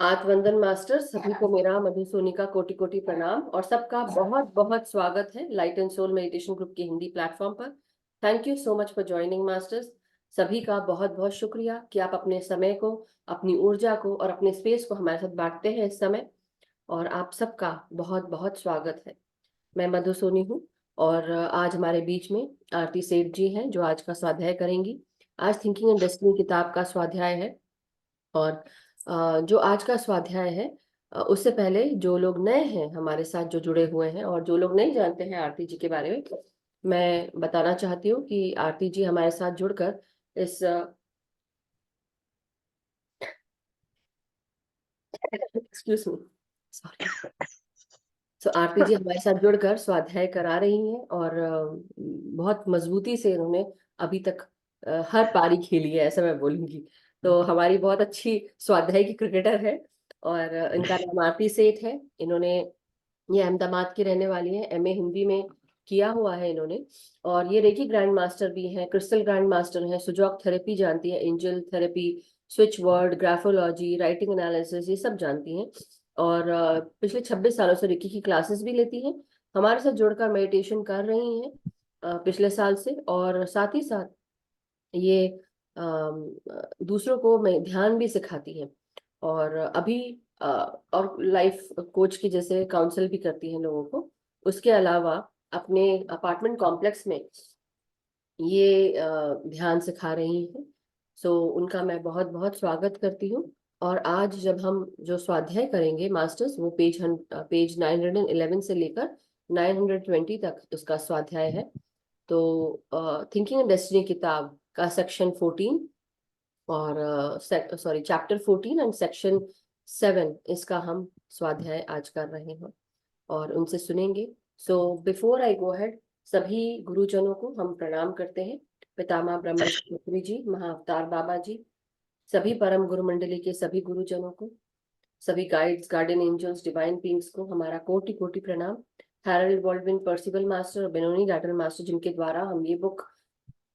आत्मवंदन master सभी को मेरा मधु सोनी का कोटि कोटि प्रणाम और सबका बहुत बहुत स्वागत है light and soul meditation group के हिंदी प्लेटफॉर्म पर। Thank you so much for joining masters. सभी का बहुत बहुत शुक्रिया कि आप अपने समय को, अपनी ऊर्जा को और अपने स्पेस को हमारे साथ बांटते हैं इस समय। और आप सबका बहुत बहुत स्वागत है। मैं मधु सोनी हूँ और आज हमारे बीच में आरती सेठ जी हैं जो आज का स्वाध्याय करेंगी। आज थिंकिंग एंड डेस्टिनी किताब का स्वाध्याय है। और जो आज का स्वाध्याय है, उससे पहले जो लोग नए हैं हमारे साथ जो जुड़े हुए हैं और जो लोग नहीं जानते हैं आरती जी के बारे में, मैं बताना चाहती हूँ कि आरती जी हमारे साथ जुड़कर इस एक्सक्यूज मी, सॉरी। तो आरती जी हमारे साथ जुड़कर स्वाध्याय करा रही हैं और बहुत मजबूती से इन्होंने अभी तक हर पारी खेली है, ऐसा मैं बोलूंगी। तो हमारी बहुत अच्छी स्वाध्याय की क्रिकेटर है और इनका नाम आरती सेठ है। इन्होंने, ये अहमदाबाद की रहने वाली है, एमए हिंदी में किया हुआ है इन्होंने। और ये रेकी ग्रैंड मास्टर भी हैं, क्रिस्टल ग्रैंड मास्टर हैं, सुजॉक थेरेपी जानती है, angel therapy, switch word, graphology, writing analysis, ये सब जानती हैं। और पिछले 26 सालों से रेकी की क्लासेस भी लेती हैं, हमारे साथ जुड़कर मेडिटेशन कर रही हैं पिछले साल से। और साथ ही साथ ये दूसरों को मैं ध्यान भी सिखाती हैं। और अभी और लाइफ कोच की जैसे काउंसल भी करती हैं लोगों को। उसके अलावा अपने अपार्टमेंट कॉम्प्लेक्स में ये ध्यान सिखा रही हैं। सो उनका मैं बहुत बहुत स्वागत करती हूँ। और आज जब हम जो स्वाध्याय करेंगे मास्टर्स, वो पेज 911 से लेकर 920 तक उसका स्वाध्याय है। तो थिंकिंग एंड डेस्टिनी किताब का सेक्शन 14 और सॉरी चैप्टर 14 एंड सेक्शन 7, इसका हम स्वाध्याय आज कर रहे हैं और उनसे सुनेंगे। So before I go head, सभी गुरुजनों को हम प्रणाम करते हैं। पितामह ब्रह्म श्री जी, महाअवतार बाबा जी, सभी परम गुरु मंडली के सभी गुरुजनों को, सभी guides, guardian angels, divine beings को हमारा कोटि कोटि प्रणाम। हैरल्ड बॉल्डविन, पर्सिबल मास्टर और बेनोनी गार्डन मास्टर जिनके द्वारा हम ये बुक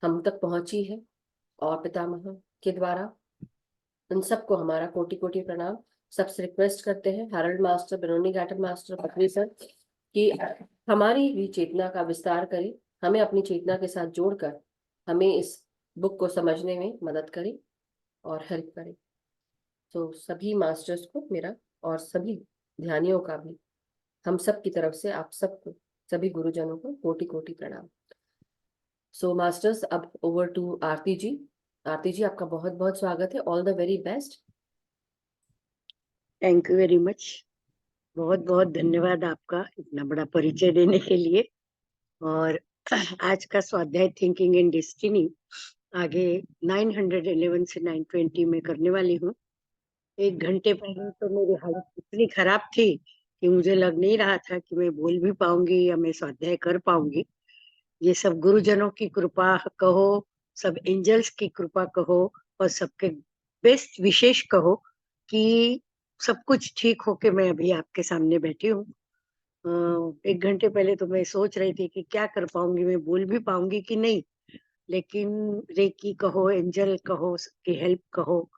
हम तक पहुंची है, और पितामह के द्वारा, उन सबको हमारा कोटि कोटि प्रणाम। सबसे रिक्वेस्ट करते हैं Harold master, Benoni garden master, Prithvi sir, कि हमारी भी चेतना का विस्तार करें, हमें अपनी चेतना के साथ जोड़कर हमें इस बुक को समझने में मदद करें और हेल्प करें। तो सभी मास्टर्स को मेरा, और सभी ध्यानियों का भी, हम सब की तरफ से आप सबको, सभी गुरुजनों को कोटि कोटि प्रणाम। सो मास्टर्स, अब ओवर टू आरती जी। आरती जी, आपका बहुत बहुत स्वागत है। All the very best. Thank you very much. बहुत बहुत धन्यवाद आपका इतना बड़ा परिचय देने के लिए। और आज का स्वाध्याय थिंकिंग इन डेस्टिनी आगे 911 से 920 में करने वाली हूँ। 1 घंटे पहले तो मेरी हालत इतनी खराब थी कि मुझे लग नहीं रहा था कि मैं बोल भी पाऊंगी या मैं स्वाध्याय कर पाऊंगी। ये सब गुरुजनों की कृपा कहो, सब एंजल्स की कृपा कहो, और सबके बेस्ट विशेष कहो कि सब कुछ ठीक होके मैं अभी आपके सामने बैठी हूँ। 1 घंटे पहले तो मैं सोच रही थी कि क्या कर पाऊंगी, मैं बोल भी पाऊंगी कि नहीं। लेकिन रेकी कहो, एंजल कहो, सबकी हेल्प कहो,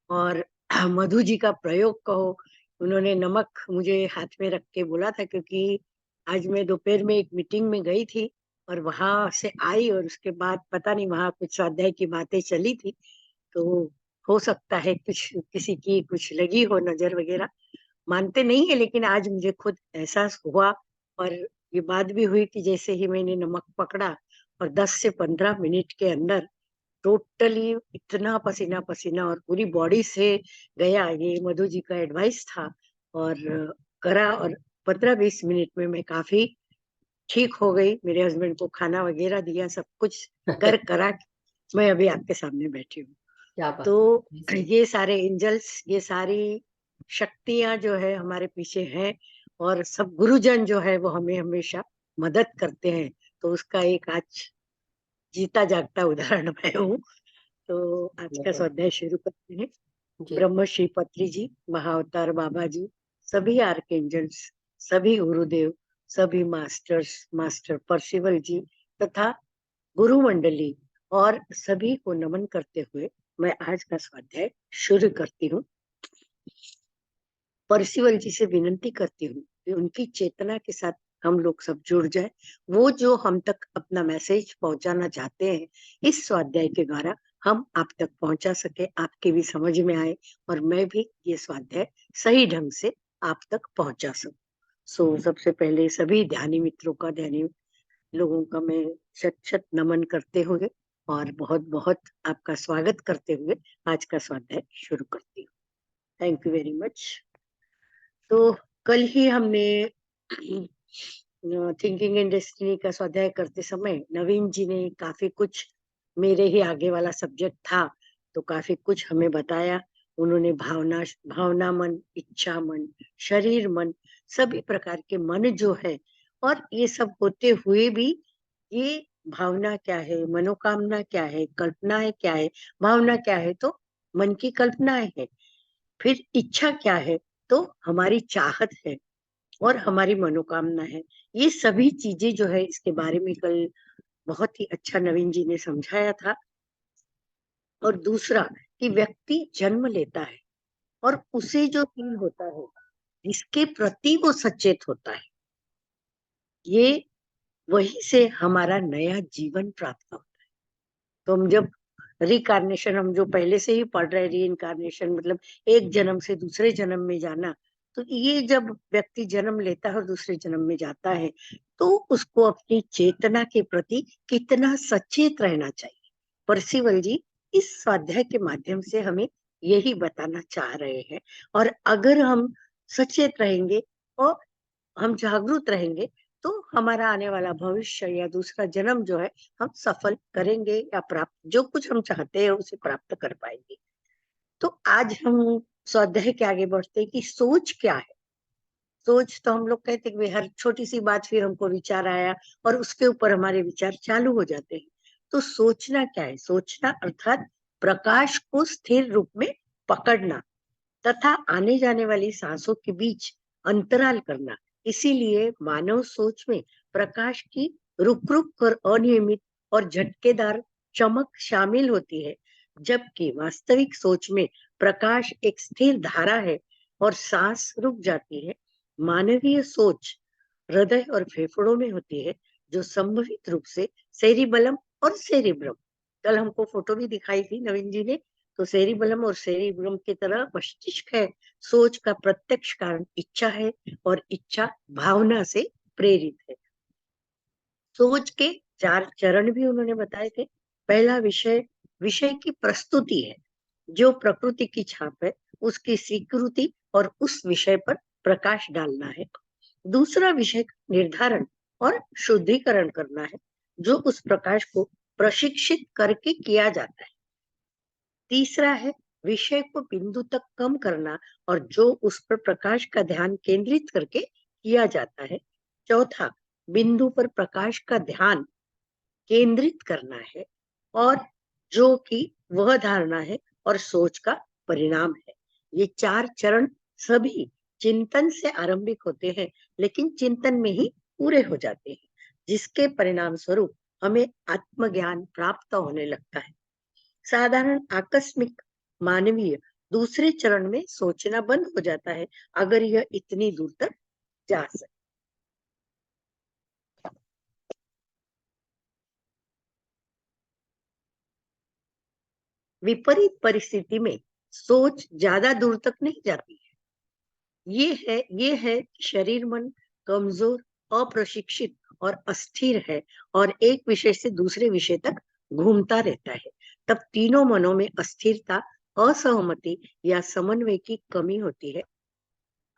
और मधु जी का प्रयोग कहो। उन्होंने नमक मुझे हाथ में रख के बोला था, क्योंकि आज मैं दोपहर में एक मीटिंग में गई थी और वहां से आई, और उसके बाद पता नहीं वहां कुछ स्वाध्याय की बातें चली थी, तो हो सकता है कुछ किसी की कुछ लगी हो नजर वगैरह। मानते नहीं है, लेकिन आज मुझे खुद एहसास हुआ। और ये बात भी हुई कि जैसे ही मैंने नमक पकड़ा और 10 से 15 मिनट के अंदर टोटली इतना पसीना पसीना और पूरी बॉडी से गया। ये मधु जी का एडवाइस था और करा, और 15-20 मिनट में मैं काफी ठीक हो गई। मेरे हस्बैंड को खाना वगैरह दिया, सब कुछ कर करा के मैं अभी आपके सामने बैठी हूँ। क्या बात तो है। ये सारे एंजल्स, ये सारी शक्तियां जो है हमारे पीछे हैं, और सब गुरुजन जो है वो हमें हमेशा मदद करते हैं। तो उसका एक आज जीता जागता उदाहरण मैं हूँ। तो आज का स्वाध्याय शुरू करते हैं। जी। ब्रह्म श्री पत्री जी, महाअवतार बाबा जी, सभी आर्कएंजल्स, सभी गुरुदेव, सभी मास्टर्स, मास्टर परसिवल जी, तथा गुरु मंडली, और सभी को नमन करते हुए मैं आज का स्वाध्याय शुरू करती हूँ। परसिवल जी से विनती करती हूँ कि उनकी चेतना के साथ हम लोग सब जुड़ जाए। वो जो हम तक अपना मैसेज पहुंचाना चाहते हैं, इस स्वाध्याय के द्वारा हम आप तक पहुंचा सके, आपके भी समझ में आए और मैं भी ये स्वाध्याय सही ढंग से आप तक पहुंचा सकूं। सबसे पहले सभी ध्यानी मित्रों का, ध्यानी लोगों का मैं शत शत नमन करते हुए और बहुत बहुत आपका स्वागत करते हुए आज का स्वाध्याय शुरू करती हूँ। Thank you very much. तो कल ही हमने थिंकिंग इन डेस्टिनी का स्वाध्याय करते समय नवीन जी ने काफी कुछ, मेरे ही आगे वाला सब्जेक्ट था तो काफी कुछ हमें बताया। उन्होंने भावना मन, इच्छा मन, शरीर मन, सभी प्रकार के मन जो है, और ये सब होते हुए भी ये भावना क्या है, मनोकामना क्या है, कल्पनाएं क्या है। भावना क्या है तो मन की कल्पनाएं है, फिर इच्छा क्या है तो हमारी चाहत है, और हमारी मनोकामना है। ये सभी चीजें जो है इसके बारे में कल बहुत ही अच्छा नवीन जी ने समझाया था। और दूसरा कि व्यक्ति जन्म लेता है और उसे जो फील होता है, जिसके प्रति वो सचेत होता है, ये वही से हमारा नया जीवन प्राप्त होता है। तो हम जब रिकार्नेशन, हम जो पहले से ही पढ़ रहे, री इनकारनेशन मतलब एक जन्म से दूसरे जन्म में जाना, तो ये जब व्यक्ति जन्म लेता है और दूसरे जन्म में जाता है तो उसको अपनी चेतना के प्रति कितना सचेत रहना चाहिए। परसिवल जी इस स्वाध्याय के माध्यम से हमें यही बताना चाह रहे हैं। और अगर हम सचेत रहेंगे और हम जागरूक रहेंगे तो हमारा आने वाला भविष्य या दूसरा जन्म जो है हम सफल करेंगे या प्राप्त, जो कुछ हम चाहते हैं उसे प्राप्त कर पाएंगे। तो आज हम स्वाध्याय के आगे बढ़ते हैं कि सोच क्या है। सोच तो हम लोग कहते हैं कि हर छोटी सी बात फिर हमको विचार आया और उसके ऊपर हमारे विचार चालू हो जाते हैं। तो सोचना क्या है? सोचना अर्थात प्रकाश को स्थिर रूप में पकड़ना तथा आने जाने वाली सांसों के बीच अंतराल करना। इसीलिए मानव सोच में प्रकाश की रुक रुक कर अनियमित और झटकेदार चमक शामिल होती है, जबकि वास्तविक सोच में प्रकाश एक स्थिर धारा है और सांस रुक जाती है। मानवीय सोच हृदय और फेफड़ों में होती है, जो संभवित रूप से सेरिबलम और सेरिब्रम, कल हमको फोटो भी दिखाई थी नवीन जी ने, तो सेरिबलम और सेरिब्रम की तरह मस्तिष्क है। सोच का प्रत्यक्ष कारण इच्छा है और इच्छा भावना से प्रेरित है। सोच के 4 चरण भी उन्होंने बताए थे। पहला विषय, विषय की प्रस्तुति है, जो प्रकृति की छाप है उसकी स्वीकृति और उस विषय पर प्रकाश डालना है। दूसरा विषय का निर्धारण और शुद्धिकरण करना है, जो उस प्रकाश को प्रशिक्षित करके किया जाता है। तीसरा है विषय को बिंदु तक कम करना और जो उस पर प्रकाश का ध्यान केंद्रित करके किया जाता है। चौथा, बिंदु पर प्रकाश का ध्यान केंद्रित करना है, और जो कि वह धारणा है और सोच का परिणाम है। ये 4 चरण सभी चिंतन से आरंभिक होते हैं, लेकिन चिंतन में ही पूरे हो जाते हैं, जिसके परिणाम स्वरूप हमें आत्मज्ञान प्राप्त होने लगता है। साधारण आकस्मिक मानवीय दूसरे चरण में सोचना बंद हो जाता है, अगर यह इतनी दूर तक जा सके। विपरीत परिस्थिति में सोच ज्यादा दूर तक नहीं जाती है। ये है कि शरीर मन कमजोर, अप्रशिक्षित और अस्थिर है और एक विषय से दूसरे विषय तक घूमता रहता है। तब तीनों मनों में अस्थिरता, असहमति या समन्वय की कमी होती है।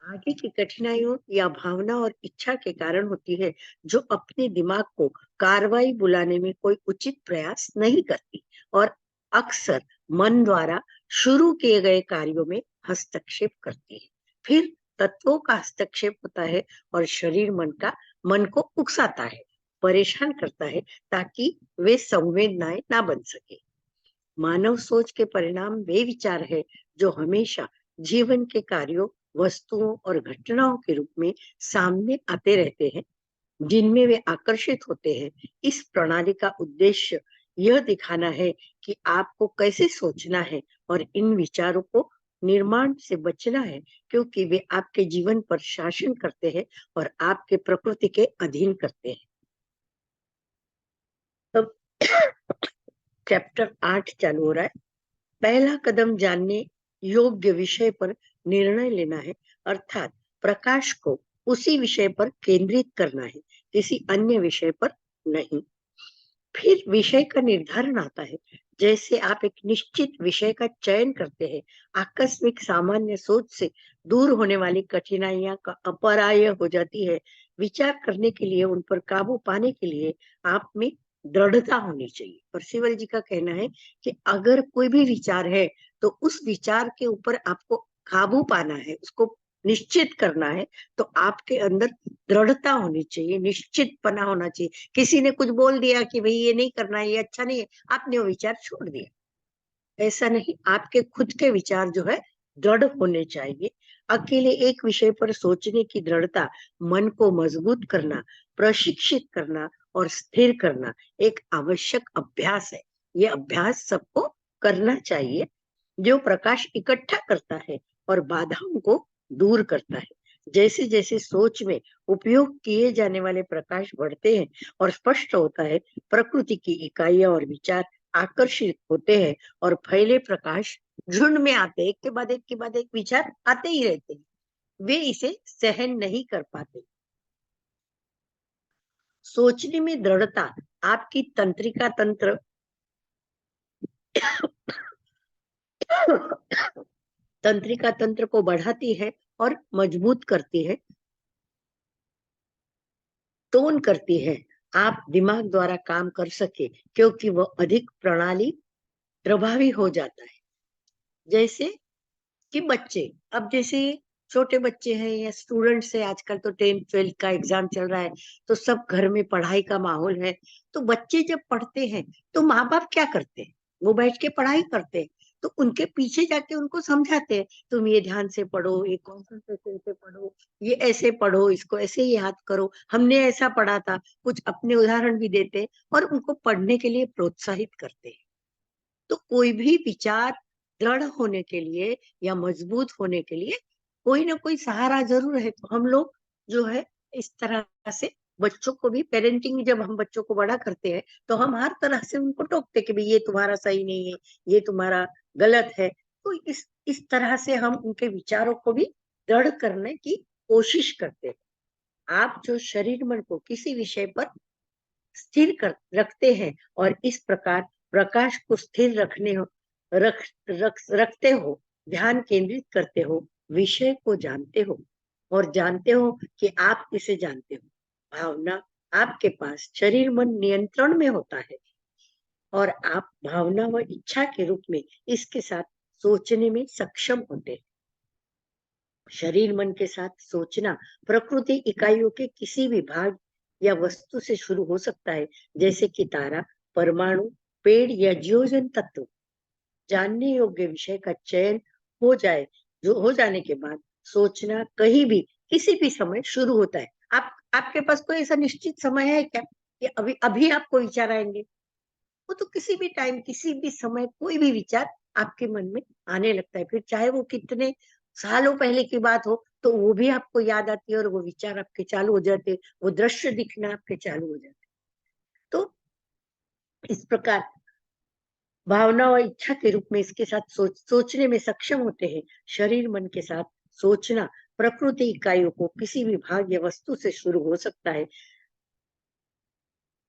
आगे की कठिनाइयों या भावना और इच्छा के कारण होती है, जो अपने दिमाग को कार्रवाई बुलाने में कोई उचित प्रयास नहीं करती और अक्सर मन द्वारा शुरू किए गए कार्यों में हस्तक्षेप करती है। फिर तत्वों का हस्तक्षेप होता है और शरीर मन को उकसाता है, परेशान करता है, ताकि वे संवेदनाएं ना बन सके। मानव सोच के परिणाम वे विचार है जो हमेशा जीवन के कार्यों, वस्तुओं और घटनाओं के रूप में सामने आते रहते हैं, जिनमें वे आकर्षित होते हैं। इस प्रणाली का उद्देश्य यह दिखाना है कि आपको कैसे सोचना है और इन विचारों को निर्माण से बचना है, क्योंकि वे आपके जीवन पर शासन करते हैं और आपके प्रकृति के अधीन करते हैं। अब चैप्टर 8 चालू हो रहा है। पहला कदम जानने योग्य विषय पर निर्णय लेना है, अर्थात प्रकाश को उसी विषय पर केंद्रित करना है, किसी अन्य विषय पर नहीं। फिर विषय का निर्धारण आता है। जैसे आप एक निश्चित विषय का चयन करते हैं, आकस्मिक सामान्य सोच से दूर होने वाली कठिनाइयां का अपराय हो जाती है। विचार करने के लिए, उन पर काबू पाने के लिए आप में दृढ़ता होनी चाहिए। परसिवल जी का कहना है कि अगर कोई भी विचार है तो उस विचार के ऊपर आपको काबू पाना है, उसको निश्चित करना है, तो आपके अंदर दृढ़ता होनी चाहिए, निश्चितपना होना चाहिए। किसी ने कुछ बोल दिया कि भाई ये नहीं करना है, ये अच्छा नहीं है, आपने वो विचार छोड़ दिया। ऐसा नहीं, आपके खुद के विचार जो है दृढ़ होने चाहिए। अकेले एक विषय पर सोचने की दृढ़ता मन को मजबूत करना, प्रशिक्षित करना और स्थिर करना एक आवश्यक अभ्यास है। ये अभ्यास सबको करना चाहिए, जो प्रकाश इकट्ठा करता है और बाधाओं को दूर करता है। जैसे जैसे सोच में उपयोग किए जाने वाले प्रकाश बढ़ते हैं और स्पष्ट होता है, प्रकृति की इकाइयां और विचार आकर्षित होते हैं और फैले प्रकाश झुंड में आते हैं। एक के बाद एक के बाद एक विचार आते ही रहते हैं, वे इसे सहन नहीं कर पाते। सोचने में दृढ़ता आपकी तंत्रिका तंत्र तंत्रिका तंत्र को बढ़ाती है और मजबूत करती है, टोन करती है। आप दिमाग द्वारा काम कर सके, क्योंकि वह अधिक प्रणाली प्रभावी हो जाता है। जैसे कि बच्चे, अब जैसे छोटे बच्चे हैं या स्टूडेंट्स है, आजकल तो 10th 12th का एग्जाम चल रहा है, तो सब घर में पढ़ाई का माहौल है। तो बच्चे जब पढ़ते हैं तो माँ बाप क्या करते हैं, वो बैठ के पढ़ाई करते हैं, तो उनके पीछे जाके उनको समझाते हैं, तुम ये ध्यान से पढ़ो, ये कॉन्सेंट्रेशन से पढ़ो, ये ऐसे पढ़ो, इसको ऐसे ही याद करो, हमने ऐसा पढ़ा था। कुछ अपने उदाहरण भी देते हैं और उनको पढ़ने के लिए प्रोत्साहित करते हैं। तो कोई भी विचार दृढ़ होने के लिए या मजबूत होने के लिए कोई ना कोई सहारा जरूर है। तो हम लोग जो है इस तरह से बच्चों को भी, पेरेंटिंग जब हम बच्चों को बड़ा करते हैं तो हम हर तरह से उनको टोकते कि भाई ये तुम्हारा सही नहीं है, ये तुम्हारा गलत है। तो इस तरह से हम उनके विचारों को भी दृढ़ करने की कोशिश करते हैं। आप जो शरीर मन को किसी विषय पर स्थिर कर रखते हैं और इस प्रकार प्रकाश को स्थिर रखते हो, ध्यान केंद्रित करते हो, विषय को जानते हो और जानते हो कि आप इसे जानते हो। भावना आपके पास शरीर मन नियंत्रण में होता है और आप भावना व इच्छा के रूप में इसके साथ सोचने में सक्षम होते हैं। शरीर मन के साथ सोचना प्रकृति इकाइयों के किसी भी भाग या वस्तु से शुरू हो सकता है, जैसे कि तारा, परमाणु, पेड़ या जीवजन तत्व। जानने योग्य विषय का चयन हो जाए, जो हो जाने के बाद सोचना कहीं भी किसी भी समय शुरू होता है। आपके पास कोई ऐसा निश्चित समय है क्या कि अभी अभी आपको विचार आएंगे? वो तो किसी भी टाइम, किसी भी समय कोई भी विचार आपके मन में आने लगता है। फिर चाहे वो कितने सालों पहले की बात हो, तो वो भी आपको याद आती है और वो विचार आपके चालू हो जाते, वो दृश्य दिखना आपके चालू हो जाते। तो इस प्रकार भावना और इच्छा के रूप में इसके साथ सोचने में सक्षम होते हैं। शरीर मन के साथ सोचना प्रकृति इकाइयों को किसी भी भाग या वस्तु से शुरू हो सकता है।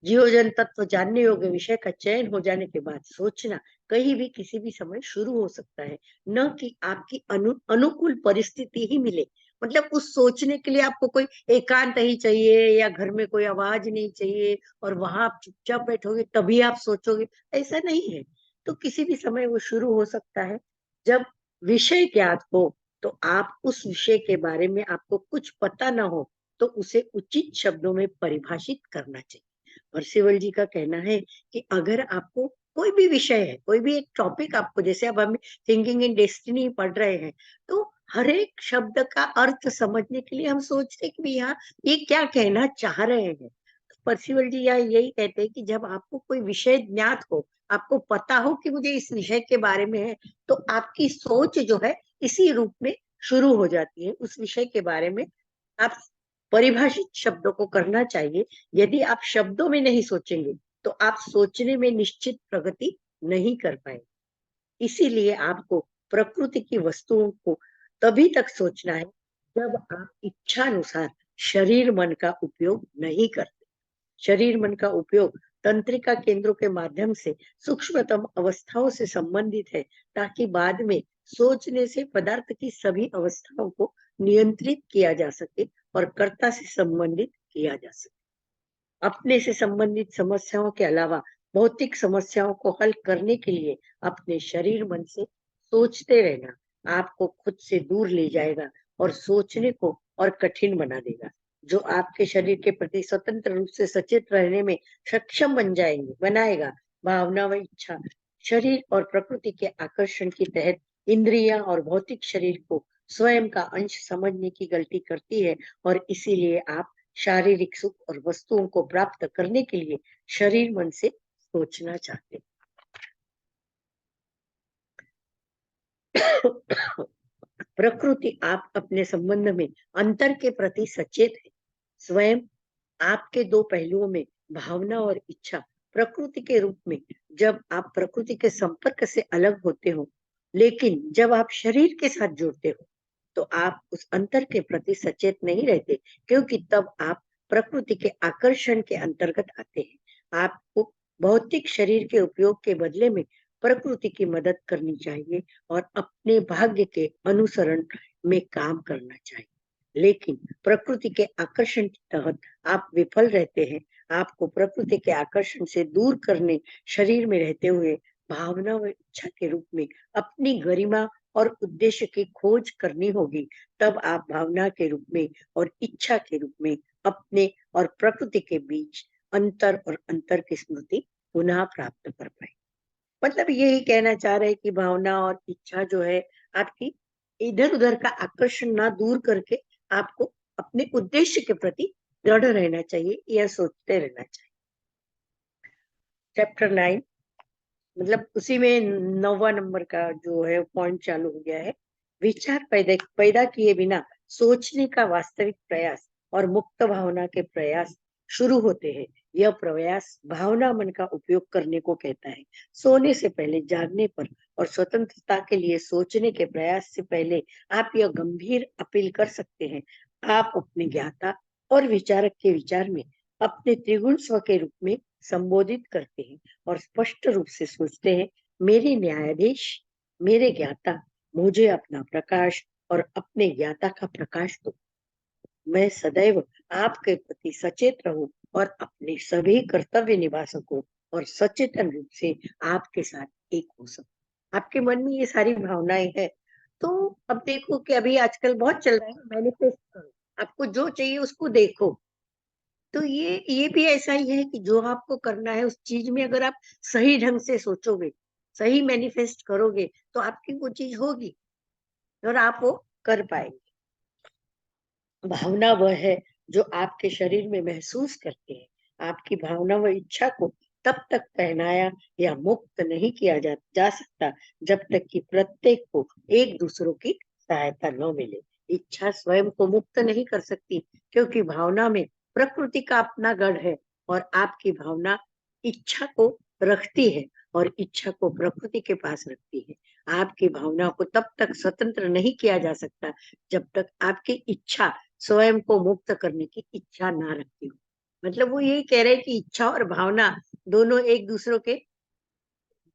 जीवजन तत्व जानने योग्य विषय का चयन हो जाने के बाद सोचना कहीं भी किसी भी समय शुरू हो सकता है, न कि आपकी अनुकूल परिस्थिति ही मिले। मतलब उस सोचने के लिए आपको कोई एकांत ही चाहिए या घर में कोई आवाज नहीं चाहिए और वहां आप चुपचाप बैठोगे तभी आप सोचोगे, ऐसा नहीं है। तो किसी भी समय वो शुरू हो सकता है। जब विषय ज्ञात हो तो आप उस विषय के बारे में आपको कुछ पता ना हो तो उसे उचित शब्दों में परिभाषित करना चाहिए। परसिवल जी का कहना है कि अगर आपको कोई भी विषय है, कोई भी एक टॉपिक आपको, जैसे अब हम थिंकिंग इन डेस्टिनी पढ़ रहे हैं, तो हर एक शब्द का अर्थ समझने के लिए हम सोचते हैं कि भाई यहाँ ये क्या कहना चाह रहे हैं। तो परसिवल जी यहाँ यही कहते हैं कि जब आपको कोई विषय ज्ञात हो, आपको पता हो कि मुझे इस विषय के बारे में है, तो आपकी सोच जो है इसी रूप में शुरू हो जाती है। उस विषय के बारे में आप परिभाषित शब्दों को करना चाहिए। यदि आप शब्दों में नहीं सोचेंगे तो आप सोचने में निश्चित प्रगति नहीं कर पाएंगे। इसीलिए आपको प्रकृति की वस्तुओं को तभी तक सोचना है जब आप इच्छानुसार शरीर मन का उपयोग नहीं करते। शरीर मन का उपयोग तंत्रिका केंद्रों के माध्यम से सूक्ष्मतम अवस्थाओं से संबंधित है, ताकि बाद में सोचने से पदार्थ की सभी अवस्थाओं को नियंत्रित किया जा सके और कर्ता से संबंधित किया जा सके। अपने से संबंधित समस्याओं के अलावा भौतिक समस्याओं को हल करने के लिए अपने शरीर मन से सोचते रहना आपको खुद से दूर ले जाएगा और सोचने को और कठिन बना देगा। जो आपके शरीर के प्रति स्वतंत्र रूप से सचेत रहने में सक्षम बनाएगा। भावना व इच्छा शरीर और प्रकृति के आकर्षण के तहत इंद्रियां और भौतिक शरीर को स्वयं का अंश समझने की गलती करती है, और इसीलिए आप शारीरिक सुख और वस्तुओं को प्राप्त करने के लिए शरीर मन से सोचना चाहते हैं। प्रकृति आप अपने संबंध में अंतर के प्रति सचेत है। स्वयं आपके दो पहलुओं में भावना और इच्छा प्रकृति के रूप में जब आप प्रकृति के संपर्क से अलग होते हो, लेकिन जब आप शरीर के साथ जुड़ते हो तो आप उस अंतर के प्रति सचेत नहीं रहते, क्योंकि तब आप प्रकृति के आकर्षण के अंतर्गत आते हैं। आपको भौतिक शरीर के उपयोग के बदले में प्रकृति की मदद करनी चाहिए और अपने भाग्य के अनुसरण में काम करना चाहिए। लेकिन प्रकृति के आकर्षण के तहत आप विफल रहते हैं। आपको प्रकृति के आकर्षण से दूर करने शरीर में रहते हुए भावना व इच्छा के रूप में अपनी गरिमा और उद्देश्य की खोज करनी होगी। तब आप भावना के रूप में और इच्छा के रूप में अपने और प्रकृति के बीच अंतर और अंतर की स्मृति पुनः प्राप्त कर पाए। मतलब यही कहना चाह रहे हैं कि भावना और इच्छा जो है आपकी इधर उधर का आकर्षण ना दूर करके आपको अपने उद्देश्य के प्रति दृढ़ रहना चाहिए, यह सोचते रहना चाहिए। चैप्टर 9 मतलब उसी में 9वां नंबर का जो है पॉइंट चालू हो गया है। विचार पैदा किए बिना सोचने का वास्तविक प्रयास और मुक्त भावना के प्रयास शुरू होते हैं। यह प्रयास भावना मन का उपयोग करने को कहता है। सोने से पहले जागने पर और स्वतंत्रता के लिए सोचने के प्रयास से पहले आप यह गंभीर अपील कर सकते हैं। आप अपने ज्ञाता और विचारक के विचार में अपने त्रिगुण स्व के रूप में संबोधित करते हैं और स्पष्ट रूप से सोचते हैं, मेरे न्यायाधीश, मेरे ज्ञाता, मुझे अपना प्रकाश और अपने ज्ञाता का प्रकाश दो। मैं सदैव आपके प्रति सचेत रहूं और अपने सभी कर्तव्य निभा सकूं और सचेतन रूप से आपके साथ एक हो सकूं। आपके मन में ये सारी भावनाएं हैं। तो अब देखो कि अभी आजकल बहुत चल रहा है मैनिफेस्ट करो, आपको जो चाहिए उसको देखो। तो ये भी ऐसा ही है कि जो आपको करना है उस चीज में अगर आप सही ढंग से सोचोगे, सही मैनिफेस्ट करोगे, तो आपकी वो चीज होगी और आप वो कर पाएंगे। भावना वह है जो आपके शरीर में महसूस करते हैं। आपकी भावना व इच्छा को तब तक पहनाया या मुक्त नहीं किया जा सकता जब तक कि प्रत्येक को एक दूसरों की सहायता न मिले। इच्छा स्वयं को मुक्त नहीं कर सकती, क्योंकि भावना में प्रकृति का अपना गढ़ है और आपकी भावना इच्छा को रखती है और इच्छा को प्रकृति के पास रखती है। आपकी भावना को तब तक स्वतंत्र नहीं किया जा सकता जब तक आपकी इच्छा स्वयं को मुक्त करने की इच्छा ना रखती हो। मतलब वो यही कह रहे हैं कि इच्छा और भावना दोनों एक दूसरों के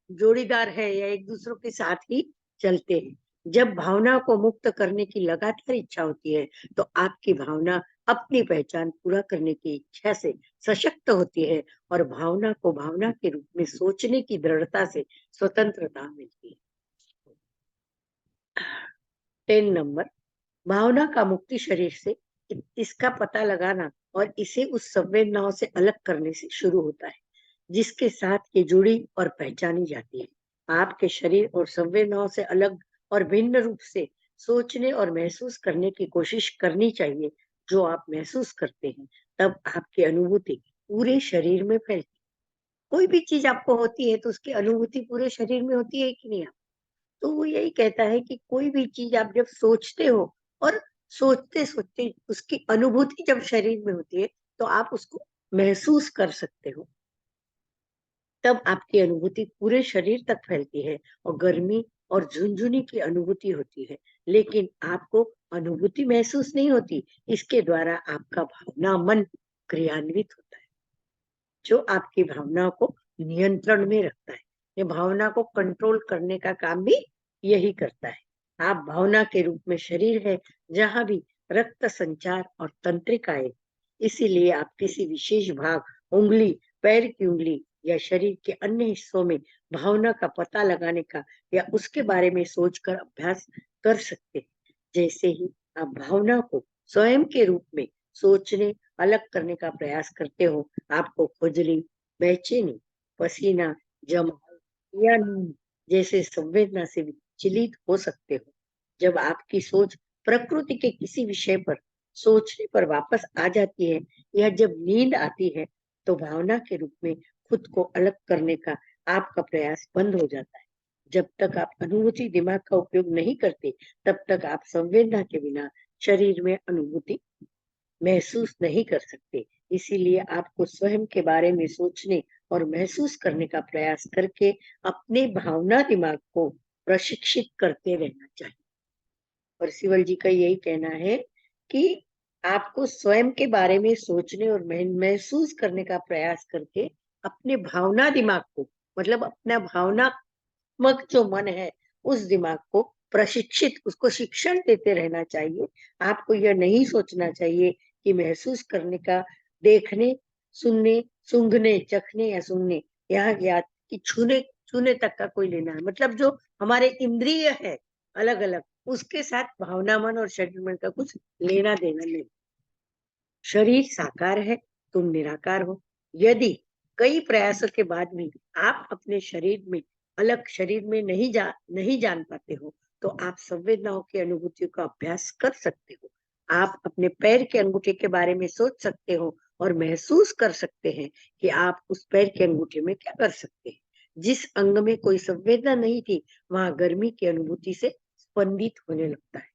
जोड़ीदार है या एक दूसरों के साथ ही चलते हैं। जब भावना को मुक्त करने की लगातार इच्छा होती है तो आपकी भावना अपनी पहचान पूरा करने की इच्छा से सशक्त होती है और भावना को भावना के रूप में सोचने की दृढ़ता से स्वतंत्रता मिलती है। 10 नंबर, भावना का मुक्ति शरीर से इसका पता लगाना और इसे उस संवेदनाओं से अलग करने से शुरू होता है जिसके साथ ये जुड़ी और पहचानी जाती है। आपके शरीर और संवेदनाओं से अलग और भिन्न रूप से सोचने और महसूस करने की कोशिश करनी चाहिए। जो आप महसूस करते हैं तब आपकी अनुभूति पूरे शरीर में फैलती है। कोई भी चीज आपको होती है तो उसकी अनुभूति पूरे शरीर में होती है कि नहीं? तो वो यही कहता है कि कोई भी चीज आप जब सोचते हो और सोचते सोचते उसकी अनुभूति जब शरीर में होती है तो आप उसको महसूस कर सकते हो, तब आपकी अनुभूति पूरे शरीर तक फैलती है और गर्मी और झुनझुनी की अनुभूति होती है। लेकिन आपको अनुभूति महसूस नहीं होती, इसके द्वारा आपका भावना मन क्रियान्वित होता है, जो आपकी भावनाओं को नियंत्रण में रखता है। ये भावना को कंट्रोल करने का काम भी यही करता है। आप भावना के रूप में शरीर है, जहां भी रक्त संचार और तंत्रिकाएं, इसीलिए आप किसी विशेष भाग, उंगली, पैर की उंगली या शरीर के अन्य हिस्सों में भावना का पता लगाने का या उसके बारे में सोचकर अभ्यास कर सकते हैं। जैसे ही आप भावना को स्वयं के रूप में सोचने, अलग करने का प्रयास करते हो, आपको खुजली, बेचैनी, पसीना, जमाव या नींद जैसे संवेदना से विचलित हो सकते हो। जब आपकी सोच प्रकृति के किसी विषय पर सोचने पर वापस आ जाती है या जब नींद आती है, तो भावना के रूप में खुद को अलग करने का आपका प्रयास बंद हो जाता है। जब तक आप अनुभूति दिमाग का उपयोग नहीं करते, तब तक आप संवेदना के बिना शरीर में अनुभूति महसूस नहीं कर सकते। इसीलिए आपको स्वयं के बारे में सोचने और महसूस करने का प्रयास करके अपने भावना दिमाग को प्रशिक्षित करते रहना चाहिए। परसिवल जी का यही कहना है कि आपको स्वयं के बारे में सोचने और महसूस करने का प्रयास करके अपने भावना दिमाग को, मतलब अपना भावनात्मक जो मन है, उस दिमाग को प्रशिक्षित, उसको शिक्षण देते रहना चाहिए। आपको यह नहीं सोचना चाहिए कि महसूस करने का, देखने, सुनने, सूंघने, चखने या सुनने, यहाँ या कि छूने छूने तक का कोई लेना है। मतलब जो हमारे इंद्रिय है अलग अलग, उसके साथ भावना मन और शरीर मन का कुछ लेना देना नहीं। शरीर साकार है, तुम निराकार हो। यदि कई प्रयासों के बाद भी आप अपने शरीर में, अलग शरीर में नहीं जान पाते हो, तो आप संवेदनाओं की अनुभूतियों का अभ्यास कर सकते हो। आप अपने पैर के अंगूठे के बारे में सोच सकते हो और महसूस कर सकते हैं कि आप उस पैर के अंगूठे में क्या कर सकते हैं। जिस अंग में कोई संवेदना नहीं थी, वहां गर्मी की अनुभूति से स्पंदित होने लगता है।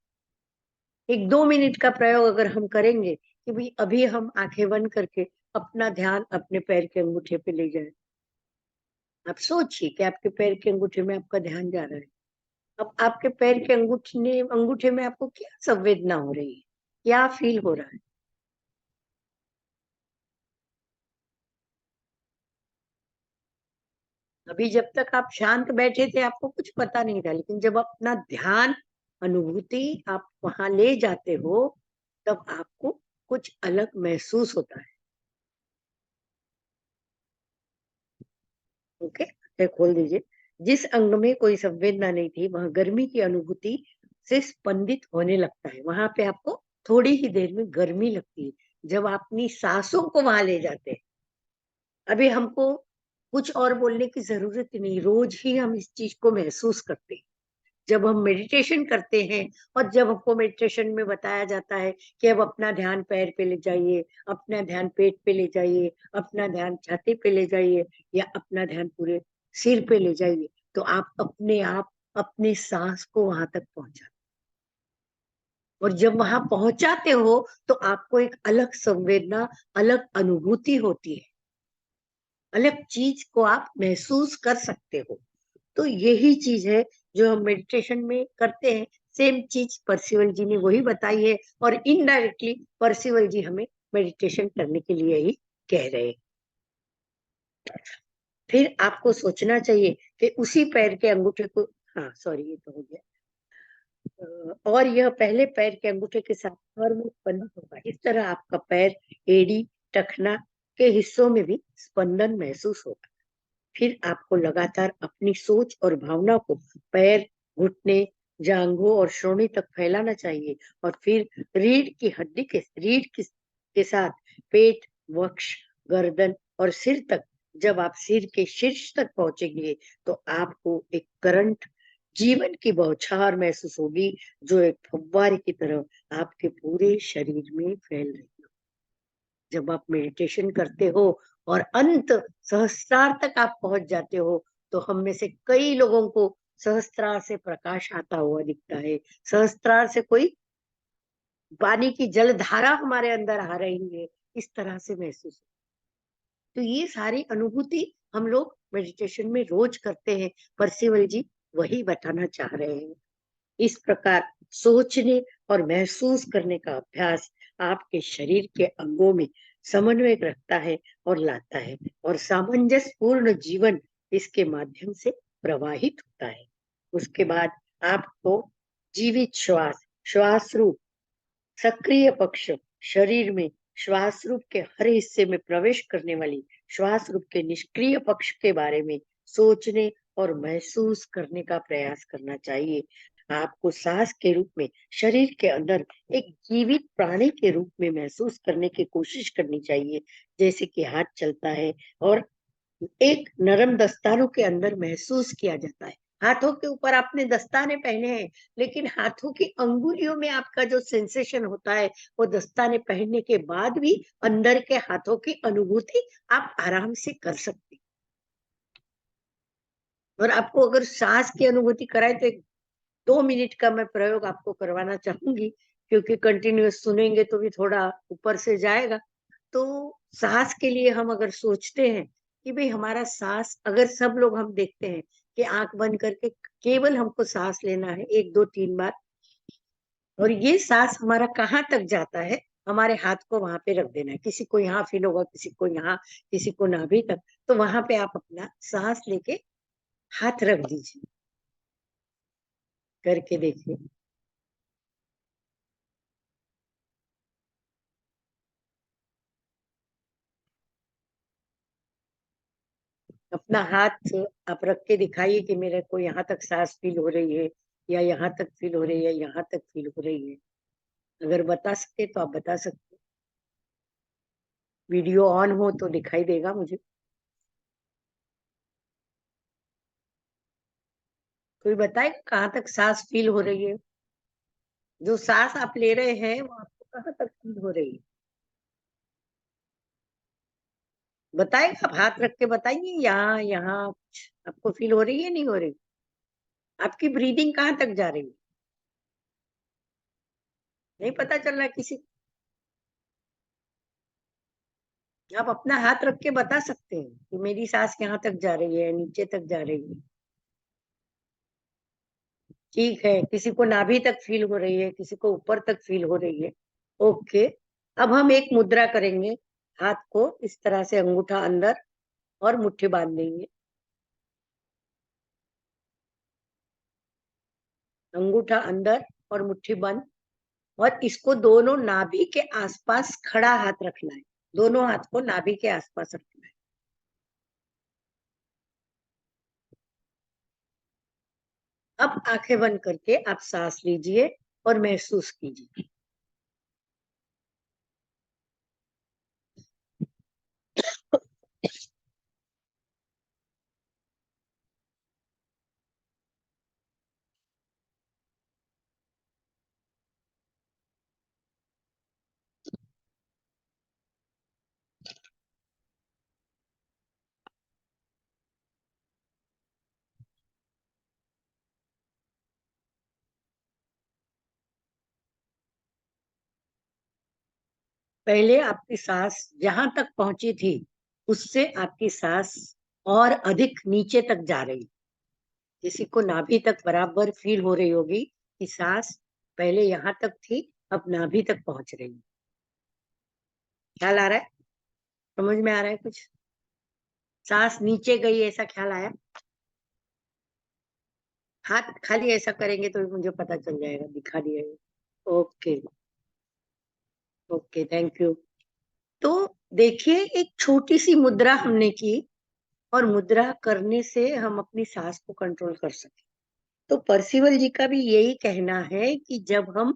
1-2 मिनट का प्रयोग अगर हम करेंगे कि भाई अभी हम आंखें बंद करके अपना ध्यान अपने पैर के अंगूठे पे ले जाए। आप सोचिए कि आपके पैर के अंगूठे में आपका ध्यान जा रहा है। अब आपके पैर के अंगूठे में आपको क्या संवेदना हो रही है, क्या फील हो रहा है? अभी जब तक आप शांत बैठे थे आपको कुछ पता नहीं था, लेकिन जब अपना ध्यान, अनुभूति आप वहां ले जाते हो, तब आपको कुछ अलग महसूस होता है। ओके, आंखें खोल दीजिए। जिस अंग में कोई संवेदना नहीं थी, वहां गर्मी की अनुभूति से स्पंदित होने लगता है। वहां पे आपको थोड़ी ही देर में गर्मी लगती है, जब आप अपनी सांसों को वहां ले जाते हैं। अभी हमको कुछ और बोलने की जरूरत ही नहीं, रोज ही हम इस चीज को महसूस करते हैं। जब हम मेडिटेशन करते हैं और जब हमको मेडिटेशन में बताया जाता है कि अब अपना ध्यान पैर पे ले जाइए, अपना ध्यान पेट पे ले जाइए, अपना ध्यान छाती पे ले जाइए या अपना ध्यान पूरे सिर पे ले जाइए, तो आप अपने सांस को वहां तक पहुंचाते, और जब वहां पहुंचाते हो तो आपको एक अलग संवेदना, अलग अनुभूति होती है, अलग चीज को आप महसूस कर सकते हो। तो यही चीज है जो हम मेडिटेशन में करते हैं। सेम चीज परसिवल जी ने वही बताई है, और इनडायरेक्टली परसिवल जी हमें मेडिटेशन करने के लिए ही कह रहे हैं। फिर आपको सोचना चाहिए कि उसी पैर के अंगूठे को, हाँ सॉरी ये तो हो गया, और यह पहले पैर के अंगूठे के साथ पैर में स्पंदित होगा। इस तरह आपका पैर, एड़ी, टखना के हिस्सों में भी स्पंदन महसूस होगा। फिर आपको लगातार अपनी सोच और भावना को पैर, घुटने, जांघों और श्रोणि तक फैलाना चाहिए, और फिर रीढ़ के साथ पेट, वक्ष, गर्दन और सिर तक। जब आप सिर के शीर्ष तक पहुंचेंगे, तो आपको एक करंट, जीवन की बौछार महसूस होगी, जो एक फव्वारे की तरह आपके पूरे शरीर में फैल रही है। जब आप मेडिटेशन करते हो और अंत सहस्त्रार तक आप पहुंच जाते हो, तो हम में से कई लोगों को सहस्त्रार से प्रकाश आता हुआ दिखता है, सहस्त्रार से कोई पानी की जलधारा हमारे अंदर आ रही है, इस तरह से महसूस। तो ये सारी अनुभूति हम लोग मेडिटेशन में रोज करते हैं। परसिवल जी वही बताना चाह रहे हैं। इस प्रकार सोचने और महसूस करने का अभ्यास आपके शरीर के अंगों में समन्वय रखता है और लाता है, और सामंजस्य पूर्ण जीवन इसके माध्यम से प्रवाहित होता है। उसके बाद आपको जीवित श्वास, श्वास रूप सक्रिय पक्ष, शरीर में श्वास रूप के हर हिस्से में प्रवेश करने वाली श्वास रूप के निष्क्रिय पक्ष के बारे में सोचने और महसूस करने का प्रयास करना चाहिए। आपको सांस के रूप में शरीर के अंदर एक जीवित प्राणी के रूप में महसूस करने की कोशिश करनी चाहिए, जैसे कि हाथ चलता है और एक नरम दस्तानों के अंदर महसूस किया जाता है। हाथों के ऊपर आपने दस्ताने पहने हैं, लेकिन हाथों की अंगुलियों में आपका जो सेंसेशन होता है, वो दस्ताने पहनने के बाद भी अंदर के हाथों की अनुभूति आप आराम से कर सकते हैं। और आपको अगर सांस की अनुभूति कराए तो 2 मिनट का मैं प्रयोग आपको करवाना चाहूंगी, क्योंकि कंटिन्यूअस सुनेंगे तो भी थोड़ा ऊपर से जाएगा। तो सांस के लिए हम अगर सोचते हैं कि भाई हमारा सांस, अगर सब लोग हम देखते हैं कि आंख बंद करके केवल हमको सांस लेना है 1 2 3 बार, और ये सांस हमारा कहाँ तक जाता है, हमारे हाथ को वहां पे रख देना है। किसी को यहाँ फील होगा, किसी को यहाँ, किसी को नाभि तक, तो वहां पे आप अपना सांस लेके हाथ रख दीजिए, करके देखिए। अपना हाथ आप रख के दिखाइए कि मेरे को यहाँ तक सांस फील हो रही है, या यहाँ तक फील हो रही है, यहाँ तक फील हो रही है। अगर बता सकते तो आप बता सकते। वीडियो ऑन हो तो दिखाई देगा मुझे। कोई बताए कहाँ तक सांस फील हो रही है? जो सांस आप ले रहे हैं वो आपको कहाँ तक फील हो रही है? बताएगा, आप हाथ रख के बताइए, यहाँ यहाँ आपको फील हो रही है, नहीं हो रही? आपकी ब्रीदिंग कहाँ तक जा रही है? नहीं पता चल रहा है किसी को? आप अपना हाथ रख के बता सकते हैं कि मेरी सांस यहाँ तक जा रही है, नीचे तक जा रही है। ठीक है, किसी को नाभि तक फील हो रही है, किसी को ऊपर तक फील हो रही है। ओके, अब हम एक मुद्रा करेंगे। हाथ को इस तरह से अंगूठा अंदर और मुट्ठी बांध देंगे। अंगूठा अंदर और मुट्ठी बंद, और इसको दोनों नाभि के आसपास खड़ा हाथ रखना है। दोनों हाथ को नाभि के आसपास रखना है। अब आंखें बंद करके आप सांस लीजिए और महसूस कीजिए। पहले आपकी सांस जहां तक पहुंची थी, उससे आपकी सांस और अधिक नीचे तक जा रही। किसी को नाभि तक बराबर फील हो रही होगी कि सांस पहले यहाँ तक थी, अब नाभि तक पहुंच रही है। ख्याल आ रहा है? समझ में आ रहा है कुछ? सांस नीचे गई ऐसा ख्याल आया? हाथ खाली ऐसा करेंगे तो मुझे पता चल जाएगा, दिखा दिया। Okay, okay, thank you. तो देखिए, एक छोटी सी मुद्रा हमने की, और मुद्रा करने से हम अपनी सांस को कंट्रोल कर सके। तो परसिवल जी का भी यही कहना है कि जब हम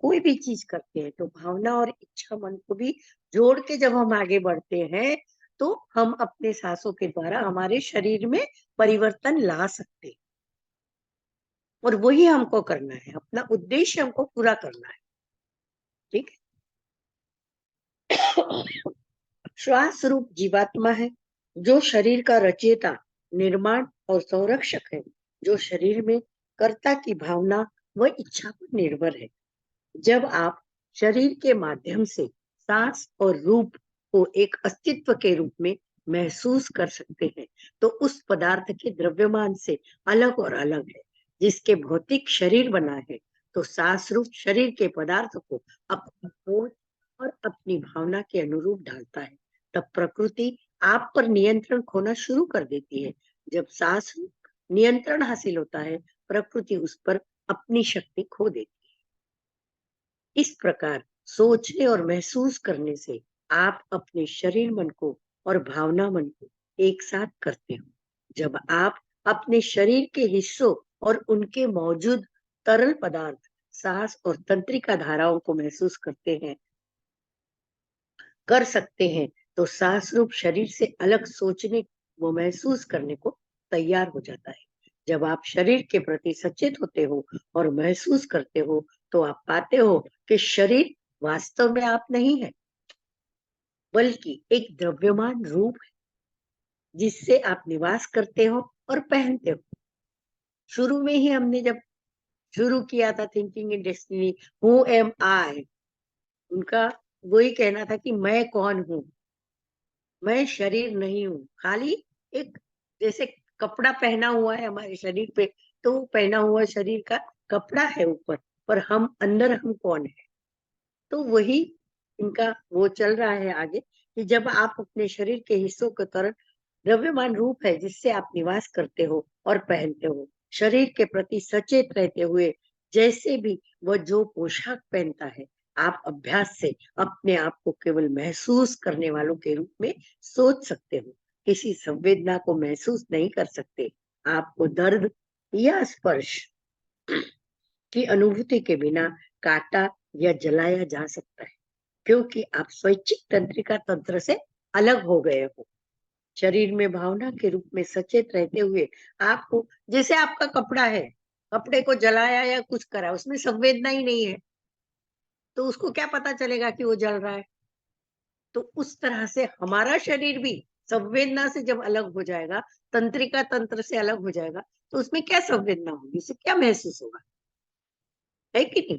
कोई भी चीज करते हैं तो भावना और इच्छा मन को भी जोड़ के जब हम आगे बढ़ते हैं, तो हम अपने सांसों के द्वारा हमारे शरीर में परिवर्तन ला सकते हैं। और वही हमको करना है, अपना उद्देश्य हमको पूरा करना है। ठीक है। श्वास रूप जीवात्मा है, जो शरीर का रचयिता, निर्माण और संरक्षक है, जो शरीर में कर्ता की भावना व इच्छा पर निर्भर है। जब आप शरीर के माध्यम से सांस और रूप को एक अस्तित्व के रूप में महसूस कर सकते हैं, तो उस पदार्थ के द्रव्यमान से अलग और अलग है, जिसके भौतिक शरीर बना है। तो सांस रूप शरीर के पदार्थ को अपनी सोच और अपनी भावना के अनुरूप ढालता है। तब प्रकृति आप पर नियंत्रण खोना शुरू कर देती है। जब सांस रूप नियंत्रण हासिल होता है, प्रकृति उस पर अपनी शक्ति खो देती है। इस प्रकार सोचने और महसूस करने से आप अपने शरीर मन को और भावना मन को एक साथ करते हो। जब आप अपने शरीर के हिस्सों और उनके मौजूद तरल पदार्थ, सांस और तंत्रिका धाराओं को महसूस कर सकते हैं, तो सांस रूप शरीर से अलग सोचने व महसूस करने को तैयार हो जाता है। जब आप शरीर के प्रति सचेत होते हो और महसूस करते हो, तो आप पाते हो कि शरीर वास्तव में आप नहीं है, बल्कि एक द्रव्यमान रूप है, जिससे आप निवास करते हो और पहनते हो। शुरू में ही हमने जब शुरू किया था thinking in destiny, who am I, उनका वही कहना था कि मैं कौन हूँ, मैं शरीर नहीं हूँ, खाली एक जैसे कपड़ा पहना हुआ है हमारे शरीर पे, तो वो पहना हुआ शरीर का कपड़ा है ऊपर, पर हम अंदर हम कौन है। तो वही इनका वो चल रहा है आगे कि जब आप अपने शरीर के हिस्सों के तरह द्रव्यमान रूप है, जिससे आप निवास करते हो और पहनते हो, शरीर के प्रति सचेत रहते हुए, जैसे भी वह जो पोशाक पहनता है, आप अभ्यास से अपने आप को केवल महसूस करने वालों के रूप में सोच सकते हो। किसी संवेदना को महसूस नहीं कर सकते। आपको दर्द या स्पर्श की अनुभूति के बिना काटा या जलाया जा सकता है, क्योंकि आप स्वैच्छिक तंत्रिका तंत्र से अलग हो गए हो। शरीर में भावना के रूप में सचेत रहते हुए आपको, जैसे आपका कपड़ा है, कपड़े को जलाया या कुछ करा, उसमें संवेदना ही नहीं है, तो उसको क्या पता चलेगा कि वो जल रहा है। तो उस तरह से हमारा शरीर भी संवेदना से जब अलग हो जाएगा, तंत्रिका तंत्र से अलग हो जाएगा, तो उसमें क्या संवेदना होगी, उसे क्या महसूस होगा, है कि नहीं।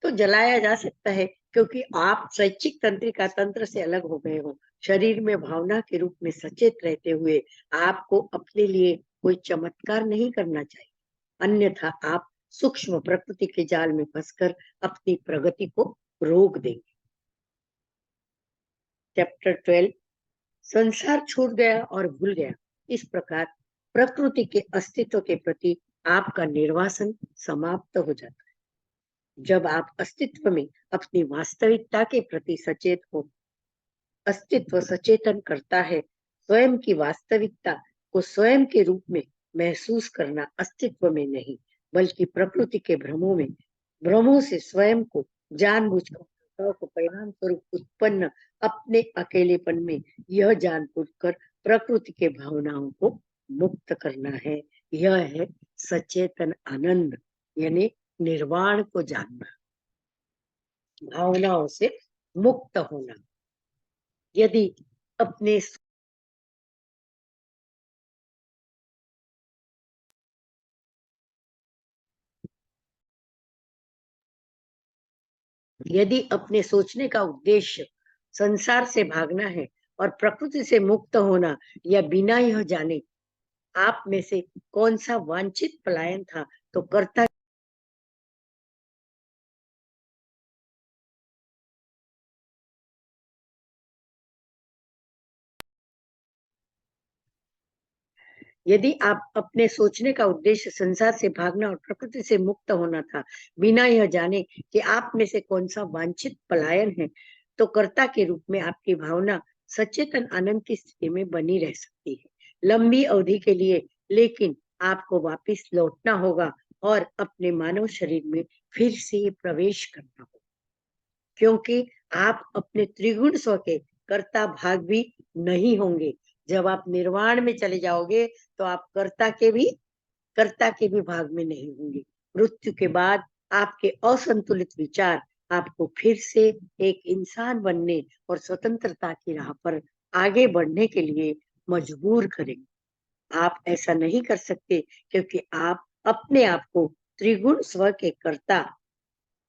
तो जलाया जा सकता है, क्योंकि आप स्वैच्छिक तंत्रिका तंत्र से अलग हो गए हो। शरीर में भावना के रूप में सचेत रहते हुए आपको अपने लिए कोई चमत्कार नहीं करना चाहिए, अन्यथा आप सूक्ष्म प्रकृति के जाल में फंसकर अपनी प्रगति को रोक देंगे। चैप्टर 12, संसार छूट गया और भूल गया। इस प्रकार प्रकृति के अस्तित्व के प्रति आपका निर्वासन समाप्त हो जाता है। जब आप अस्तित्व में अपनी वास्तविकता के प्रति सचेत हो, अस्तित्व सचेतन करता है। स्वयं की वास्तविकता को स्वयं के रूप में महसूस करना अस्तित्व में नहीं, बल्कि प्रकृति के भ्रमों से स्वयं को जानबूझकर को परिणाम स्वरूप उत्पन्न अपने अकेलेपन में यह जानबूझकर प्रकृति के भावनाओं को मुक्त करना है। यह है सचेतन आनंद, यानी निर्वाण को जानना, भावनाओं से मुक्त होना। यदि अपने यदि अपने सोचने का उद्देश्य संसार से भागना है और प्रकृति से मुक्त होना, या बिना यह जाने आप में से कौन सा वांछित पलायन था, तो कर्ता यदि आप अपने सोचने का उद्देश्य संसार से भागना और प्रकृति से मुक्त होना था, बिना यह जाने कि आप में से कौन सा वांछित पलायन है, तो कर्ता के रूप में आपकी भावना सचेतन आनंद की स्थिति में बनी रह सकती है लंबी अवधि के लिए। लेकिन आपको वापस लौटना होगा और अपने मानव शरीर में फिर से प्रवेश करना होगा, क्योंकि आप अपने त्रिगुण स्व के कर्ता भाग भी नहीं होंगे। जब आप निर्वाण में चले जाओगे, तो आप कर्ता के भी भाग में नहीं होंगे। मृत्यु के बाद आपके असंतुलित विचार आपको फिर से एक इंसान बनने और स्वतंत्रता की राह पर आगे बढ़ने के लिए मजबूर करेंगे। आप ऐसा नहीं कर सकते क्योंकि आप अपने आप को त्रिगुण स्व के कर्ता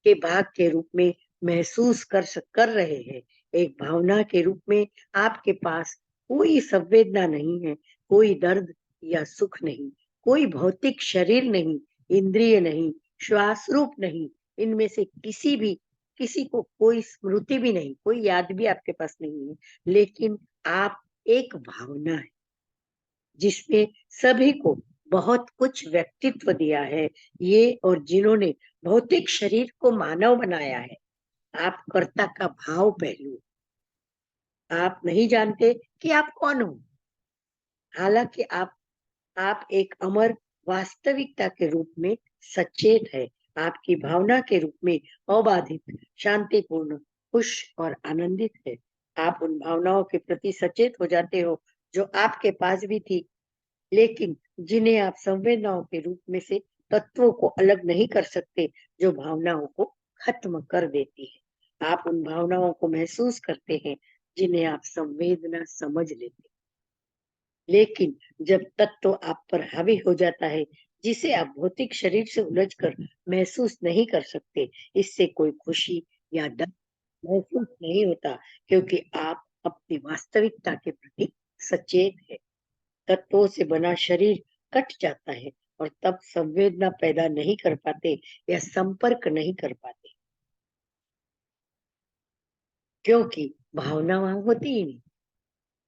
के भाग के रूप में महसूस कर रहे हैं। एक भावना के रूप में आपके पास कोई संवेदना नहीं है, कोई दर्द या सुख नहीं, कोई भौतिक शरीर नहीं, इंद्रिय नहीं, श्वास रूप नहीं, इनमें से किसी को कोई स्मृति भी नहीं, कोई याद भी आपके पास नहीं है, लेकिन आप एक भावना है जिसमें सभी को बहुत कुछ व्यक्तित्व दिया है, ये और जिन्होंने भौतिक शरीर को मानव बनाया है। आप कर्ता का भाव पहलू, आप नहीं जानते कि आप कौन हो, हालांकि आप एक अमर वास्तविकता के रूप में सचेत है, आपकी भावना के रूप में अबाधित, शांतिपूर्ण, खुश और आनंदित है। आप उन भावनाओं के प्रति सचेत हो जाते हो जो आपके पास भी थी, लेकिन जिन्हें आप संवेदनाओं के रूप में से तत्वों को अलग नहीं कर सकते, जो भावनाओं को खत्म कर देती है। आप उन भावनाओं को महसूस करते हैं जिन्हें आप संवेदना समझ लेते हैं। लेकिन जब तत्व आप पर हावी हो जाता है, जिसे आप भौतिक शरीर से उलझकर महसूस नहीं कर सकते, इससे कोई खुशी या डर महसूस नहीं होता, क्योंकि आप अपनी वास्तविकता के प्रति सचेत है। तत्वों से बना शरीर कट जाता है और तब संवेदना पैदा नहीं कर पाते या संपर्क नहीं कर पाते, क्योंकि भावना वहां होती ही नहीं।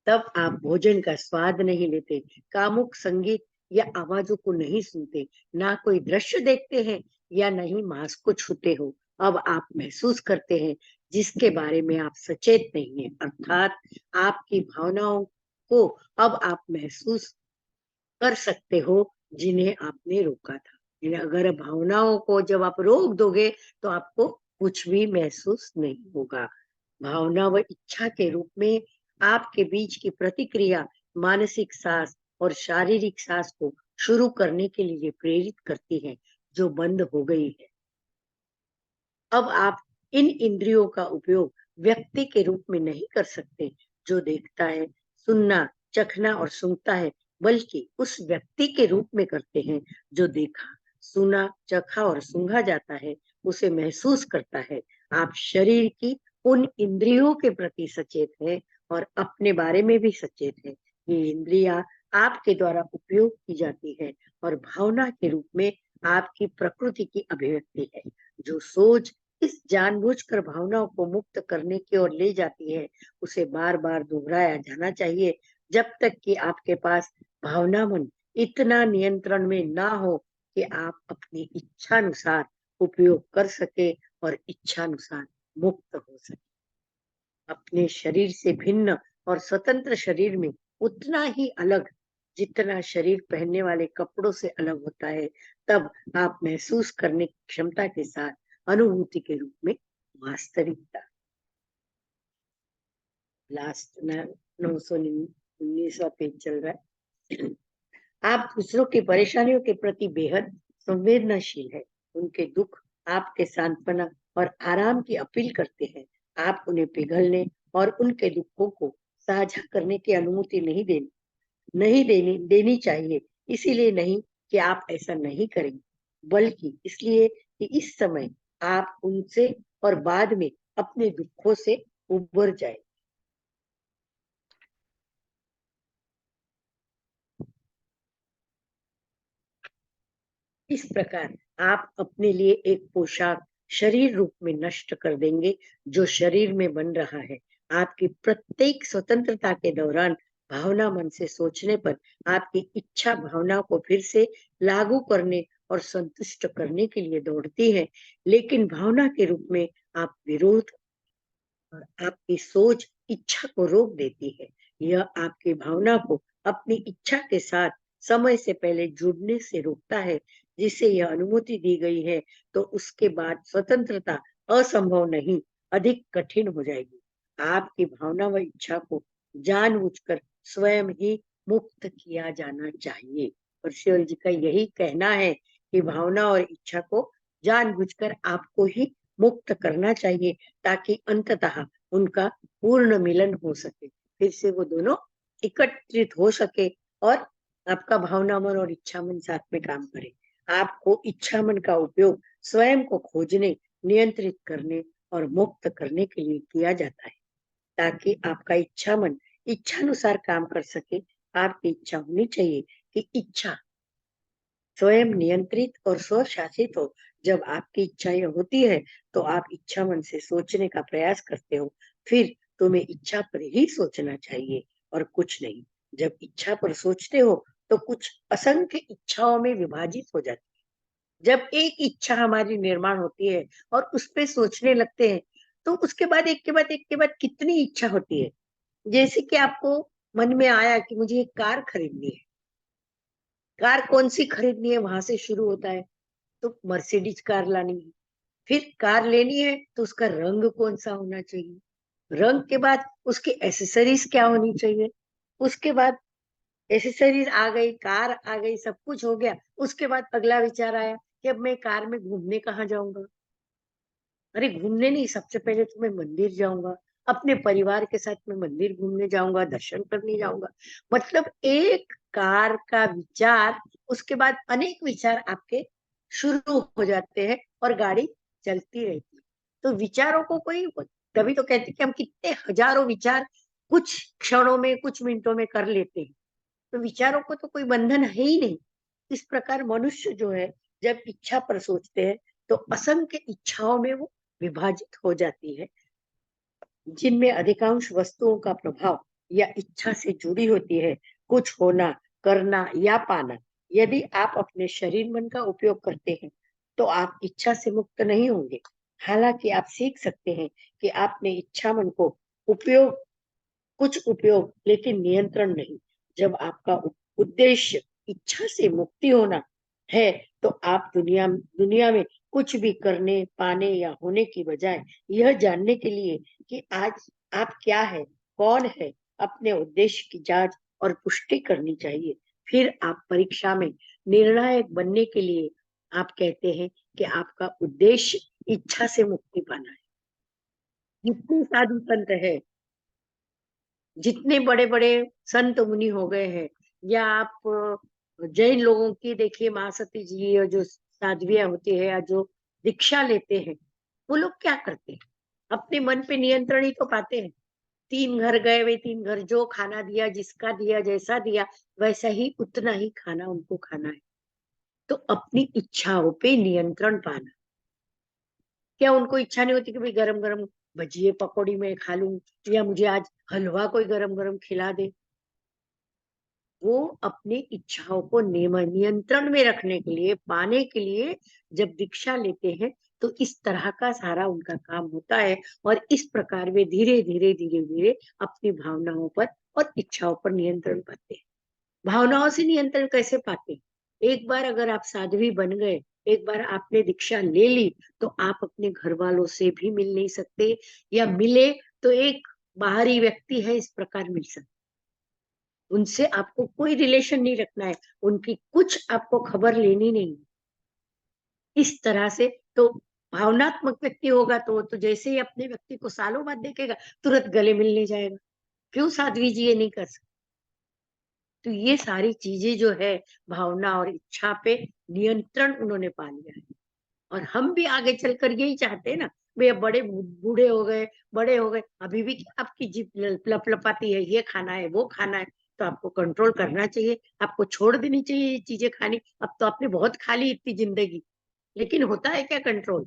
तब आप भोजन का स्वाद नहीं लेते, कामुक संगीत या आवाजों को नहीं सुनते, ना कोई दृश्य देखते हैं या नहीं मांस को छूते हो। अब आप महसूस करते हैं जिसके बारे में आप सचेत नहीं है, अर्थात आपकी भावनाओं को अब आप महसूस कर सकते हो जिन्हें आपने रोका था। यानी अगर भावनाओं को जब आप रोक दोगे तो आपको कुछ भी महसूस नहीं होगा। भावना व इच्छा के रूप में आपके बीच की प्रतिक्रिया मानसिक सांस और शारीरिक सांस को शुरू करने के लिए प्रेरित करती है, जो बंद हो गई है। अब आप इन इंद्रियों का उपयोग व्यक्ति के रूप में नहीं कर सकते जो देखता है, सुनना, चखना और सूंघता है, बल्कि उस व्यक्ति के रूप में करते हैं जो देखा, सुना, चखा और सूंघा जाता है, उसे महसूस करता है। आप शरीर की उन इंद्रियों के प्रति सचेत है और अपने बारे में भी सचेत है। ये इंद्रियां आपके द्वारा उपयोग की जाती है और भावना के रूप में आपकी प्रकृति की अभिव्यक्ति है। जो सोच इस जानबूझकर भावनाओं को मुक्त करने की ओर ले जाती है, उसे बार बार दोहराया जाना चाहिए जब तक कि आपके पास भावना मन इतना नियंत्रण में ना हो कि आप अपनी इच्छानुसार उपयोग कर सके और इच्छानुसार मुक्त हो सके। अपने शरीर से भिन्न और स्वतंत्र शरीर में उतना ही अलग जितना शरीर पहनने वाले कपड़ों से अलग होता है, तब आप महसूस करने की क्षमता के साथ अनुभूति के रूप में वास्तविकता। लास्ट 919वां पेज चल रहा है। आप दूसरों की परेशानियों के प्रति बेहद संवेदनशील है, उनके दुख आपके सांत्वना और आराम की अपील करते हैं। आप उन्हें पिघलने और उनके दुखों को साझा करने की अनुमति नहीं देनी चाहिए। इसीलिए नहीं कि आप ऐसा नहीं करेंगे, बल्कि इसलिए कि इस समय आप उनसे और बाद में अपने दुखों से उबर जाए। इस प्रकार आप अपने लिए एक पोशाक शरीर रूप में नष्ट कर देंगे जो शरीर में बन रहा है। आपकी प्रत्येक स्वतंत्रता के दौरान भावना मन से सोचने पर आपकी इच्छा भावना को फिर से लागू करने और संतुष्ट करने के लिए दौड़ती है, लेकिन भावना के रूप में आप विरोध और आपकी सोच इच्छा को रोक देती है। यह आपकी भावना को अपनी इच्छा के साथ समय से पहले जुड़ने से रोकता है, जिसे यह अनुमति दी गई है, तो उसके बाद स्वतंत्रता असंभव नहीं, अधिक कठिन हो जाएगी। आपकी भावना व इच्छा को जानबूझकर स्वयं ही मुक्त किया जाना चाहिए। परशुराम जी का यही कहना है कि भावना और इच्छा को जानबूझकर आपको ही मुक्त करना चाहिए, ताकि अंततः उनका पूर्ण मिलन हो सके, फिर से वो दोनों एकत्रित हो सके और आपका भावना मन और इच्छा मन साथ में काम करे। आपको इच्छा मन का उपयोग स्वयं को खोजने, नियंत्रित करने और मुक्त करने के लिए किया जाता है, ताकि आपका इच्छा मन इच्छानुसार काम कर सके। आपकी इच्छा होनी चाहिए कि इच्छा स्वयं नियंत्रित और स्वशासित हो। जब आपकी इच्छाएं होती है तो आप इच्छा मन से सोचने का प्रयास करते हो। फिर तुम्हें इच्छा पर ही सोचना चाहिए और कुछ नहीं। जब इच्छा पर सोचते हो तो कुछ असंख्य इच्छाओं में विभाजित हो जाती है। जब एक इच्छा हमारी निर्माण होती है और उस पे सोचने लगते हैं, तो उसके बाद एक के बाद एक के बाद कितनी इच्छा होती है। जैसे कि आपको मन में आया कि मुझे एक कार खरीदनी है। कार कौन सी खरीदनी है वहां से शुरू होता है। तो मर्सिडीज कार लानी है। फिर कार लेनी है तो उसका रंग कौन सा होना चाहिए। रंग के बाद उसकी एसेसरीज क्या होनी चाहिए। उसके बाद एसेसरीज आ गई, कार आ गई, सब कुछ हो गया। उसके बाद अगला विचार आया कि अब मैं कार में घूमने कहाँ जाऊंगा। अरे घूमने नहीं, सबसे पहले तो मैं मंदिर जाऊंगा। अपने परिवार के साथ मैं मंदिर घूमने जाऊंगा, दर्शन करने जाऊंगा। मतलब एक कार का विचार, उसके बाद अनेक विचार आपके शुरू हो जाते हैं और गाड़ी चलती रहती है। तो विचारों को कोई, तभी तो कहते हैं कि हम कितने हजारों विचार कुछ क्षणों में, कुछ मिनटों में कर लेते हैं। तो विचारों को तो कोई बंधन है ही नहीं। इस प्रकार मनुष्य जो है, जब इच्छा पर सोचते हैं तो असंख्य इच्छाओं में वो विभाजित हो जाती है, जिनमें अधिकांश वस्तुओं का प्रभाव या इच्छा से जुड़ी होती है। कुछ होना, करना या पाना। यदि आप अपने शरीर मन का उपयोग करते हैं तो आप इच्छा से मुक्त नहीं होंगे। हालांकि आप सीख सकते हैं कि आपने इच्छा मन को उपयोग, कुछ उपयोग लेकिन नियंत्रण नहीं। जब आपका उद्देश्य इच्छा से मुक्ति होना है तो आप दुनिया दुनिया में कुछ भी करने, पाने या होने की बजाय यह जानने के लिए कि आज आप क्या है, कौन है, अपने उद्देश्य की जांच और पुष्टि करनी चाहिए। फिर आप परीक्षा में निर्णायक बनने के लिए आप कहते हैं कि आपका उद्देश्य इच्छा से मुक्ति पाना है। जितने साधु संत है, जितने बड़े बड़े संत मुनि हो गए हैं, या आप जैन लोगों की देखिए, महासती जी और जो साध्वियां होती है या जो दीक्षा लेते हैं, वो लोग क्या करते हैं, अपने मन पे नियंत्रण ही तो पाते हैं। 3 घर गए, वे 3 घर जो खाना दिया, जिसका दिया, जैसा दिया, वैसा ही उतना ही खाना उनको खाना है। तो अपनी इच्छाओं पे नियंत्रण पाना। क्या उनको इच्छा नहीं होती कि भाई गरम गरम भजिए पकौड़ी में खा लूं, या मुझे आज हलवा कोई गरम गरम खिला दे। वो अपनी इच्छाओं को नियंत्रण में रखने के लिए, पाने के लिए जब दीक्षा लेते हैं तो इस तरह का सारा उनका काम होता है। और इस प्रकार वे धीरे धीरे धीरे धीरे अपनी भावनाओं पर और इच्छाओं पर नियंत्रण पाते हैं। भावनाओं से नियंत्रण कैसे पाते हैं? एक बार अगर आप साध्वी बन गए, एक बार आपने दीक्षा ले ली, तो आप अपने घर वालों से भी मिल नहीं सकते, या मिले तो एक बाहरी व्यक्ति है इस प्रकार मिल सकते। उनसे आपको कोई रिलेशन नहीं रखना है, उनकी कुछ आपको खबर लेनी नहीं। इस तरह से तो भावनात्मक व्यक्ति होगा तो वो तो जैसे ही अपने व्यक्ति को सालों बाद देखेगा, तुरंत गले मिलने जाएगा। क्यों साध्वी जी ये नहीं कर सकते? तो ये सारी चीजें जो है, भावना और इच्छा पे नियंत्रण उन्होंने पा लिया है। और हम भी आगे चलकर यही चाहते हैं ना। वे अब बड़े बूढ़े हो गए, बड़े हो गए, अभी भी क्या आपकी जीभ लपलपाती है, ये खाना है, वो खाना है। तो आपको कंट्रोल करना चाहिए, आपको छोड़ देनी चाहिए ये चीजें खानी। अब तो आपने बहुत खा ली इतनी जिंदगी, लेकिन होता है क्या कंट्रोल?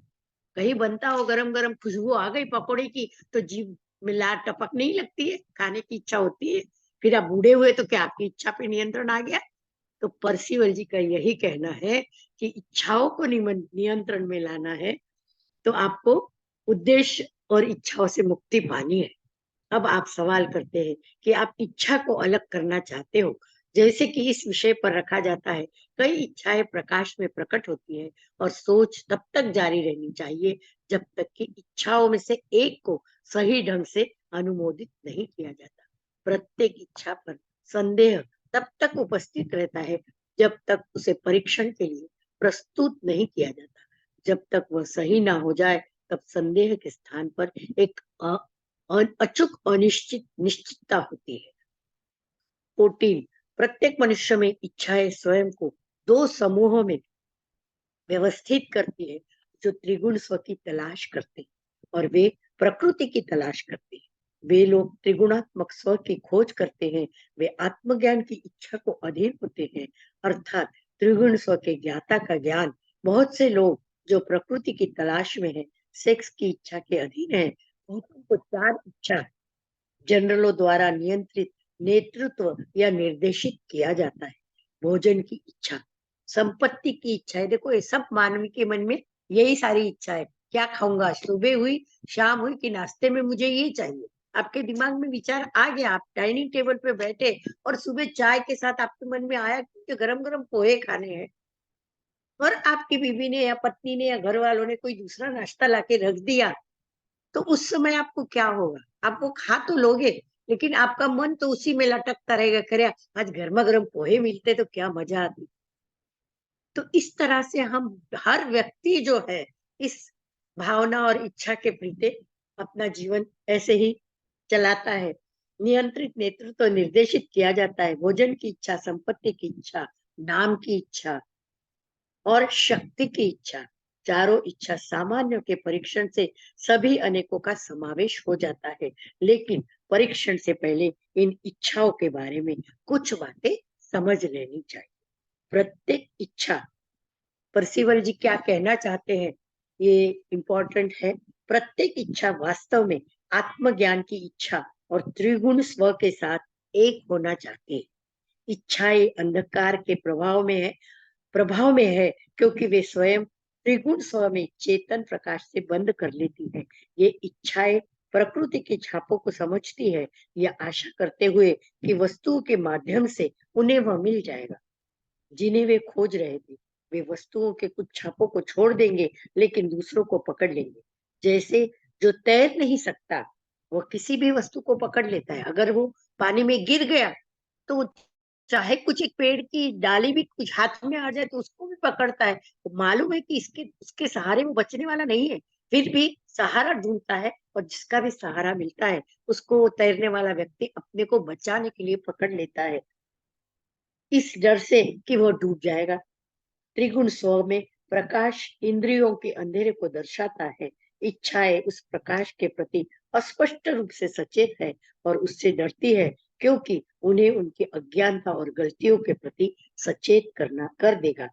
कहीं बनता हो गरम गरम, खुशबू आ गई पकौड़े की, तो जीभ में लार टपक नहीं लगती है, खाने की इच्छा होती है। फिर आप बूढ़े हुए तो क्या आपकी इच्छा पे नियंत्रण आ गया? तो परसिवल जी का यही कहना है कि इच्छाओं को नियंत्रण में लाना है तो आपको उद्देश्य और इच्छाओं से मुक्ति पानी है। अब आप सवाल करते हैं कि आप इच्छा को अलग करना चाहते हो। जैसे कि इस विषय पर रखा जाता है, कई इच्छाएं प्रकाश में प्रकट होती है और सोच तब तक जारी रहनी चाहिए जब तक कि इच्छाओं में से एक को सही ढंग से अनुमोदित नहीं किया जाता। प्रत्येक इच्छा पर संदेह तब तक उपस्थित रहता है जब तक उसे परीक्षण के लिए प्रस्तुत नहीं किया जाता। जब तक वह सही ना हो जाए, तब संदेह के स्थान पर एक अचूक अनिश्चित निश्चितता होती है। 14, प्रत्येक मनुष्य में इच्छाएं स्वयं को दो समूहों में व्यवस्थित करती है, जो त्रिगुण स्व की तलाश करते हैं और वे प्रकृति की तलाश करते हैं। वे लोग त्रिगुणात्मक स्व की खोज करते हैं, वे आत्मज्ञान की इच्छा को अधीन होते हैं, अर्थात त्रिगुण स्व के ज्ञाता का ज्ञान। बहुत से लोग जो प्रकृति की तलाश में है, सेक्स की इच्छा के अधीन है। बहुतों को चार इच्छा जनरलों द्वारा नियंत्रित, नेतृत्व या निर्देशित किया जाता है। भोजन की इच्छा, संपत्ति की इच्छा है। देखो, ये सब मानव के मन में यही सारी इच्छा है। क्या खाऊंगा, सुबह हुई, शाम हुई कि नाश्ते में मुझे ये चाहिए। आपके दिमाग में विचार आ गया, आप डाइनिंग टेबल पे बैठे और सुबह चाय के साथ आपके मन में आया कि गरम गरम पोहे खाने हैं, और आपकी बीवी ने या पत्नी ने या घर वालों ने कोई दूसरा नाश्ता लाके रख दिया, तो उस समय आपको क्या होगा? आप वो खा तो लोगे, लेकिन आपका मन तो उसी में लटकता रहेगा, करे आज गर्मा-गर्म पोहे मिलते तो क्या मजा आती। तो इस तरह से हम, हर व्यक्ति जो है, इस भावना और इच्छा के प्रति अपना जीवन ऐसे ही चलाता है। नियंत्रित, नेतृत्व निर्देशित किया जाता है। भोजन की इच्छा, संपत्ति की इच्छा, नाम की इच्छा और शक्ति की इच्छा। चारों इच्छा सामान्य के परीक्षण से सभी अनेकों का समावेश हो जाता है, लेकिन परीक्षण से पहले इन इच्छाओं के बारे में कुछ बातें समझ लेनी चाहिए। प्रत्येक इच्छा, परसिवल जी क्या कहना चाहते हैं, ये इम्पोर्टेंट है। प्रत्येक इच्छा वास्तव में आत्मज्ञान की इच्छा और त्रिगुण स्व के साथ एक होना चाहती है। इच्छाएं अंधकार के प्रभाव में है, क्योंकि वे स्वयं त्रिगुण स्व में चेतन प्रकाश से बंद कर लेती है। ये इच्छाएं प्रकृति के छापों को समझती है, यह आशा करते हुए कि वस्तुओं के माध्यम से उन्हें वह मिल जाएगा जिन्हें वे खोज रहे थे। वे वस्तुओं के कुछ छापों को छोड़ देंगे, लेकिन दूसरों को पकड़ लेंगे। जैसे जो तैर नहीं सकता, वह किसी भी वस्तु को पकड़ लेता है। अगर वो पानी में गिर गया, तो वो चाहे कुछ एक पेड़ की डाली भी कुछ हाथ में आ जाए तो उसको भी पकड़ता है। वो मालूम है कि इसके उसके सहारे वो बचने वाला नहीं है, फिर भी सहारा ढूंढता है, और जिसका भी सहारा मिलता है उसको वो तैरने वाला व्यक्ति अपने को बचाने के लिए पकड़ लेता है, इस डर से कि वो डूब जाएगा। त्रिगुण स्व में प्रकाश इंद्रियों के अंधेरे को दर्शाता है। इच्छाएं उस प्रकाश के प्रति अस्पष्ट रूप से सचेत है और उससे डरती है, क्योंकि उन्हें उनकी अज्ञानता और गलतियों के प्रति सचेत करना कर देगा।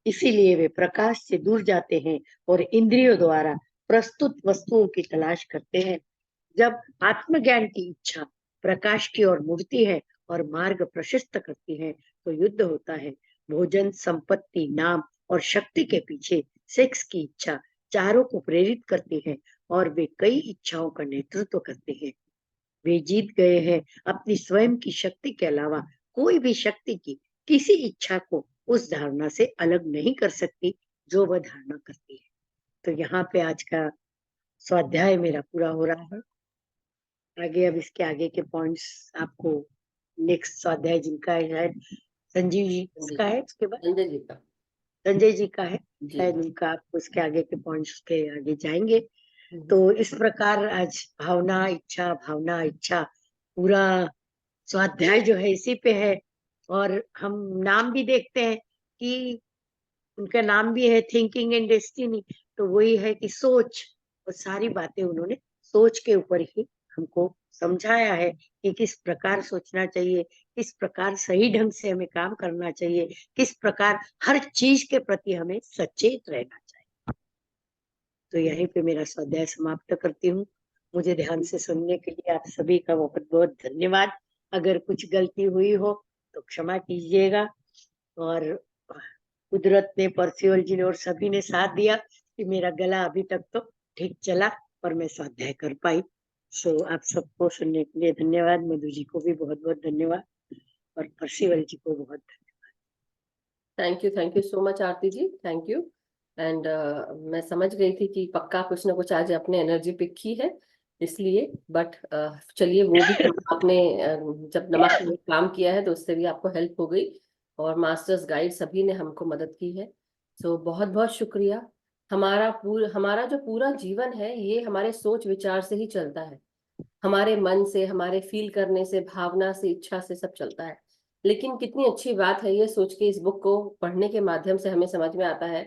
इसीलिए वे प्रकाश से दूर जाते हैं और इंद्रियों द्वारा प्रस्तुत वस्तुओं की तलाश करते हैं। जब आत्मज्ञान की इच्छा प्रकाश की ओर मुड़ती है और मार्ग प्रशस्त करती है, तो युद्ध होता है। भोजन, संपत्ति, नाम और शक्ति के पीछे सेक्स की इच्छा चारों को प्रेरित करती है, और वे कई इच्छाओं का नेतृत्व करते हैं। वे जीत गए हैं अपनी स्वयं की शक्ति के अलावा। कोई भी शक्ति की किसी इच्छा को उस धारणा से अलग नहीं कर सकती जो वह धारणा करती है। तो यहाँ पे आज का स्वाध्याय मेरा पूरा हो रहा है। आगे अब इसके आगे के पॉइंट्स आपको नेक्स्ट स्वाध्याय जिनका है, शायद संजीव जी इसका है, उसके बाद संजय जी का। संजय जी का है, जी। शायद उनका आपको उसके आगे के पॉइंट्स के आगे जाएंगे। तो इस प्रकार आज भावना इच्छा पूरा स्वाध्याय जो है इसी पे है। और हम नाम भी देखते हैं कि उनका नाम भी है थिंकिंग एंड डेस्टिनी। तो वही है कि सोच, और सारी बातें उन्होंने सोच के ऊपर ही हमको समझाया है कि किस प्रकार सोचना चाहिए, किस प्रकार सही ढंग से हमें काम करना चाहिए, किस प्रकार हर चीज के प्रति हमें सचेत रहना चाहिए। तो यहीं पे मेरा स्वाध्याय समाप्त करती हूँ। मुझे ध्यान से सुनने के लिए आप सभी का बहुत बहुत धन्यवाद। अगर कुछ गलती हुई हो तो क्षमा कीजिएगा। और कुदरत ने, परसिवल जी ने और सभी ने साथ दिया कि मेरा गला अभी तक तो ठीक चला और मैं स्वाध्याय कर पाई। सो आप सबको सुनने के लिए धन्यवाद। मधु जी को भी बहुत बहुत धन्यवाद, और परसिवल जी को बहुत thank you so much Aarti ji, thank you. And मैं समझ गई थी कि पक्का कुछ ना कुछ आज आपने एनर्जी पिक की है, इसलिए बट चलिए वो भी आपने जब नमक में काम किया है तो उससे भी आपको हेल्प हो गई, और मास्टर्स गाइड सभी ने हमको मदद की है। सो बहुत बहुत शुक्रिया। हमारा जो पूरा जीवन है ये हमारे सोच विचार से ही चलता है, हमारे मन से, हमारे फील करने से, भावना से, इच्छा से सब चलता है। लेकिन कितनी अच्छी बात है ये सोच के, इस बुक को पढ़ने के माध्यम से हमें समझ में आता है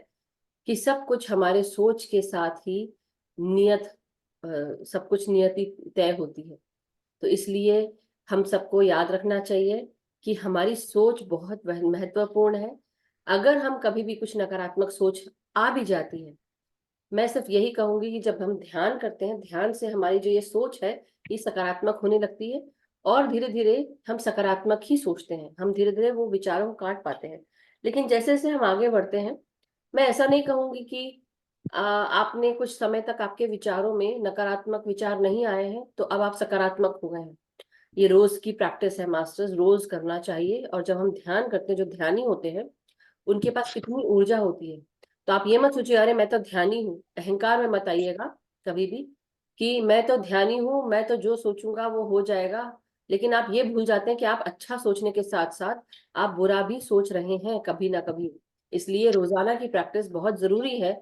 कि सब कुछ हमारे सोच के साथ ही नियत सब कुछ नियति तय होती है। तो इसलिए हम सबको याद रखना चाहिए कि हमारी सोच बहुत महत्वपूर्ण है। अगर हम कभी भी कुछ नकारात्मक सोच आ भी जाती है, मैं सिर्फ यही कहूंगी कि जब हम ध्यान करते हैं, ध्यान से हमारी जो ये सोच है ये सकारात्मक होने लगती है, और धीरे धीरे हम सकारात्मक ही सोचते हैं, हम धीरे धीरे वो विचारों को काट पाते हैं। लेकिन जैसे जैसे हम आगे बढ़ते हैं, मैं ऐसा नहीं कहूंगी कि आपने कुछ समय तक आपके विचारों में नकारात्मक विचार नहीं आए हैं तो अब आप सकारात्मक हो गए हैं। ये रोज की प्रैक्टिस है मास्टर्स, रोज करना चाहिए। और जब हम ध्यान करते हैं, जो ध्यानी होते हैं उनके पास कितनी ऊर्जा होती है। तो आप ये मत सोचिए अरे मैं तो ध्यानी हूँ, अहंकार में मत आइएगा कभी भी कि मैं तो ध्यानी हूँ, मैं तो जो सोचूंगा वो हो जाएगा। लेकिन आप ये भूल जाते हैं कि आप अच्छा सोचने के साथ साथ आप बुरा भी सोच रहे हैं कभी ना कभी। इसलिए रोजाना की प्रैक्टिस बहुत जरूरी है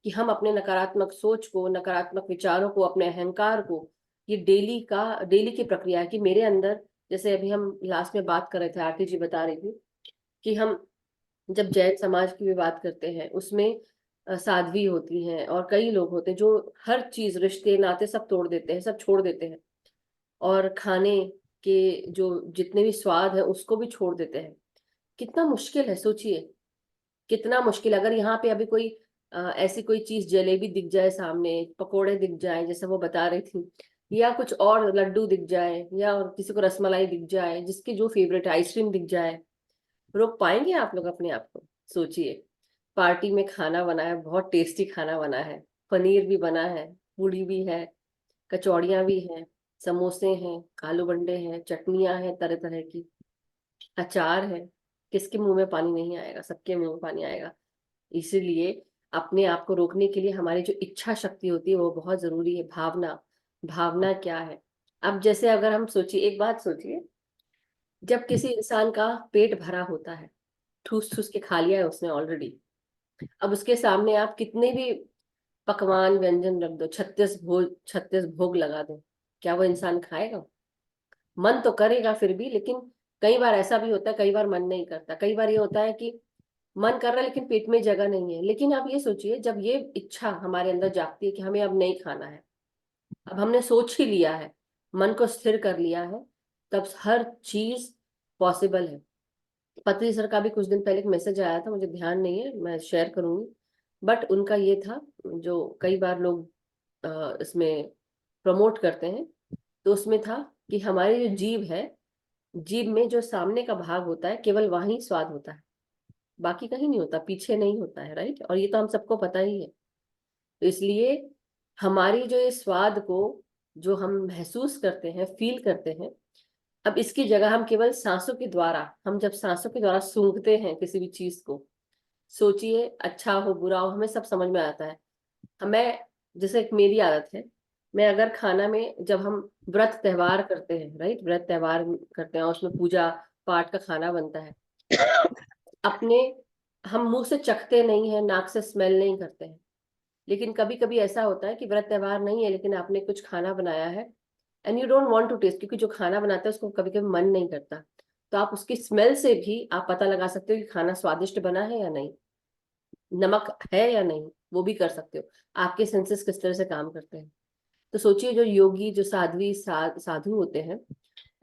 कि हम अपने नकारात्मक सोच को, नकारात्मक विचारों को, अपने अहंकार को, ये डेली की प्रक्रिया है कि मेरे अंदर, जैसे अभी हम लास्ट में बात कर रहे थे, आरती जी बता रही थी कि हम जब जैन समाज की भी बात करते हैं उसमें साध्वी होती हैं और कई लोग होते हैं जो हर चीज, रिश्ते नाते सब तोड़ देते हैं, सब छोड़ देते हैं, और खाने के जो जितने भी स्वाद है उसको भी छोड़ देते हैं। कितना मुश्किल है, सोचिए कितना मुश्किल। अगर यहाँ पे अभी कोई ऐसी कोई चीज, जलेबी दिख जाए सामने, पकोड़े दिख जाए जैसे वो बता रही थी, या कुछ और लड्डू दिख जाए, या और किसी को रसमलाई दिख जाए, जिसकी जो फेवरेट आइसक्रीम दिख जाए, रोक पाएंगे आप लोग अपने आप को? सोचिए, पार्टी में खाना बना है, बहुत टेस्टी खाना बना है, पनीर भी बना है, पूड़ी भी है, कचौड़ियाँ भी हैं, समोसे हैं, आलू बंडे हैं, चटनियाँ हैं तरह तरह की, अचार है। किसके मुंह में पानी नहीं आएगा? सबके मुंह में पानी आएगा। इसीलिए अपने आप को रोकने के लिए हमारी जो इच्छा शक्ति होती है वो बहुत जरूरी है। भावना, भावना क्या है? अब जैसे अगर हम सोचिए, एक बात सोचिए, जब किसी इंसान का पेट भरा होता है, ठूस ठूस के खा लिया है उसने ऑलरेडी, अब उसके सामने आप कितने भी पकवान व्यंजन रख दो, 36 भोग लगा दो, क्या वो इंसान खाएगा? मन तो करेगा फिर भी, लेकिन कई बार ऐसा भी होता है, कई बार मन नहीं करता। कई बार ये होता है कि मन कर रहा है लेकिन पेट में जगह नहीं है। लेकिन आप ये सोचिए, जब ये इच्छा हमारे अंदर जागती है कि हमें अब नहीं खाना है, अब हमने सोच ही लिया है, मन को स्थिर कर लिया है, तब हर चीज पॉसिबल है। पत्री सर का भी कुछ दिन पहले एक मैसेज आया था, मुझे ध्यान नहीं है, मैं शेयर करूंगी। बट उनका ये था, जो कई बार लोग इसमें प्रमोट करते हैं, तो उसमें था कि हमारी जो जीभ है, जीभ में जो सामने का भाग होता है केवल वहीं स्वाद होता है, बाकी कहीं नहीं होता, पीछे नहीं होता है, राइट? और ये तो हम सबको पता ही है। तो इसलिए हमारी जो ये स्वाद को, जो हम महसूस करते हैं, फील करते हैं, अब इसकी जगह हम केवल सांसों के द्वारा, हम जब सांसों के द्वारा सूंघते हैं किसी भी चीज को, सोचिए अच्छा हो बुरा हो हमें सब समझ में आता है। मैं, जैसे एक मेरी आदत है, मैं अगर खाना में, जब हम व्रत त्योहार करते हैं, राइट, व्रत त्योहार करते हैं और उसमें पूजा पाठ का खाना बनता है, अपने, हम मुंह से चखते नहीं है, नाक से स्मेल नहीं करते हैं। लेकिन कभी कभी ऐसा होता है कि व्रत त्योहार नहीं है लेकिन आपने कुछ खाना बनाया है, and you don't want to taste, क्योंकि जो खाना बनाता है उसको कभी कभी मन नहीं करता, तो आप उसकी स्मेल से भी आप पता लगा सकते हो कि खाना स्वादिष्ट बना है या नहीं, नमक है या नहीं, वो भी कर सकते हो। आपके सेंसेस किस तरह से काम करते हैं। तो सोचिए, जो योगी, जो साधु होते हैं,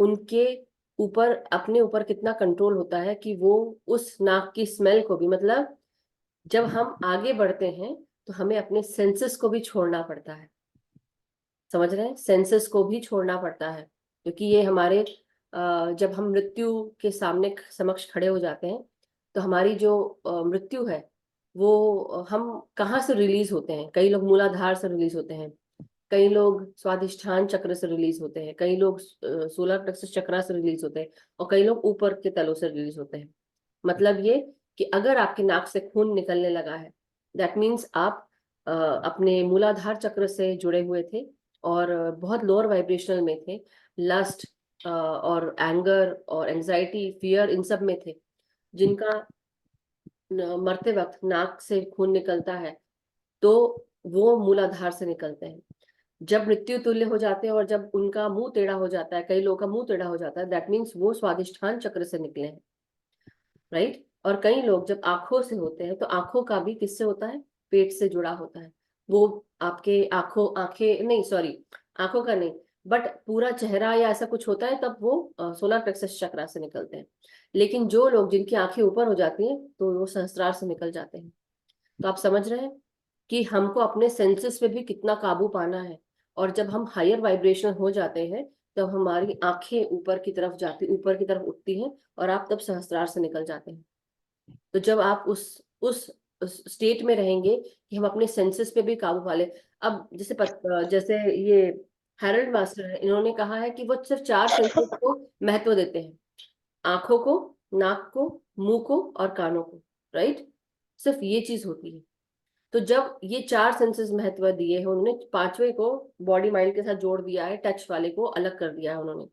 उनके ऊपर, अपने ऊपर कितना कंट्रोल होता है कि वो उस नाक की स्मेल को भी, मतलब जब हम आगे बढ़ते हैं तो हमें अपने सेंसेस को भी छोड़ना पड़ता है। समझ रहे हैं? सेंसेस को भी छोड़ना पड़ता है, क्योंकि ये हमारे जब हम मृत्यु के सामने समक्ष खड़े हो जाते हैं, तो हमारी जो मृत्यु है वो हम कहाँ से रिलीज होते हैं? कई लोग मूलाधार से रिलीज होते हैं, कई लोग स्वादिष्ठान चक्र से रिलीज होते हैं, कई लोग सोलर प्लेक्सस चक्र से रिलीज होते हैं, और कई लोग ऊपर के तलों से रिलीज होते हैं। मतलब ये कि अगर आपकी नाक से खून निकलने लगा है, दैट मीन्स आप अपने मूलाधार चक्र से जुड़े हुए थे और बहुत लोअर वाइब्रेशनल में थे, लस्ट और एंगर और एंजाइटी, फियर, इन सब में थे, जिनका मरते वक्त नाक से खून निकलता है तो वो मूलाधार से निकलते हैं। जब मृत्यु तुल्य हो जाते हैं और जब उनका मुंह टेढ़ा हो जाता है, कई लोगों का मुंह टेढ़ा हो जाता है, दैट मीन्स वो स्वादिष्ठान चक्र से निकले हैं, राइट। और कई लोग जब आंखों से होते हैं तो आंखों का भी किससे होता है, पेट से जुड़ा होता है। वो आपके आंखें नहीं, सॉरी, आंखों का नहीं, बट पूरा चेहरा या ऐसा कुछ होता है, तब वो सोलर प्लेक्सस चक्र से निकलते हैं। लेकिन जो लोग जिनकी आंखें ऊपर हो जाती हैं तो वो सहस्त्रार से निकल जाते हैं। तो आप समझ रहे हैं कि हमको अपने सेंसेस पे भी कितना काबू पाना है। और जब हम हायर वाइब्रेशन हो जाते हैं तब हमारी आंखें ऊपर की तरफ जाती, ऊपर की तरफ उठती हैं, और आप तब सहस्त्रार से निकल जाते हैं। तो जब आप उस स्टेट में रहेंगे कि हम अपने सेंसेस पे भी काबू पा ले। अब जैसे ये हैरल्ड मास्टर है, इन्होंने कहा है कि वो सिर्फ 4 सेंसेस को महत्व देते हैं, आंखों को, नाक को, मुंह को और कानों को, राइट। सिर्फ ये चीज होती है। तो जब ये 4 सेंसेस महत्व दिए हैं उन्होंने, पांचवे को बॉडी माइंड के साथ जोड़ दिया है, टच वाले को अलग कर दिया है उन्होंने,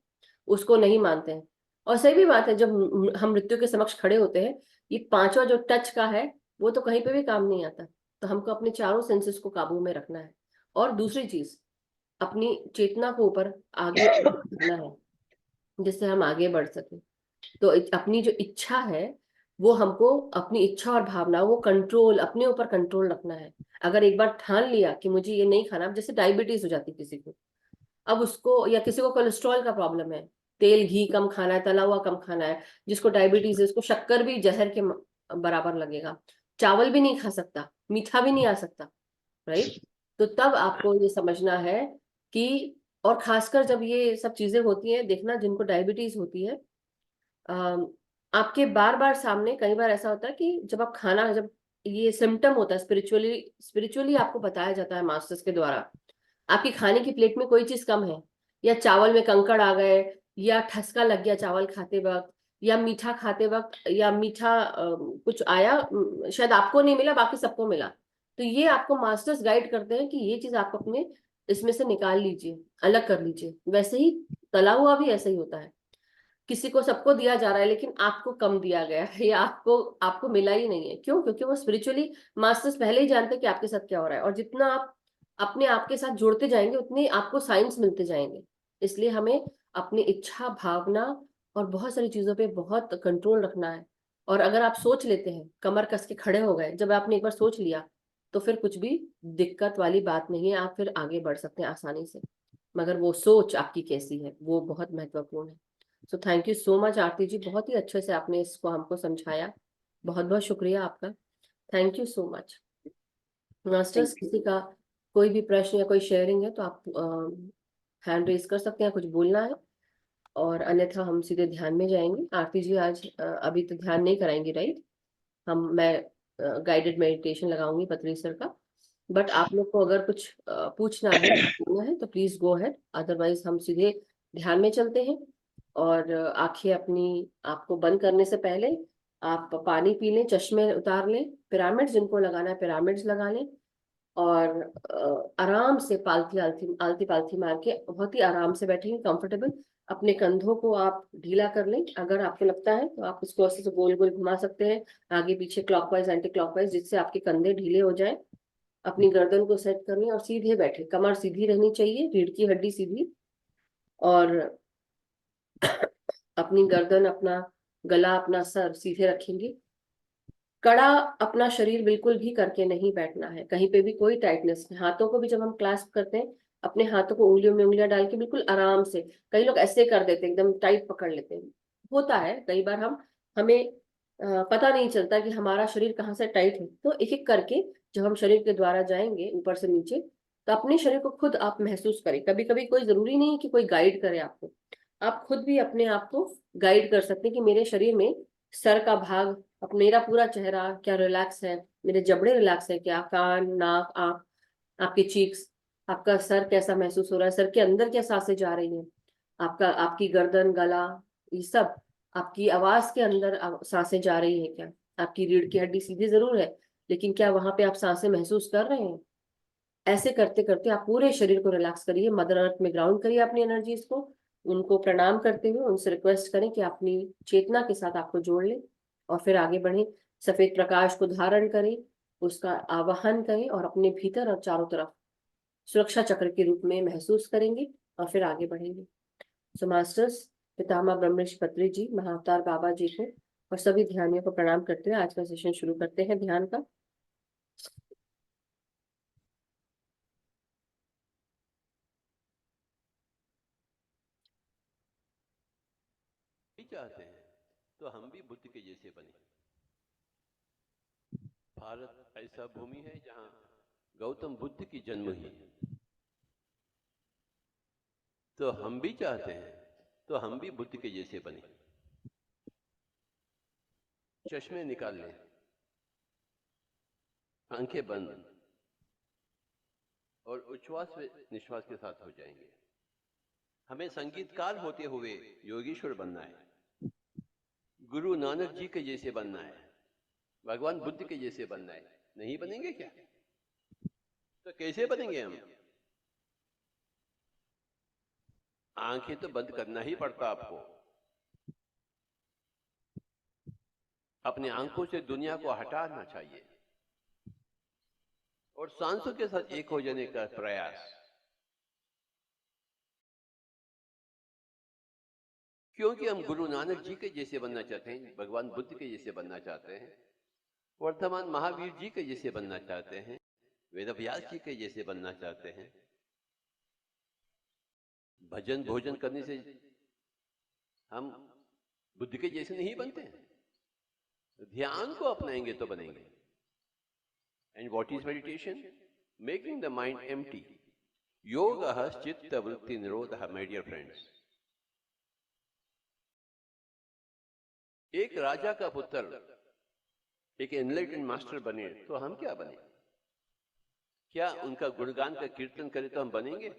उसको नहीं मानते हैं। और सही भी बात है, जब हम मृत्यु के समक्ष खड़े होते हैं, ये पांचवा जो टच का है वो तो कहीं पे भी काम नहीं आता। तो हमको अपने चारों सेंसेस को काबू में रखना है। और दूसरी चीज, अपनी चेतना को ऊपर आगे बढ़ाना है, जिससे हम आगे बढ़ सके। तो अपनी जो इच्छा है, वो हमको अपनी इच्छा और भावना वो कंट्रोल, अपने ऊपर कंट्रोल रखना है। अगर एक बार ठान लिया कि मुझे ये नहीं खाना, अब जैसे डायबिटीज हो जाती है किसी को, अब उसको, या किसी को कोलेस्ट्रॉल का प्रॉब्लम है, तेल घी कम खाना है, तला हुआ कम खाना है, जिसको डायबिटीज है उसको शक्कर भी जहर के बराबर लगेगा, चावल भी नहीं खा सकता, मीठा भी नहीं आ सकता, राइट। तो तब आपको ये समझना है कि, और खासकर जब ये सब चीजें होती हैं, देखना जिनको डायबिटीज होती है, आपके बार बार सामने कई बार ऐसा होता है कि जब आप खाना, जब ये सिम्टम होता है, स्पिरिचुअली स्पिरिचुअली आपको बताया जाता है मास्टर्स के द्वारा, आपकी खाने की प्लेट में कोई चीज कम है, या चावल में कंकड़ आ गए, या ठसका लग गया चावल खाते वक्त, या मीठा खाते वक्त, या मीठा कुछ आया, शायद आपको नहीं मिला बाकी सबको मिला, तो ये आपको मास्टर्स गाइड करते हैं कि ये चीज आप अपने इसमें से निकाल लीजिए, अलग कर लीजिए। वैसे ही तला हुआ भी ऐसा ही होता है, किसी को सबको दिया जा रहा है लेकिन आपको कम दिया गया है, या आपको आपको मिला ही नहीं है। क्यों? क्योंकि वो स्पिरिचुअली मास्टर्स पहले ही जानते हैं कि आपके साथ क्या हो रहा है, और जितना आप अपने आप के साथ जुड़ते जाएंगे उतने आपको साइंस मिलते जाएंगे। इसलिए हमें अपनी इच्छा, भावना और बहुत सारी चीजों पे बहुत कंट्रोल रखना है। और अगर आप सोच लेते हैं, कमर कस के खड़े हो गए, जब आपने एक बार सोच लिया, तो फिर कुछ भी दिक्कत वाली बात नहीं है, आप फिर आगे बढ़ सकते हैं आसानी से। मगर वो सोच आपकी कैसी है, वो बहुत महत्वपूर्ण है। So thank you so much Aarti ji, बहुत ही अच्छे से आपने इसको हमको समझाया। बहुत बहुत शुक्रिया आपका। Thank you so much. Masters, thank you. किसी का कोई भी प्रश्न या कोई शेयरिंग है तो आप हैंड रेज कर सकते हैं, कुछ बोलना है, और अन्यथा हम सीधे ध्यान में जाएंगे। आरती जी आज अभी तो ध्यान नहीं कराएंगी, राइट। मैं गाइडेड मेडिटेशन लगाऊंगी पतरी सर का। बट आप लोग को अगर कुछ पूछना है, बोलना है, तो प्लीज गो अहेड, अदरवाइज हम सीधे ध्यान में चलते हैं। और आंखें अपनी आपको बंद करने से पहले आप पानी पी लें, चश्मे उतार लें, पिरामिड्स जिनको लगाना है पिरामिड्स लगा लें, और आराम से पालथी आलथी आलती पालथी मार के बहुत ही आराम से बैठेंगे, कंफर्टेबल। अपने कंधों को आप ढीला कर लें, अगर आपको लगता है तो आप उसको ऐसे से गोल गोल घुमा सकते हैं, आगे पीछे क्लॉकवाइज एंटी क्लॉकवाइज, जिससे आपके कंधे ढीले हो जाए। अपनी गर्दन को सेट कर लें और सीधे बैठे, कमर सीधी रहनी चाहिए, रीढ़ की हड्डी सीधी, और अपनी गर्दन, अपना गला, अपना सर सीधे रखेंगे। कड़ा अपना शरीर बिल्कुल भी करके नहीं बैठना है, कहीं पे भी कोई टाइटनेस नहीं। हाथों को भी जब हम क्लास्प करते हैं, अपने हाथों को उंगलियों में उंगलियां डाल के बिल्कुल आराम से, कई लोग ऐसे कर देते हैं, एकदम टाइट पकड़ लेते हैं। होता है कई बार, हमें पता नहीं चलता कि हमारा शरीर कहाँ से टाइट है। तो एक एक करके जब हम शरीर के द्वारा जाएंगे ऊपर से नीचे, तो अपने शरीर को खुद आप महसूस करें। कभी कभी कोई जरूरी नहीं है कि कोई गाइड करे आपको, आप खुद भी अपने आप को गाइड कर सकते हैं कि मेरे शरीर में सर का भाग, अब मेरा पूरा चेहरा क्या रिलैक्स है, मेरे जबड़े रिलैक्स है क्या, कान, नाक, आंख, आपके चीक्स, आपका सर कैसा महसूस हो रहा है, सर के अंदर क्या सांसें जा रही हैं, आपकी गर्दन, गला, ये सब, आपकी आवाज के अंदर सांसें जा रही है क्या, आपकी रीढ़ की हड्डी सीधी जरूर है लेकिन क्या वहां पे आप सांसें महसूस कर रहे हैं। ऐसे करते करते आप पूरे शरीर को रिलैक्स करिए, मदर अर्थ में ग्राउंड करिए अपनी एनर्जीज को। उनको प्रणाम करते हुए उनसे रिक्वेस्ट करें कि अपनी चेतना के साथ आपको जोड़ लें, और फिर आगे बढ़ें। सफेद प्रकाश को धारण करें, उसका आवाहन करें, और अपने भीतर और चारों तरफ सुरक्षा चक्र के रूप में महसूस करेंगे और फिर आगे बढ़ेंगे। सो मास्टर्स, पितामह ब्रह्मऋषि पत्री जी, महाअवतार बाबा जी को और सभी ध्यानियों को प्रणाम करते हुए आज का सेशन शुरू करते हैं ध्यान का। चाहते हैं तो हम भी बुद्ध के जैसे बने। भारत ऐसा भूमि है जहां गौतम बुद्ध की जन्म हुई, तो हम भी चाहते हैं तो हम भी बुद्ध के जैसे बने। चश्मे निकाल लें, आंखें बंद और उच्छ्वास निश्वास के साथ हो जाएंगे। हमें संगीतकार होते हुए योगीश्वर बनना है, गुरु नानक जी के जैसे बनना है, भगवान बुद्ध के जैसे बनना है। नहीं बनेंगे क्या? तो कैसे बनेंगे हम? आंखें तो बंद करना ही पड़ता आपको। अपने आंखों से दुनिया को हटाना चाहिए और सांसों के साथ एक हो जाने का प्रयास। क्योंकि हम गुरु नानक जी के जैसे बनना चाहते हैं, भगवान बुद्ध के जैसे बनना चाहते हैं, वर्तमान महावीर जी के जैसे बनना चाहते हैं, वेदव्यास जी के जैसे बनना चाहते हैं। भजन भोजन करने से हम बुद्ध के जैसे नहीं बनते हैं। ध्यान को अपनाएंगे तो बनेंगे। And what is meditation? Making the mind empty. योगः चित्त वृत्ति निरोधः। माय डियर फ्रेंड्स, एक राजा का पुत्र एक एनलाइटेंड मास्टर बने तो हम क्या बने? क्या उनका गुणगान का कीर्तन करें तो हम बनेंगे?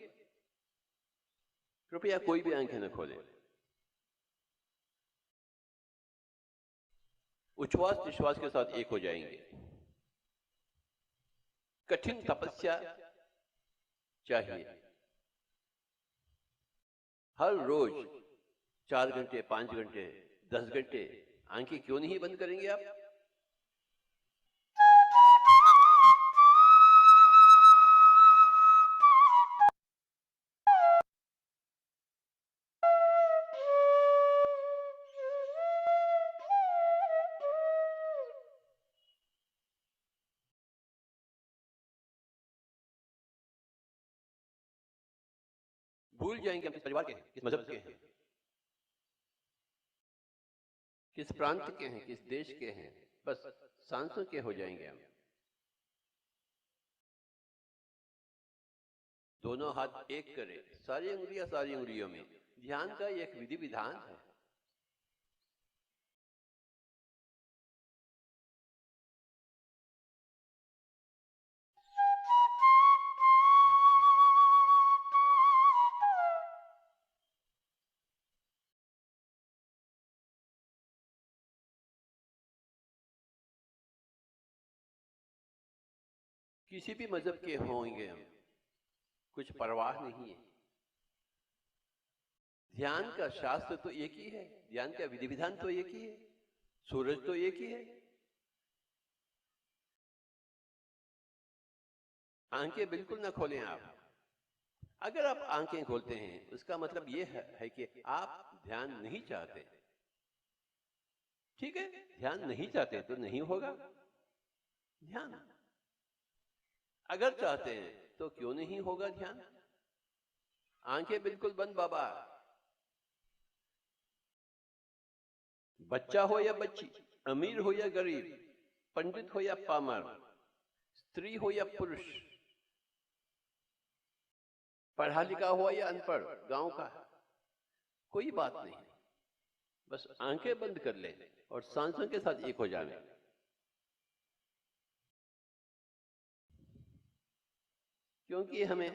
कृपया कोई भी आंखें न खोले। उच्छ्वास निश्वास के साथ एक हो जाएंगे। कठिन तपस्या चाहिए। हर रोज 4 घंटे, 5 घंटे, 10 घंटे आंखें क्यों नहीं बंद करेंगे आप? भूल जाएंगे हम किस परिवार के हैं, किस मजहब के हैं, किस प्रांत के हैं, किस देश के हैं। बस सांसों के हो जाएंगे हम। दोनों हाथ एक करें, सारी उंगलियों में। ध्यान का एक विधि विधान है। किसी भी मजहब के होंगे हम, कुछ परवाह नहीं है। ध्यान का शास्त्र तो एक ही है, ध्यान का विधि विधान तो एक ही है, सूरज तो एक ही है। आंखें बिल्कुल ना खोलें आप। अगर आप आंखें खोलते हैं उसका मतलब यह है कि आप ध्यान नहीं चाहते। ठीक है, ध्यान नहीं चाहते तो नहीं होगा ध्यान। अगर चाहते हैं तो क्यों नहीं होगा ध्यान? आंखें बिल्कुल बंद बाबा। बच्चा हो या बच्ची, अमीर हो या गरीब, पंडित हो या पामर, स्त्री हो या पुरुष, पढ़ा लिखा हुआ या अनपढ़, गांव का, कोई बात नहीं। बस आंखें बंद कर ले और सांसों के साथ एक हो जाए। क्योंकि हमें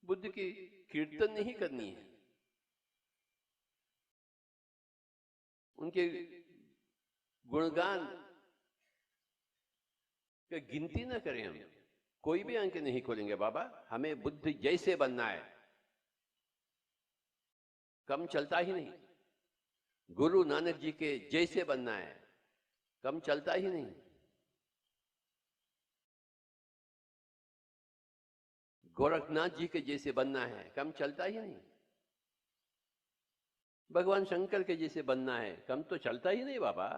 बुद्ध की कीर्तन नहीं करनी है, उनके गुणगान की गिनती ना करें हम। कोई भी आंखें नहीं खोलेंगे बाबा। हमें बुद्ध जैसे बनना है, कम चलता ही नहीं। गुरु नानक जी के जैसे बनना है, कम चलता ही नहीं। गोरखनाथ जी के जैसे बनना है, कम चलता ही नहीं। भगवान शंकर के जैसे बनना है, कम तो चलता ही नहीं बाबा।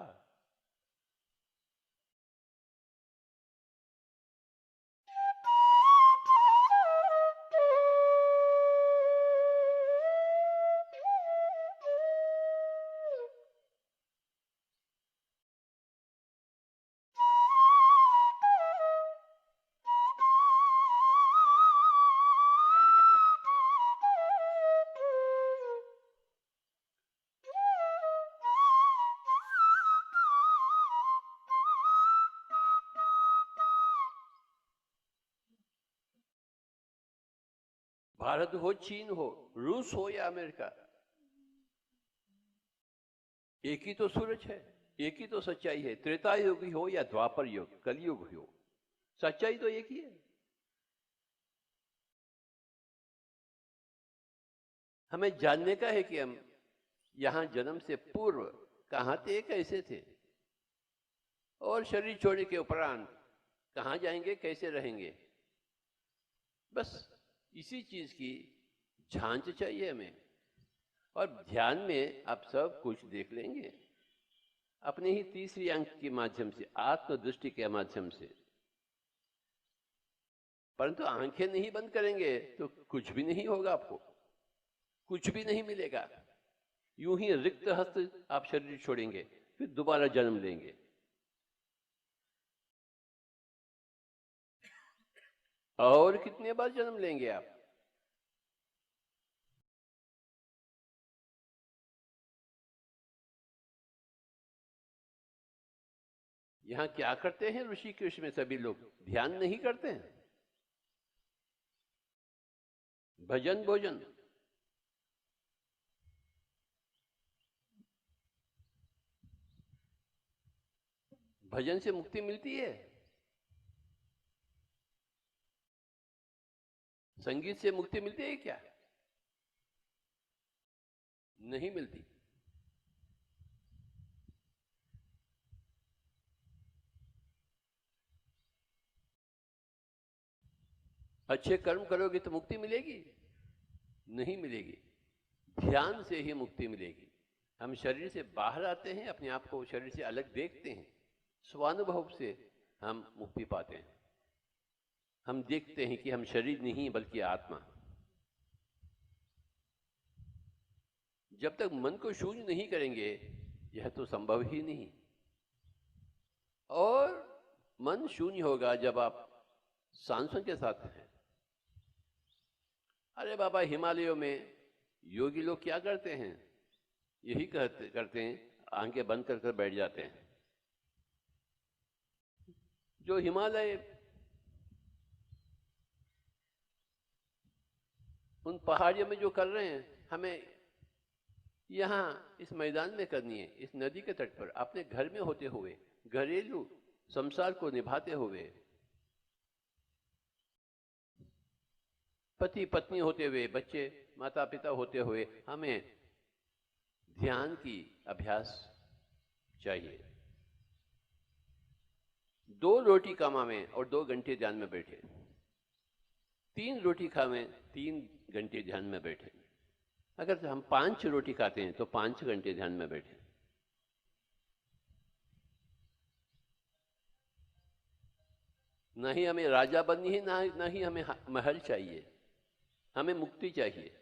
भारत हो, चीन हो, रूस हो या अमेरिका, एक ही तो सूरज है, एक ही तो सच्चाई है। त्रेता युग हो या द्वापर युग, कलयुग हो, सच्चाई तो एक ही है। हमें जानने का है कि हम यहां जन्म से पूर्व कहां थे, कैसे थे, और शरीर छोड़ने के उपरांत कहां जाएंगे, कैसे रहेंगे। बस इसी चीज की झांच चाहिए हमें, और ध्यान में आप सब कुछ देख लेंगे अपने ही तीसरी अंक के माध्यम से, आत्मदृष्टि के माध्यम से। परंतु आंखें नहीं बंद करेंगे तो कुछ भी नहीं होगा, आपको कुछ भी नहीं मिलेगा। यूं ही रिक्त हस्त आप शरीर छोड़ेंगे, फिर दोबारा जन्म लेंगे। और कितने बार जन्म लेंगे आप? यहां क्या करते हैं ऋषिकेश में सभी लोग? ध्यान नहीं करते हैं, भजन भोजन। भजन से मुक्ति मिलती है, संगीत से मुक्ति मिलती है क्या? नहीं मिलती। अच्छे कर्म करोगे तो मुक्ति मिलेगी? नहीं मिलेगी। ध्यान से ही मुक्ति मिलेगी। हम शरीर से बाहर आते हैं, अपने आप को शरीर से अलग देखते हैं, स्वानुभव से हम मुक्ति पाते हैं। हम देखते हैं कि हम शरीर नहीं बल्कि आत्मा। जब तक मन को शून्य नहीं करेंगे, यह तो संभव ही नहीं। और मन शून्य होगा जब आप सांसों के साथ हैं। अरे बाबा, हिमालयों में योगी लोग क्या करते हैं? यही करते हैं, आंखें बंद कर बैठ जाते हैं। जो हिमालय उन पहाड़ियों में जो कर रहे हैं, हमें यहाँ इस मैदान में करनी है, इस नदी के तट पर, अपने घर में होते हुए, घरेलू संसार को निभाते हुए, पति पत्नी होते हुए, बच्चे माता पिता होते हुए, हमें ध्यान की अभ्यास चाहिए। 2 रोटी कमावें और 2 घंटे ध्यान में बैठे, 3 रोटी खावें, 3 घंटे ध्यान में बैठे। अगर हम 5 रोटी खाते हैं तो 5 घंटे ध्यान में बैठे। नहीं हमें राजा बननी है, ना ही हमें महल चाहिए, हमें मुक्ति चाहिए।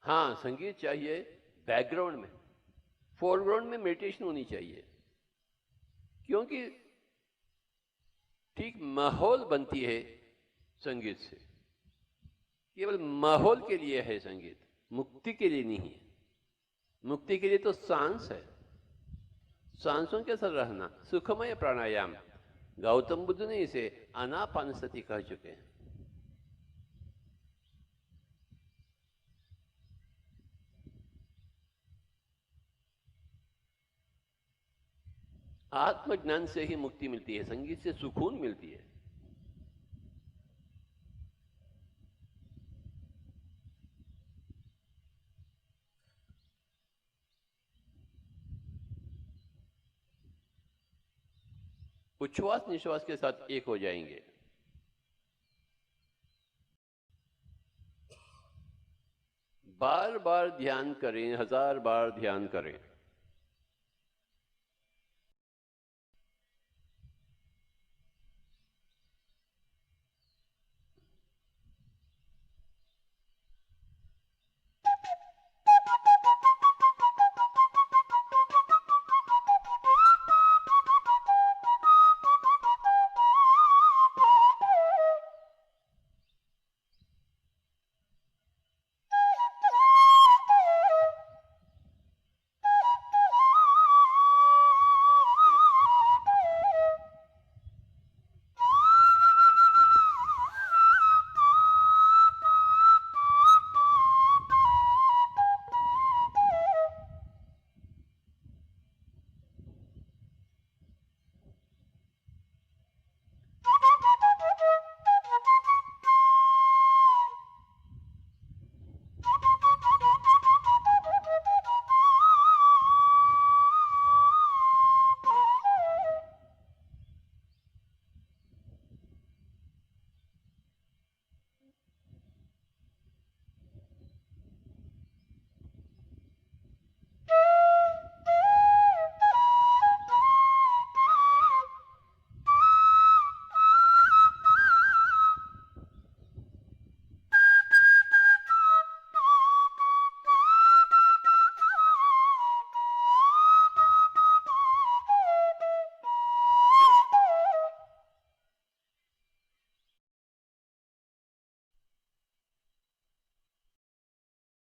हाँ, संगीत चाहिए बैकग्राउंड में, फोरग्राउंड में मेडिटेशन होनी चाहिए। क्योंकि ठीक माहौल बनती है संगीत से। केवल माहौल के लिए है संगीत, मुक्ति के लिए नहीं है। मुक्ति के लिए तो सांस है, सांसों के साथ रहना, सुखमय प्राणायाम, गौतम बुद्ध ने इसे आनापानसति कह चुके हैं। आत्मज्ञान से ही मुक्ति मिलती है, संगीत से सुकून मिलती है। उच्छ्वास निश्वास के साथ एक हो जाएंगे। बार बार ध्यान करें, 1000 बार ध्यान करें।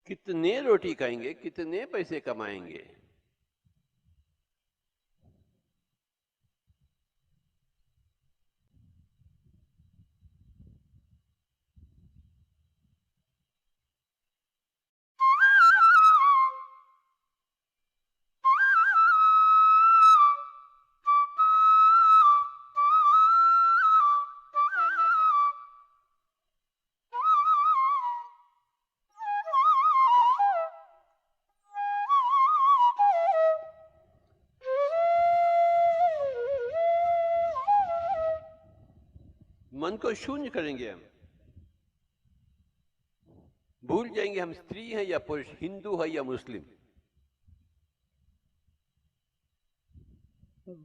कितने रोटी खाएंगे, कितने पैसे कमाएंगे, मन को शून्य करेंगे हम। भूल जाएंगे हम स्त्री हैं या पुरुष, हिंदू है या मुस्लिम,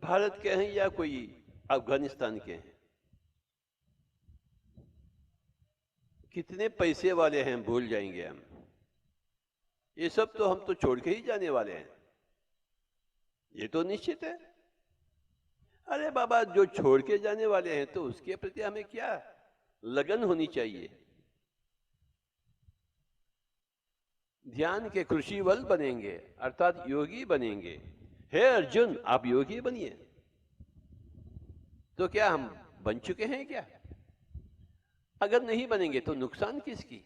भारत के हैं या कोई अफगानिस्तान के हैं, कितने पैसे वाले हैं, भूल जाएंगे हम। ये सब तो हम तो छोड़ के ही जाने वाले हैं, ये तो निश्चित है। अरे बाबा, जो छोड़ के जाने वाले हैं तो उसके प्रति हमें क्या लगन होनी चाहिए। ध्यान के कृषिवल बनेंगे, अर्थात योगी बनेंगे। हे अर्जुन, आप योगी बनिए। तो क्या हम बन चुके हैं क्या? अगर नहीं बनेंगे तो नुकसान किसकी?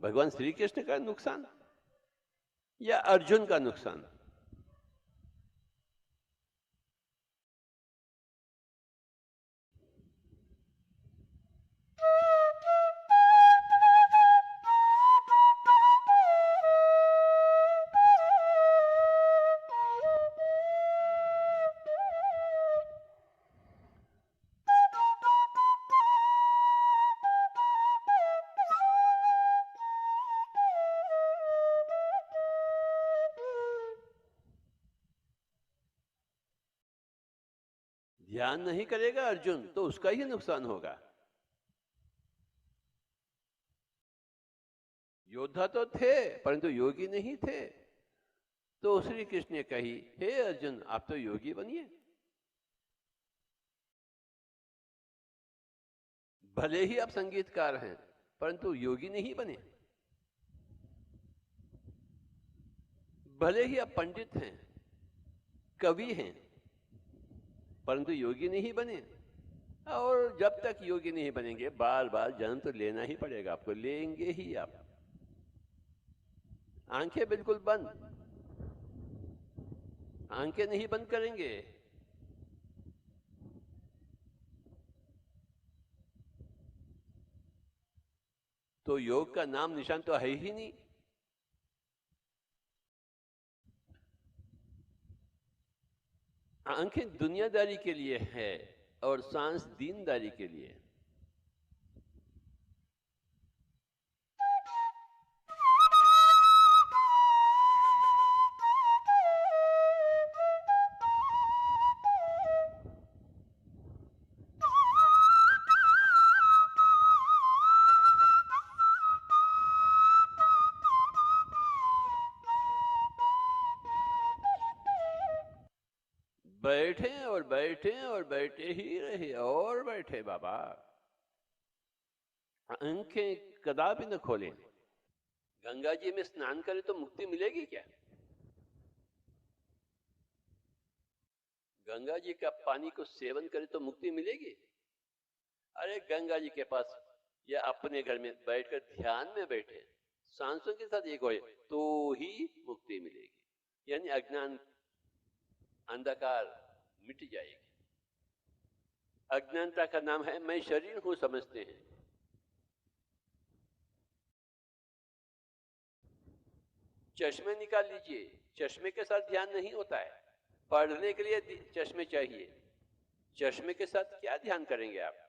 भगवान श्री कृष्ण का नुकसान या अर्जुन का नुकसान? ध्यान नहीं करेगा अर्जुन तो उसका ही नुकसान होगा। योद्धा तो थे परंतु योगी नहीं थे, तो श्री कृष्ण ने कही, हे अर्जुन, आप तो योगी बनिए। भले ही आप संगीतकार हैं परंतु योगी नहीं बने। भले ही आप पंडित हैं, कवि हैं, परंतु योगी नहीं बने। और जब तक योगी नहीं बनेंगे बार बार जन्म तो लेना ही पड़ेगा आपको, लेंगे ही आप। आंखें बिल्कुल बंद, आंखें नहीं बंद करेंगे तो योग का नाम निशान तो है ही नहीं। आंखें दुनियादारी के लिए है और सांस दीनदारी के लिए। बैठे और बैठे और बैठे ही रहे और बैठे बाबा, आंखें कदापि न खोलें। गंगा जी में स्नान करें तो मुक्ति मिलेगी क्या? गंगा जी का पानी को सेवन करें तो मुक्ति मिलेगी? अरे गंगा जी के पास या अपने घर में बैठकर ध्यान में बैठे, सांसों के साथ एक होए तो ही मुक्ति मिलेगी। यानी अज्ञान अंधकार मिट जाएगी। अज्ञानता का नाम है मैं शरीर हूं समझते हैं। चश्मे निकाल लीजिए, चश्मे के साथ ध्यान नहीं होता है। पढ़ने के लिए चश्मे चाहिए, चश्मे के साथ क्या ध्यान करेंगे आप?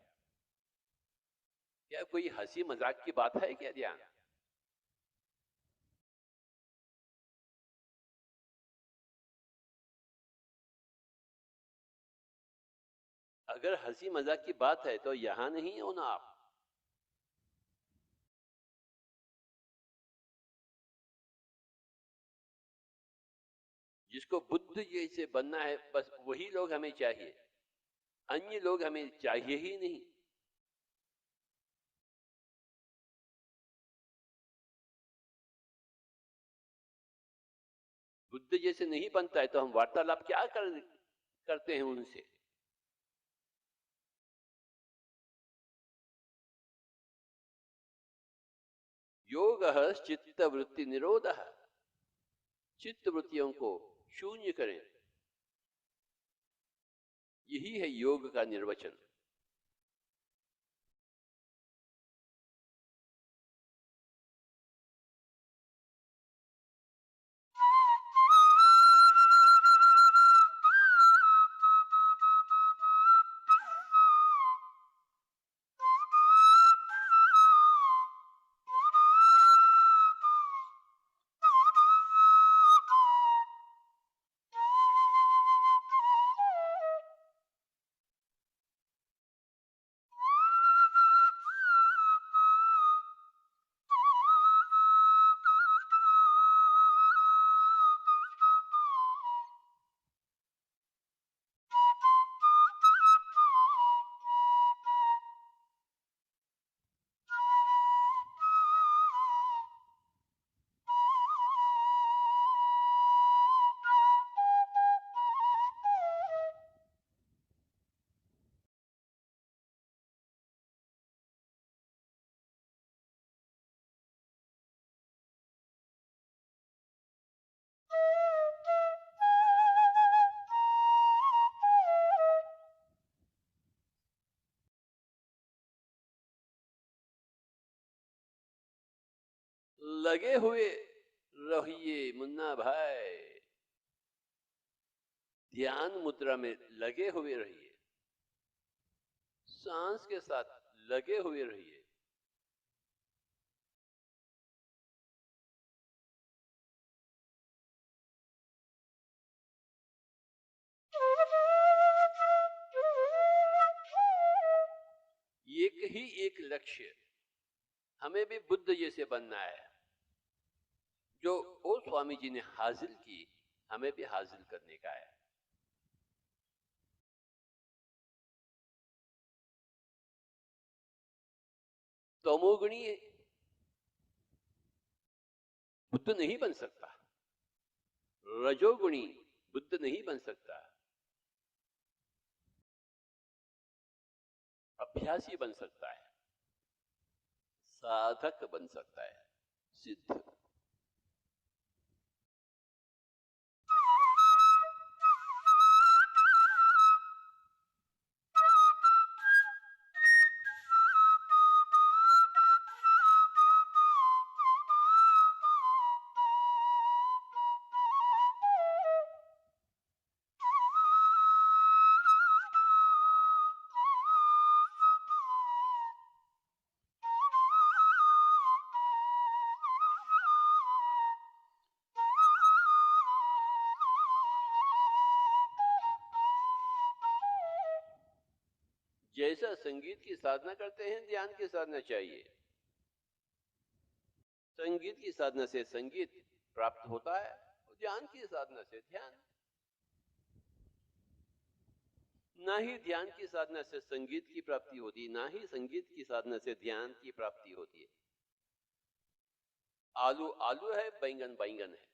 क्या कोई हंसी मजाक की बात है क्या ध्यान? अगर हंसी मजाक की बात है तो यहां नहीं हो ना आप। जिसको बुद्ध जैसे बनना है बस वही लोग हमें चाहिए, अन्य लोग हमें चाहिए ही नहीं। बुद्ध जैसे नहीं बनता है तो हम वार्तालाप क्या करते हैं उनसे? योग चित्त वृत्ति निरोध, चित्त वृत्तियों को शून्य करें, यही है योग का निर्वचन। लगे हुए रहिए मुन्ना भाई, ध्यान मुद्रा में लगे हुए रहिए, सांस के साथ लगे हुए रहिए। एक ही एक लक्ष्य, हमें भी बुद्ध जैसे बनना है। जो ओ स्वामी जी ने हासिल की हमें भी हासिल करने का है। तमोगुणी बुद्ध नहीं बन सकता, रजोगुणी बुद्ध नहीं बन सकता, अभ्यासी बन सकता है, साधक बन सकता है, सिद्ध। जैसा संगीत की साधना करते हैं, ध्यान की साधना चाहिए। संगीत की साधना से संगीत प्राप्त होता है, और ध्यान की साधना से ध्यान। ना ही ध्यान की साधना से संगीत की प्राप्ति होती, ना ही संगीत की साधना से ध्यान की प्राप्ति होती है। आलू आलू है, बैंगन बैंगन है।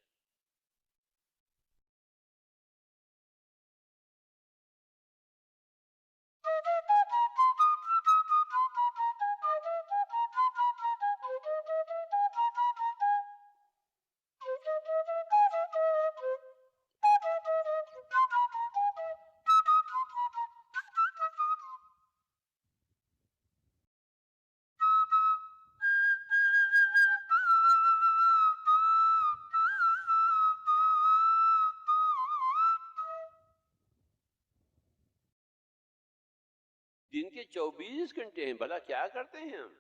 दिन के 24 घंटे हैं, भला क्या करते हैं हम?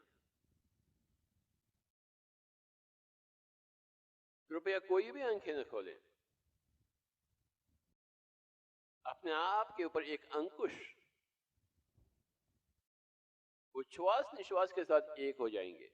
कृपया कोई भी आंखें न खोलें। अपने आप के ऊपर एक अंकुश, उच्छ्वास निश्वास के साथ एक हो जाएंगे।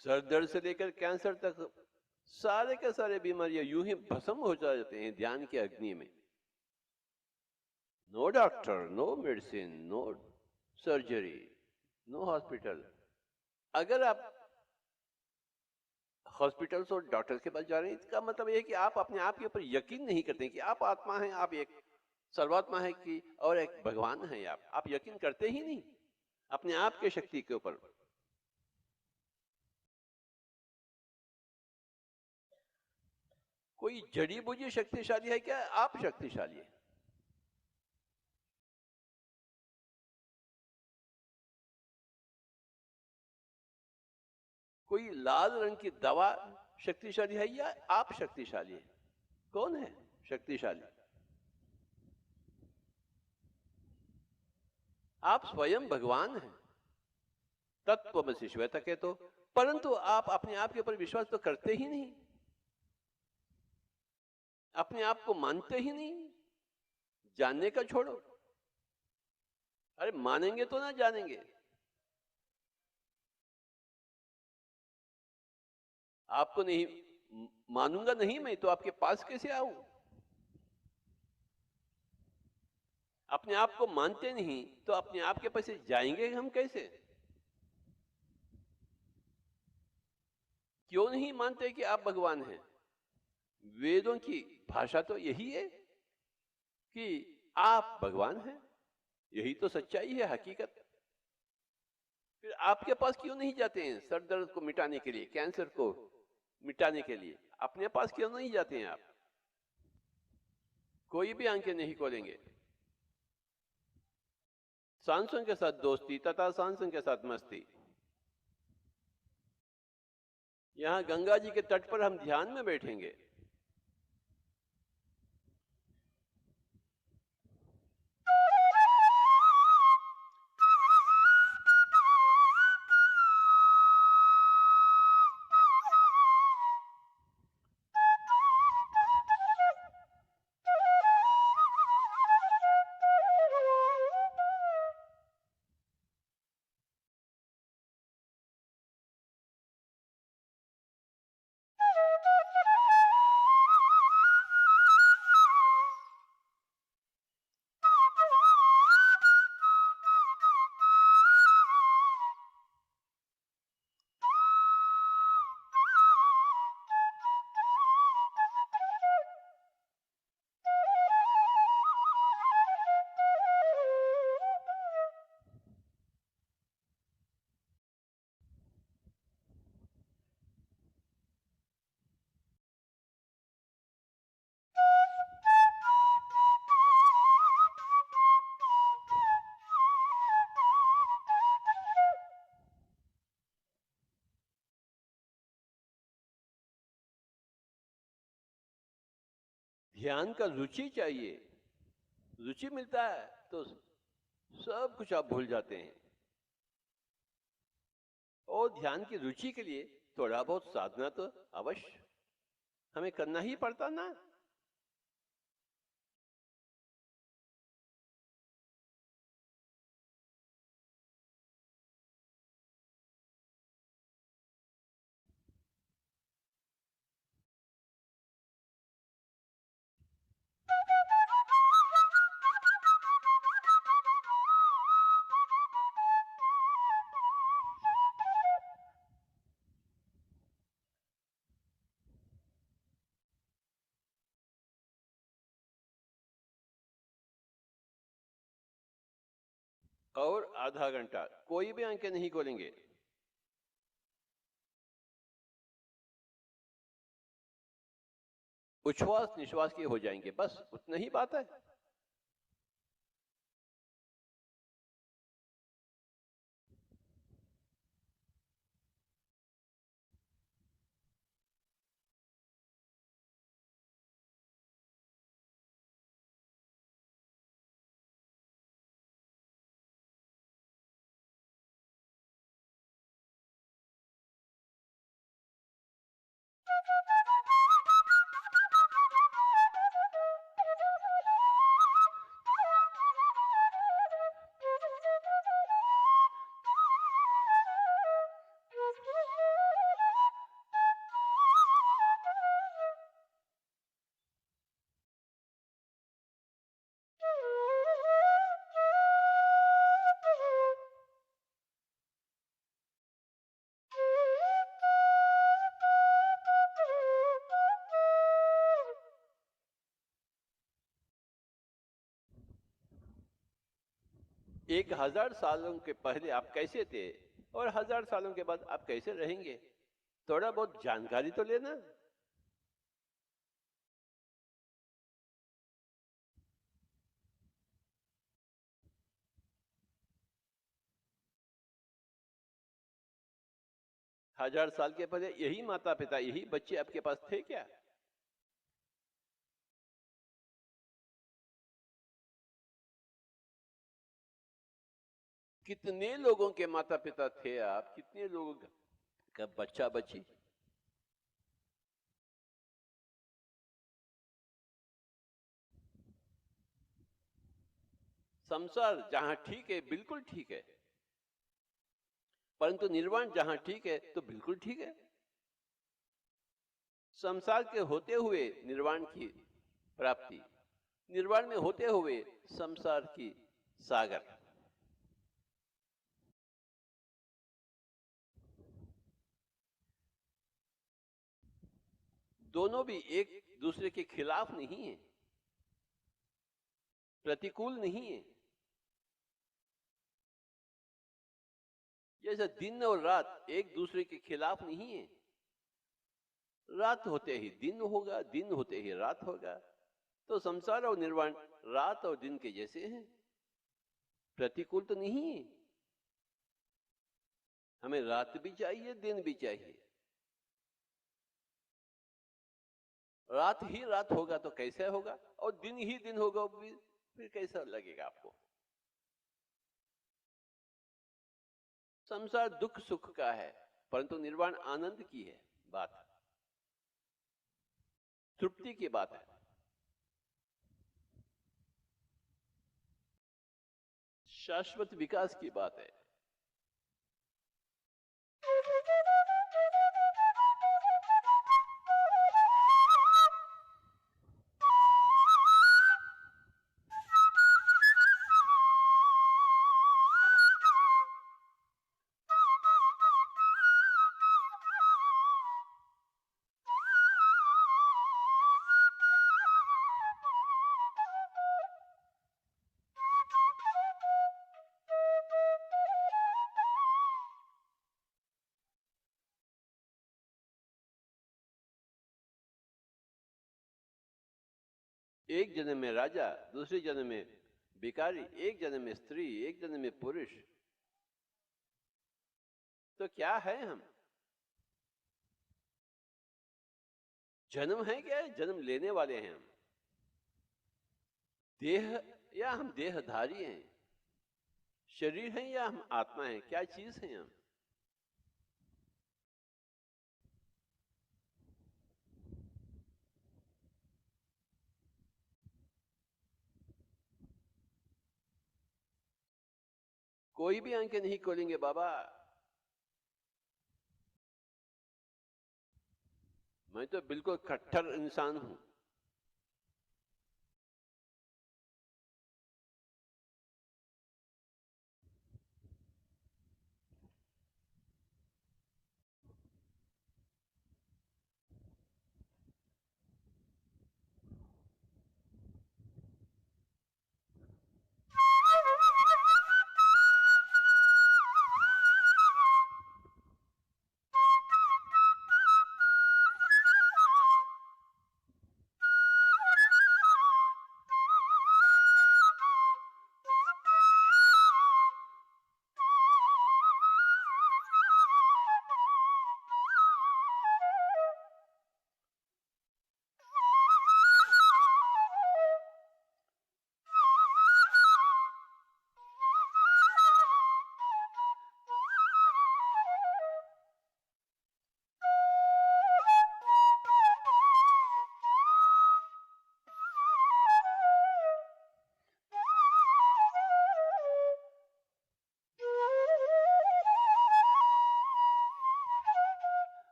सर दर्द से लेकर कैंसर तक सारे के सारे बीमारियां यूं ही भस्म हो जाते हैं ध्यान की अग्नि में। No doctor, no medicine, no surgery, no hospital. अगर आप हॉस्पिटल्स और डॉक्टर्स के पास जा रहे हैं, इसका मतलब यह है कि आप अपने आप के ऊपर यकीन नहीं करते हैं कि आप आत्मा हैं, आप एक सर्वात्मा है कि और एक भगवान है। आप यकीन करते ही नहीं अपने आप के शक्ति के ऊपर। कोई जड़ी बूटी शक्तिशाली है क्या? आप शक्तिशाली है। कोई लाल रंग की दवा शक्तिशाली है या आप शक्तिशाली है? कौन है शक्तिशाली? आप स्वयं भगवान हैं। तत्त्वमसि श्वेतके तो, परंतु आप अपने आप के ऊपर विश्वास तो करते ही नहीं, अपने आप को मानते ही नहीं। जानने का छोड़ो, अरे मानेंगे तो ना जानेंगे। आपको नहीं मानूंगा नहीं मैं तो आपके पास कैसे आऊं? अपने आप को मानते नहीं तो अपने आप के पास जाएंगे हम कैसे? क्यों नहीं मानते कि आप भगवान हैं? वेदों की भाषा तो यही है कि आप भगवान हैं, यही तो सच्चाई है, हकीकत। फिर आपके पास क्यों नहीं जाते हैं सर दर्द को मिटाने के लिए, कैंसर को मिटाने के लिए? अपने पास क्यों नहीं जाते हैं आप? कोई भी आंखें नहीं खोलेंगे। सांसों के साथ दोस्ती तथा सांसों के साथ मस्ती। यहां गंगा जी के तट पर हम ध्यान में बैठेंगे। ध्यान का रुचि चाहिए। रुचि मिलता है तो सब कुछ आप भूल जाते हैं। और ध्यान की रुचि के लिए थोड़ा बहुत साधना तो अवश्य हमें करना ही पड़ता ना। और आधा घंटा कोई भी आंखें नहीं खोलेंगे। उच्छ्वास निश्वास के हो जाएंगे, बस उतना ही बात है। एक 1000 सालों के पहले आप कैसे थे और 1000 सालों के बाद आप कैसे रहेंगे, थोड़ा बहुत जानकारी तो लेना। 1000 साल के पहले यही माता पिता यही बच्चे आपके पास थे क्या? कितने लोगों के माता पिता थे आप, कितने लोगों का बच्चा बच्ची। संसार जहां ठीक है बिल्कुल ठीक है, परंतु निर्वाण जहां ठीक है तो बिल्कुल ठीक है। संसार के होते हुए निर्वाण की प्राप्ति, निर्वाण में होते हुए संसार की सागर। दोनों भी एक दूसरे के खिलाफ नहीं है, प्रतिकूल नहीं है। जैसे दिन और रात एक दूसरे के खिलाफ नहीं है। रात होते ही दिन होगा, दिन होते ही रात होगा। तो संसार और निर्वाण रात और दिन के जैसे हैं, प्रतिकूल तो नहीं है। हमें रात भी चाहिए, दिन भी चाहिए। रात ही रात होगा तो कैसे होगा, और दिन ही दिन होगा फिर कैसा लगेगा आपको। संसार दुख सुख का है, परंतु निर्वाण आनंद की है बात, तृप्ति की बात है। शाश्वत विकास की बात है। एक जन्म में राजा, दूसरे जन्म में भिखारी, एक जन्म में स्त्री, एक जन्म में पुरुष। तो क्या है हम? जन्म है क्या? जन्म लेने वाले हैं हम। देह या हम देहधारी हैं? शरीर हैं या हम आत्मा हैं? क्या चीज हैं हम? कोई भी आंखें नहीं खोलेंगे बाबा। मैं तो बिल्कुल कट्टर इंसान हूं।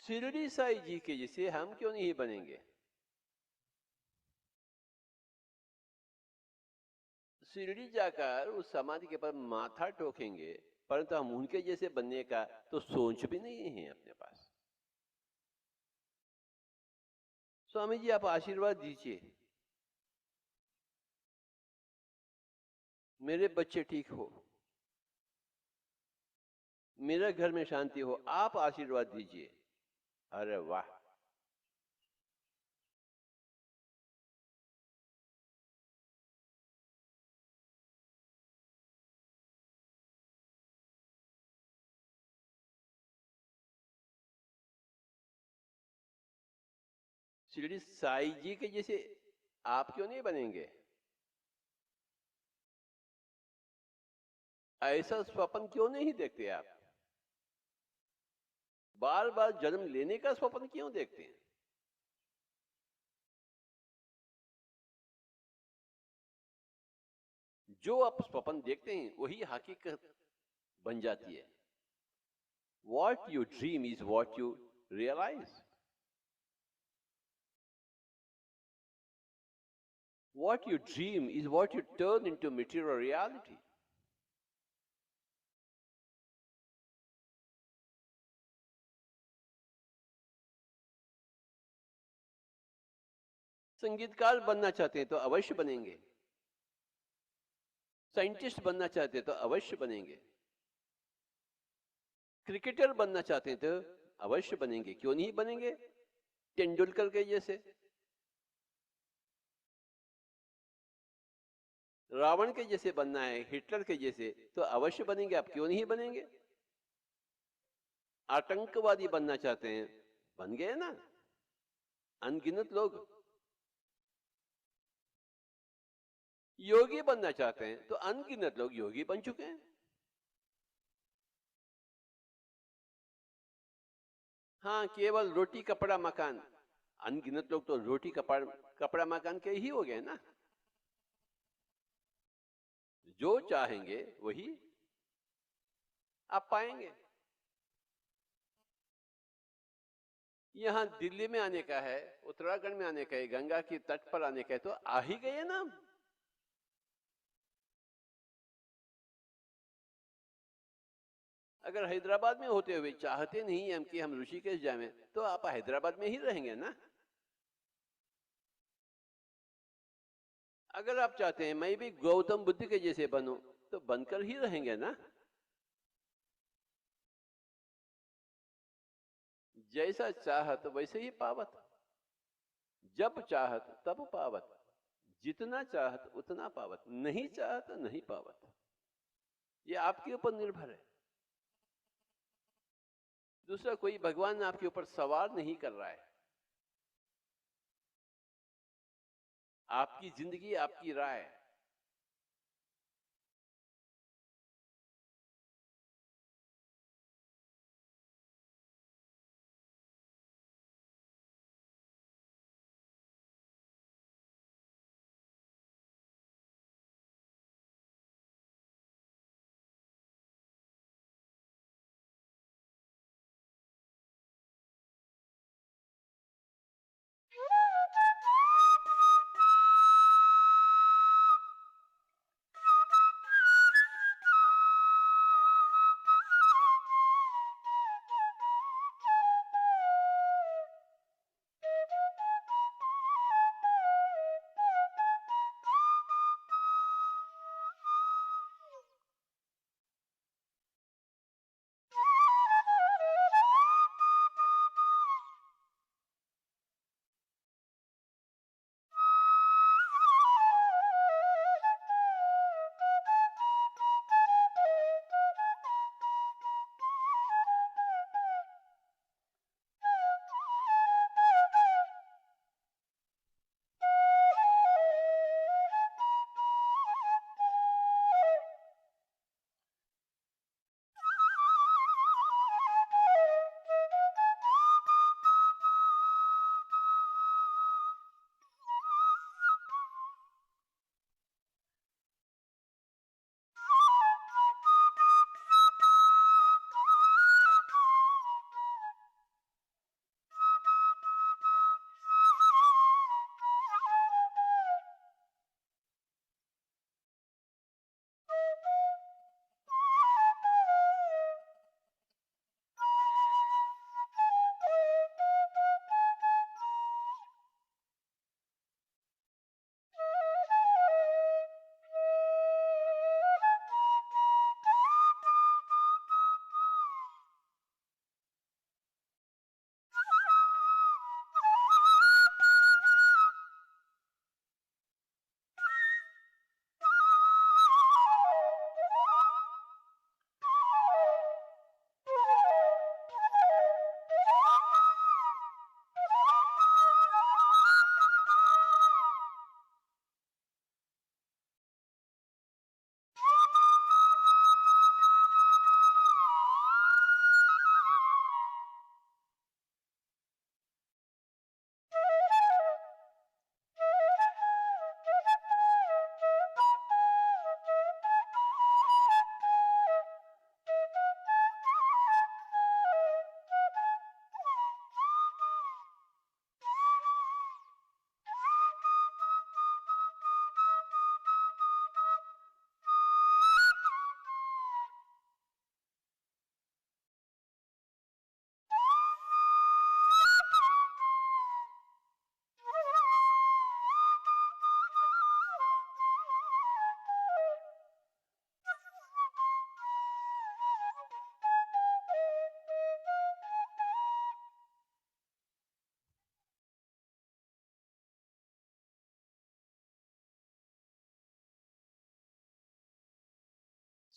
शिरडी साई जी के जैसे हम क्यों नहीं बनेंगे? शिरडी जाकर उस समाधि के पर माथा ठोकेंगे, परंतु हम उनके जैसे बनने का तो सोच भी नहीं है अपने पास। स्वामी जी आप आशीर्वाद दीजिए, मेरे बच्चे ठीक हो, मेरे घर में शांति हो, आप आशीर्वाद दीजिए। अरे वाह, शिरडी साई जी के जैसे आप क्यों नहीं बनेंगे? ऐसा स्वप्न क्यों नहीं देखते आप? बार बार जन्म लेने का स्वप्न क्यों देखते हैं? जो आप स्वप्न देखते हैं वही हकीकत बन जाती है. What you dream is what you realize. What you dream is what you turn into material reality. संगीतकार बनना चाहते हैं तो अवश्य बनेंगे. साइंटिस्ट बनना चाहते हैं तो अवश्य बनेंगे. क्रिकेटर बनना चाहते हैं तो अवश्य बनेंगे. क्यों नहीं बनेंगे? तेंदुलकर के जैसे, रावण के जैसे बनना है, हिटलर के जैसे, तो अवश्य बनेंगे. आप क्यों नहीं बनेंगे? आतंकवादी बनना चाहते हैं, बन गए ना अनगिनत लोग. योगी बनना चाहते हैं तो अनगिनत लोग योगी बन चुके हैं. हाँ, केवल रोटी कपड़ा मकान, अनगिनत लोग तो रोटी कपड़ा मकान के ही हो गए ना. जो चाहेंगे वही आप पाएंगे. यहां दिल्ली में आने का है, उत्तराखंड में आने का है, गंगा की तट पर आने का है, तो आ ही गए ना. अगर हैदराबाद में होते हुए चाहते नहीं हम कि हम ऋषिकेश जाएं, तो आप हैदराबाद में ही रहेंगे ना. अगर आप चाहते हैं मैं भी गौतम बुद्ध के जैसे बनूं, तो बनकर ही रहेंगे ना. जैसा चाहत वैसे ही पावत, जब चाहत तब पावत, जितना चाहत उतना पावत, नहीं चाहत नहीं पावत. ये आपके ऊपर निर्भर है. दूसरा कोई भगवान आपके ऊपर सवार नहीं कर रहा है. आपकी जिंदगी आपकी राय.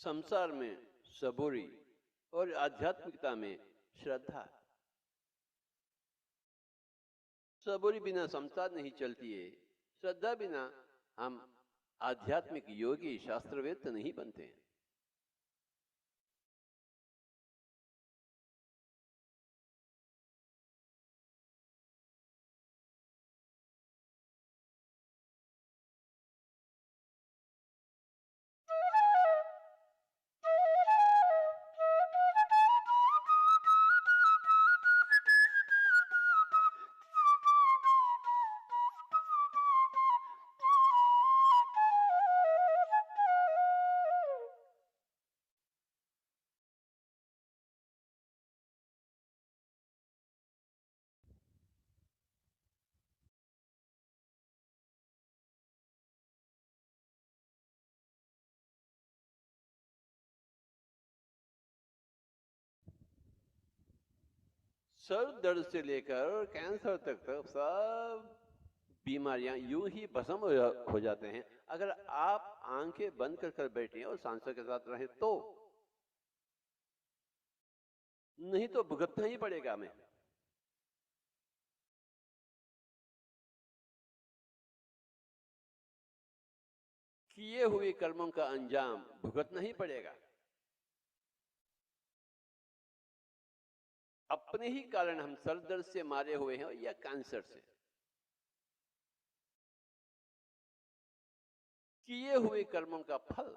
संसार में सबूरी और आध्यात्मिकता में श्रद्धा। सबूरी बिना संसार नहीं चलती है, श्रद्धा बिना हम आध्यात्मिक योगी शास्त्रवेत्त नहीं बनते हैं। सर दर्द से लेकर कैंसर तक सब बीमारियां यूं ही भस्म हो जाते हैं अगर आप आंखें बंद कर बैठे और सांसों के साथ रहें तो। नहीं तो भुगतना ही पड़ेगा हमें। किए हुए कर्मों का अंजाम भुगतना ही पड़ेगा। अपने ही कारण हम सर दर्द से मारे हुए हैं या कैंसर से। किए हुए कर्मों का फल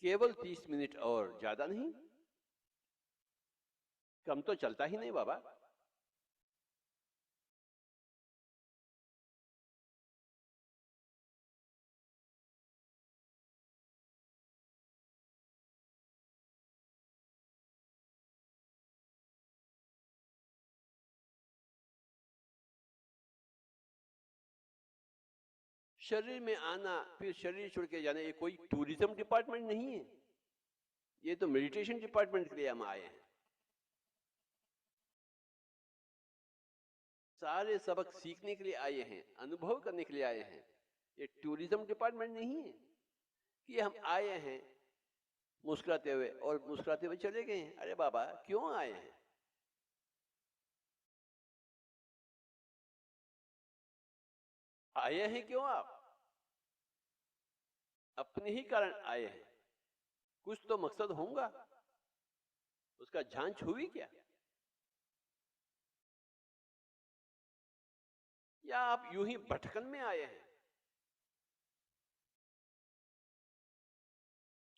केवल 30 मिनट और, ज्यादा नहीं। कम तो चलता ही नहीं बाबा। शरीर में आना फिर शरीर छोड़ के जाना, ये कोई टूरिज्म डिपार्टमेंट नहीं है। ये तो मेडिटेशन डिपार्टमेंट के लिए हम आए हैं। सारे सबक सीखने के लिए आए हैं, अनुभव करने के लिए आए हैं। ये टूरिज्म डिपार्टमेंट नहीं है कि हम आए हैं मुस्कुराते हुए और मुस्कुराते हुए चले गए हैं। अरे बाबा, क्यों आए हैं? आए हैं क्यों आप? अपने ही कारण आए हैं। कुछ तो मकसद होगा, उसका जांच हुई क्या? या आप यूं ही भटकन में आए हैं?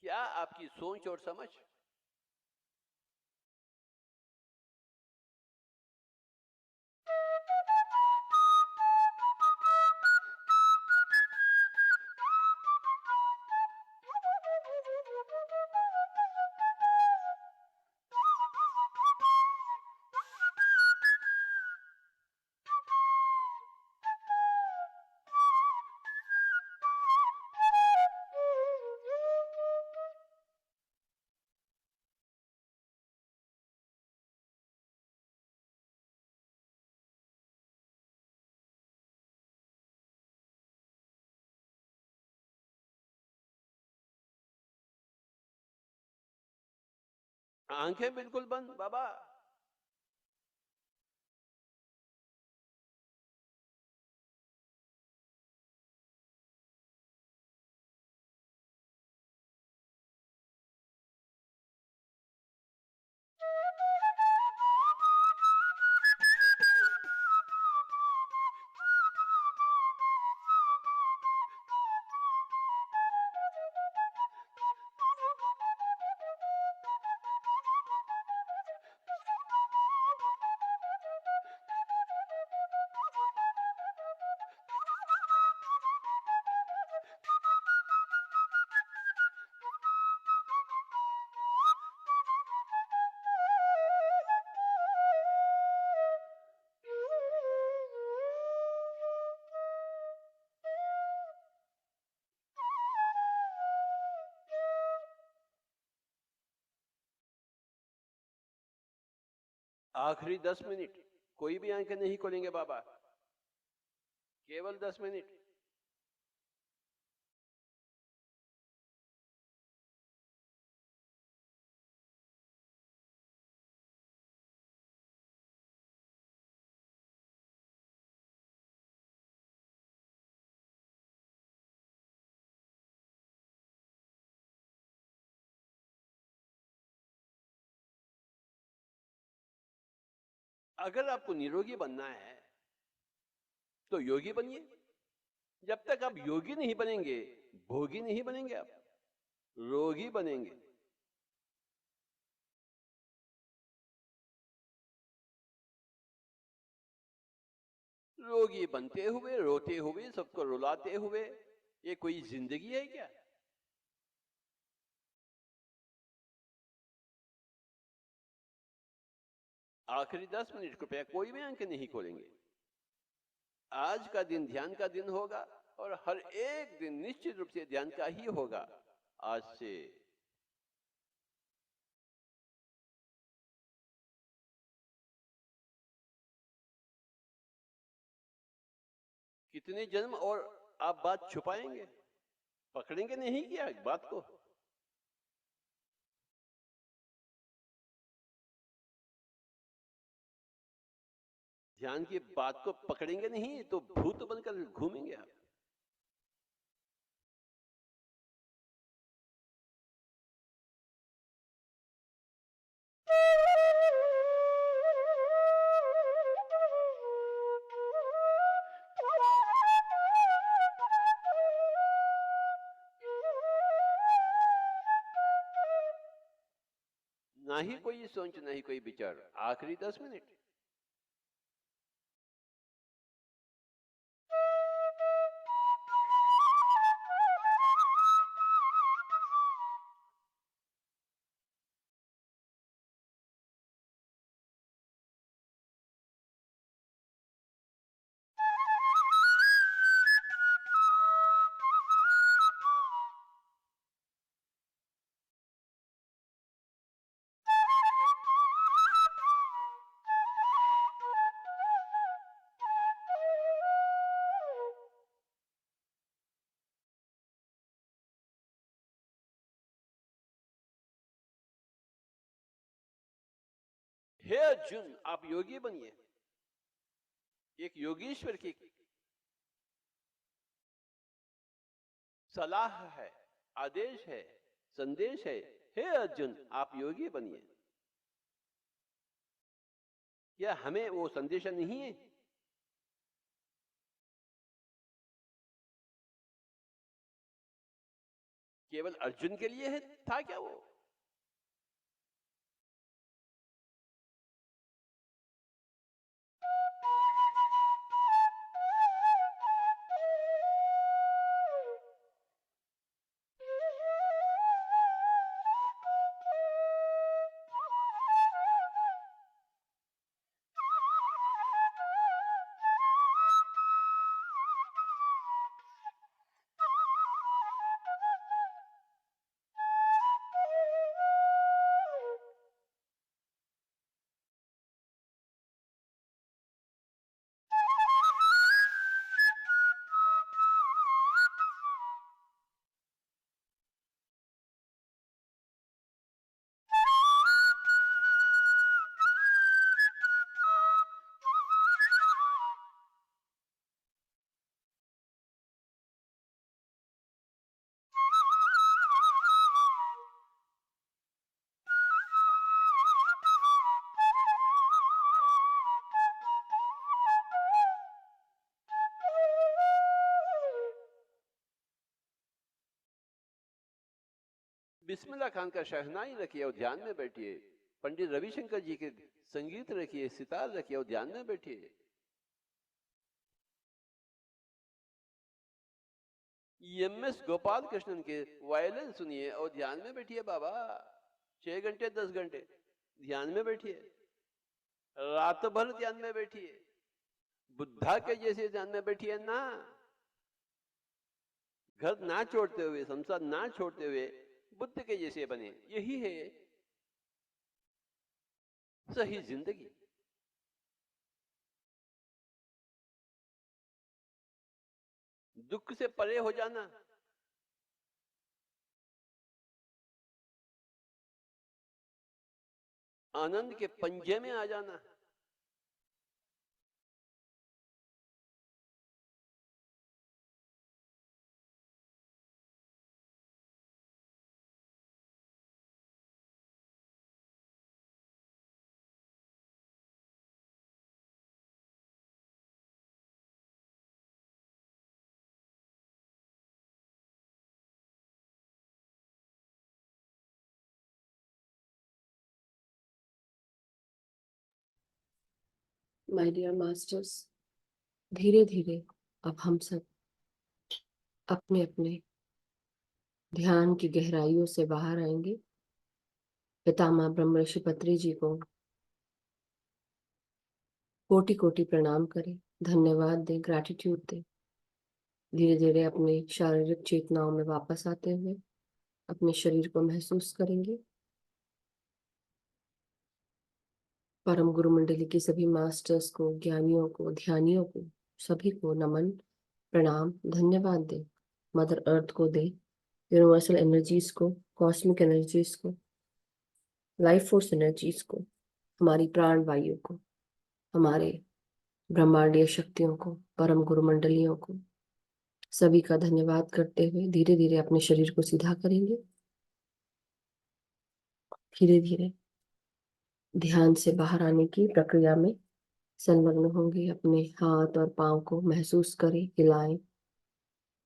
क्या आपकी सोच और समझ आंखें बिल्कुल बंद बाबा। आखिरी 10 मिनट कोई भी आंखें नहीं खोलेंगे बाबा, केवल 10 मिनट। अगर आपको निरोगी बनना है तो योगी बनिए। जब तक आप योगी नहीं बनेंगे, भोगी नहीं बनेंगे, आप रोगी बनेंगे। रोगी बनते हुए, रोते हुए, सबको रुलाते हुए, ये कोई जिंदगी है क्या? आखिरी 10 मिनट कृपया कोई भी आंखें नहीं खोलेंगे। आज का दिन ध्यान का दिन होगा और हर एक दिन निश्चित रूप से ध्यान का ही होगा आज से। कितने जन्म और आप बात छुपाएंगे? पकड़ेंगे नहीं क्या बात को? ध्यान की बात को पकड़ेंगे नहीं तो भूत बनकर घूमेंगे आप। ना ही कोई सोच, ना ही कोई विचार। आखिरी 10 मिनट। हे अर्जुन, आप योगी बनिए। एक योगीश्वर की सलाह है, आदेश है, संदेश है। हे अर्जुन, आप योगी बनिए। क्या हमें वो संदेश नहीं है? केवल अर्जुन के लिए है था क्या वो? बिस्मिल्लाह खान का शहनाई रखिए और ध्यान में बैठिए। पंडित रविशंकर जी के संगीत रखिए, सितार रखिए और ध्यान में बैठिए। एम.एस. गोपाल कृष्णन के वायलिन सुनिए और ध्यान में बैठिए बाबा। 6 घंटे 10 घंटे ध्यान में बैठिए, रात भर ध्यान में बैठिए, बुद्धा के जैसे ध्यान में बैठिए ना। घर ना छोड़ते हुए, संसार ना छोड़ते हुए बुद्ध के जैसे बने। यही है सही जिंदगी। दुख से परे हो जाना, आनंद के पंजे में आ जाना, माय डियर मास्टर्स, धीरे धीरे अब हम सब अपने अपने ध्यान की गहराइयों से बाहर आएंगे। पितामह ब्रह्म ऋषि पत्री जी को कोटि कोटि प्रणाम करें, धन्यवाद दें, ग्रैटिट्यूड दें। धीरे धीरे अपने शारीरिक चेतनाओं में वापस आते हुए अपने शरीर को महसूस करेंगे। परम गुरु मंडली की सभी मास्टर्स को, ज्ञानियों को, ध्यानियों को, सभी को नमन, प्रणाम, धन्यवाद दें। मदर अर्थ को दें, यूनिवर्सल एनर्जीज को, कॉस्मिक एनर्जीज को, लाइफ फोर्स एनर्जीज को, हमारी प्राण वायु को, हमारे ब्रह्मांडीय शक्तियों को, परम गुरु मंडलियों को, सभी का धन्यवाद करते हुए धीरे धीरे अपने शरीर को सीधा करेंगे। धीरे धीरे ध्यान से बाहर आने की प्रक्रिया में संलग्न होंगे। अपने हाथ और पांव को महसूस करें, हिलाएं।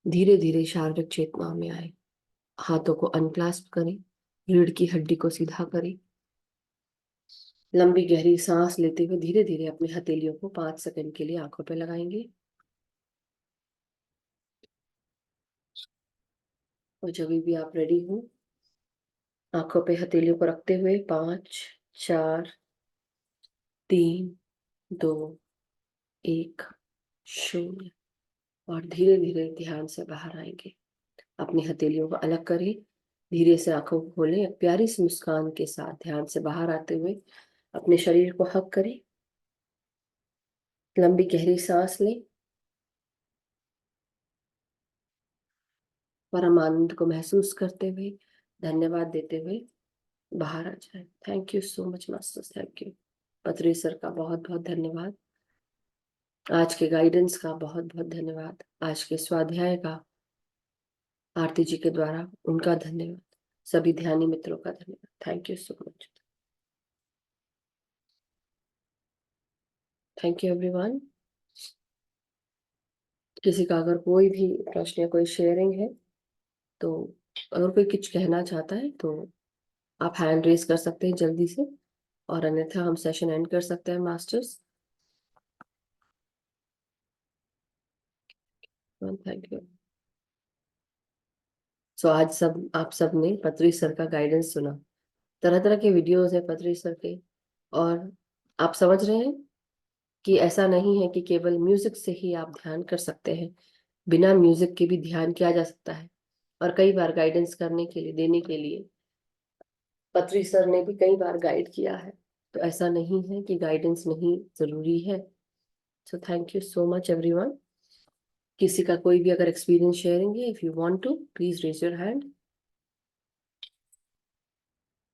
धीरे धीरे शारीरिक चेतना में आए। हाथों को अनक्लास्प करें, रीढ़ की हड्डी को सीधा करें। लंबी गहरी सांस लेते हुए धीरे धीरे अपने हथेलियों को 5 सेकंड के लिए आंखों पर लगाएंगे। और जब भी आप रेडी हो, आंखों पे हथेलियों को रखते हुए 5, 4, 3, 2, 1, 0 और धीरे धीरे ध्यान से बाहर आएंगे। अपनी हथेलियों को अलग करें, धीरे से आंखों को खोलें। एक प्यारी सी मुस्कान के साथ ध्यान से बाहर आते हुए अपने शरीर को हग करें। लंबी गहरी सांस लें। परम आनंद को महसूस करते हुए, धन्यवाद देते हुए बाहर आ जाए। Thank you so much masters, thank you. पत्री सर का बहुत बहुत धन्यवाद। आज के गाइडेंस का बहुत बहुत धन्यवाद। आज के स्वाध्याय का आरती जी के द्वारा उनका धन्यवाद। सभी ध्यानी मित्रों का धन्यवाद। Thank you so much. Thank you everyone. किसी का अगर कोई भी प्रश्न या कोई शेयरिंग है, तो अगर कोई कुछ कहना चाहता है तो आप हैंड रेज कर सकते हैं जल्दी से, और अन्यथा हम सेशन एंड कर सकते हैं मास्टर्स। Thank you. सो आज आप सब ने पत्री सर का गाइडेंस सुना। तरह तरह के वीडियोस है पत्री सर के, और आप समझ रहे हैं कि ऐसा नहीं है कि केवल म्यूजिक से ही आप ध्यान कर सकते हैं। बिना म्यूजिक के भी ध्यान किया जा सकता है। और कई बार गाइडेंस करने के लिए, देने के लिए पत्री सर ने भी कई बार गाइड किया है। तो ऐसा नहीं है कि गाइडेंस नहीं जरूरी है। So thank you so much everyone. किसी का कोई भी अगर एक्सपीरियंस शेयरिंग है, if you want to please raise your hand.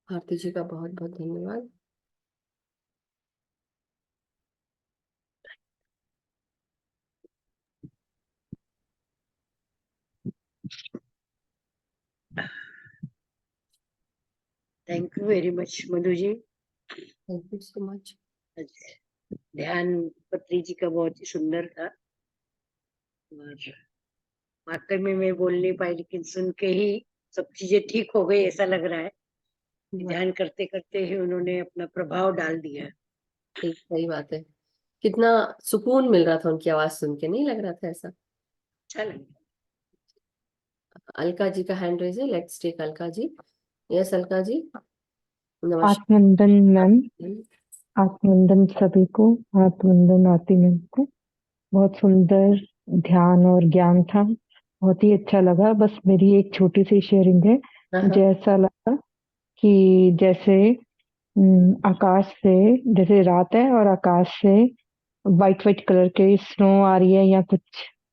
Aarti ji का बहुत बहुत धन्यवाद। Thank you very much Madhu ji. Thank you so much. ध्यान पत्री जी का बहुत ही सुंदर था, और वाकई में मैं बोल नहीं पाई, लेकिन सुन के ही सब चीजें ठीक हो गई ऐसा लग रहा है। ध्यान करते करते ही उन्होंने अपना प्रभाव डाल दिया। एक सही बात है। कितना सुकून मिल रहा था उनकी आवाज सुन के, नहीं लग रहा था ऐसा? अच्छा लगा। अलका जी का हैंड रेज है, let's take Alka ji. Yes Alka ji, नमस्कार। आत्मवंदन मैम, आत्मवंदन सभी को, आत्मवंदन आरती मैम को। बहुत सुंदर ध्यान और ज्ञान था, बहुत ही अच्छा लगा। बस मेरी एक छोटी सी शेयरिंग है। मुझे ऐसा लगा कि जैसे आकाश से, जैसे रात है और आकाश से वाइट वाइट कलर के स्नो आ रही है या कुछ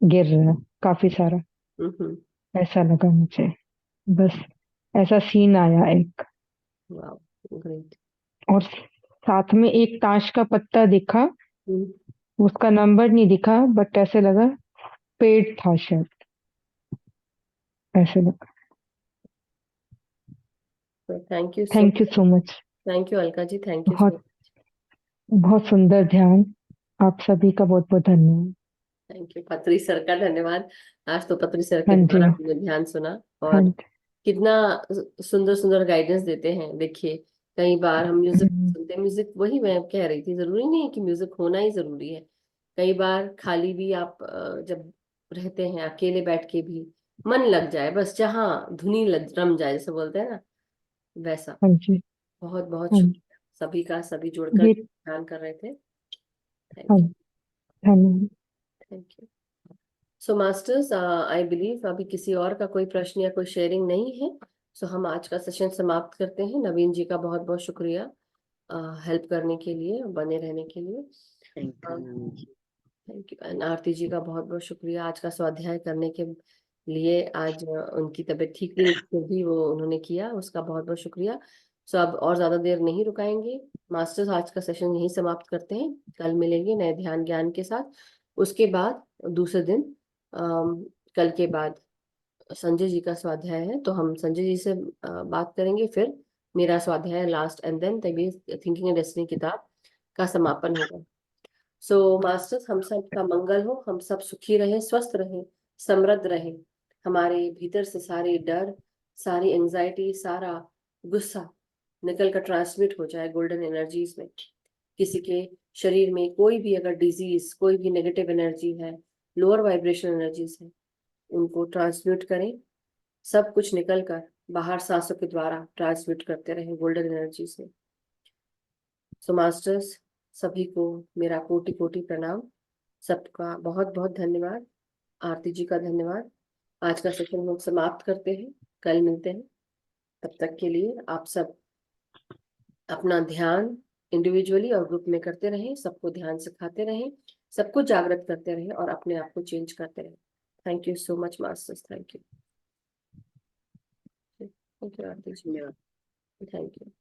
गिर रहा है, काफी सारा, हम्म। ऐसा लगा मुझे। बस ऐसा सीन आया एक, वाओ, ग्रेट। और साथ में एक ताश का पत्ता दिखा, उसका नंबर नहीं दिखा, बट ऐसे लगा पेड़ था शायद, ऐसे लगा। Thank you thank you so much. Thank you Alka ji, thank you बहुत बहुत सुंदर ध्यान, आप सभी का बहुत बहुत धन्यवाद। थैंक यू पत्री सर का धन्यवाद। आज तो पत्री सर के हाँ जी, द्वारा हमने ध्यान सुना, हाँ और जी। कितना सुंदर सुंदर गाइडेंस देते हैं। देखिए, कई बार हम म्यूजिक हम्म, सुनते हैं, म्यूजिक, वही मैं कह रही थी, जरूरी नहीं है कि म्यूजिक होना ही जरूरी है। कई बार खाली भी आप जब रहते हैं अकेले बैठ के भी मन लग जाए, बस जहाँ धुनी रम जाए, जैसे बोलते हैं ना, वैसा। हाँ जी, बहुत बहुत हाँ जी। शुक्रिया सभी का, सभी जुड़कर ये, ध्यान कर रहे थे। हाँ थैंक जी, धन्यवाद। You, thank you. So masters, I believe अभी किसी और का कोई प्रश्न या कोई शेयरिंग नहीं है। सो हम आज का सेशन समाप्त करते हैं। नवीन जी का बहुत बहुत शुक्रिया हेल्प करने के लिए, बने रहने के लिए। Thank you Naveen ji. Thank you. And Aarti ji का बहुत बहुत शुक्रिया आज का स्वाध्याय करने के लिए। आज उनकी तबीयत ठीक भी नहीं थी, फिर भी वो उन्होंने किया, उसका बहुत बहुत शुक्रिया। सो अब और ज्यादा देर नहीं रुकाएंगे मास्टर्स, आज का सेशन यहीं समाप्त करते हैं। कल मिलेंगे नए ध्यान ज्ञान के साथ। उसके बाद दूसरे दिन, कल के बाद संजय जी का स्वाध्याय है, तो हम संजय जी से बात करेंगे। फिर मेरा स्वाध्याय लास्ट, एंड देन तभी थिंकिंग एंड डेस्टिनी किताब का समापन होगा। सो मास्टर्स, हम सब का मंगल हो, हम सब सुखी रहे, स्वस्थ रहे, समृद्ध रहे। हमारे भीतर से सारे डर, सारी एंजाइटी, सारा गुस्सा निकल कर ट्रांसमिट हो जाए गोल्डन एनर्जीज में। किसी के शरीर में कोई भी अगर डिजीज, कोई भी नेगेटिव एनर्जी है, लोअर वाइब्रेशन एनर्जीज है, उनको ट्रांसम्यूट करें। सब कुछ निकल कर बाहर सांसों के द्वारा ट्रांसमिट करते रहे गोल्डन एनर्जी से। सो मास्टर्स, सभी को मेरा कोटि कोटि प्रणाम। सबका बहुत बहुत धन्यवाद। आरती जी का धन्यवाद। आज का सेशन हम समाप्त करते हैं, कल मिलते हैं। तब तक के लिए आप सब अपना ध्यान इंडिविजुअली और ग्रुप में करते रहें, सबको ध्यान सिखाते रहें, सबको जागृत करते रहें, और अपने आप को चेंज करते रहें। Thank you so much masters, thank you. Thank you Aarti ji, धन्यवाद। Thank you.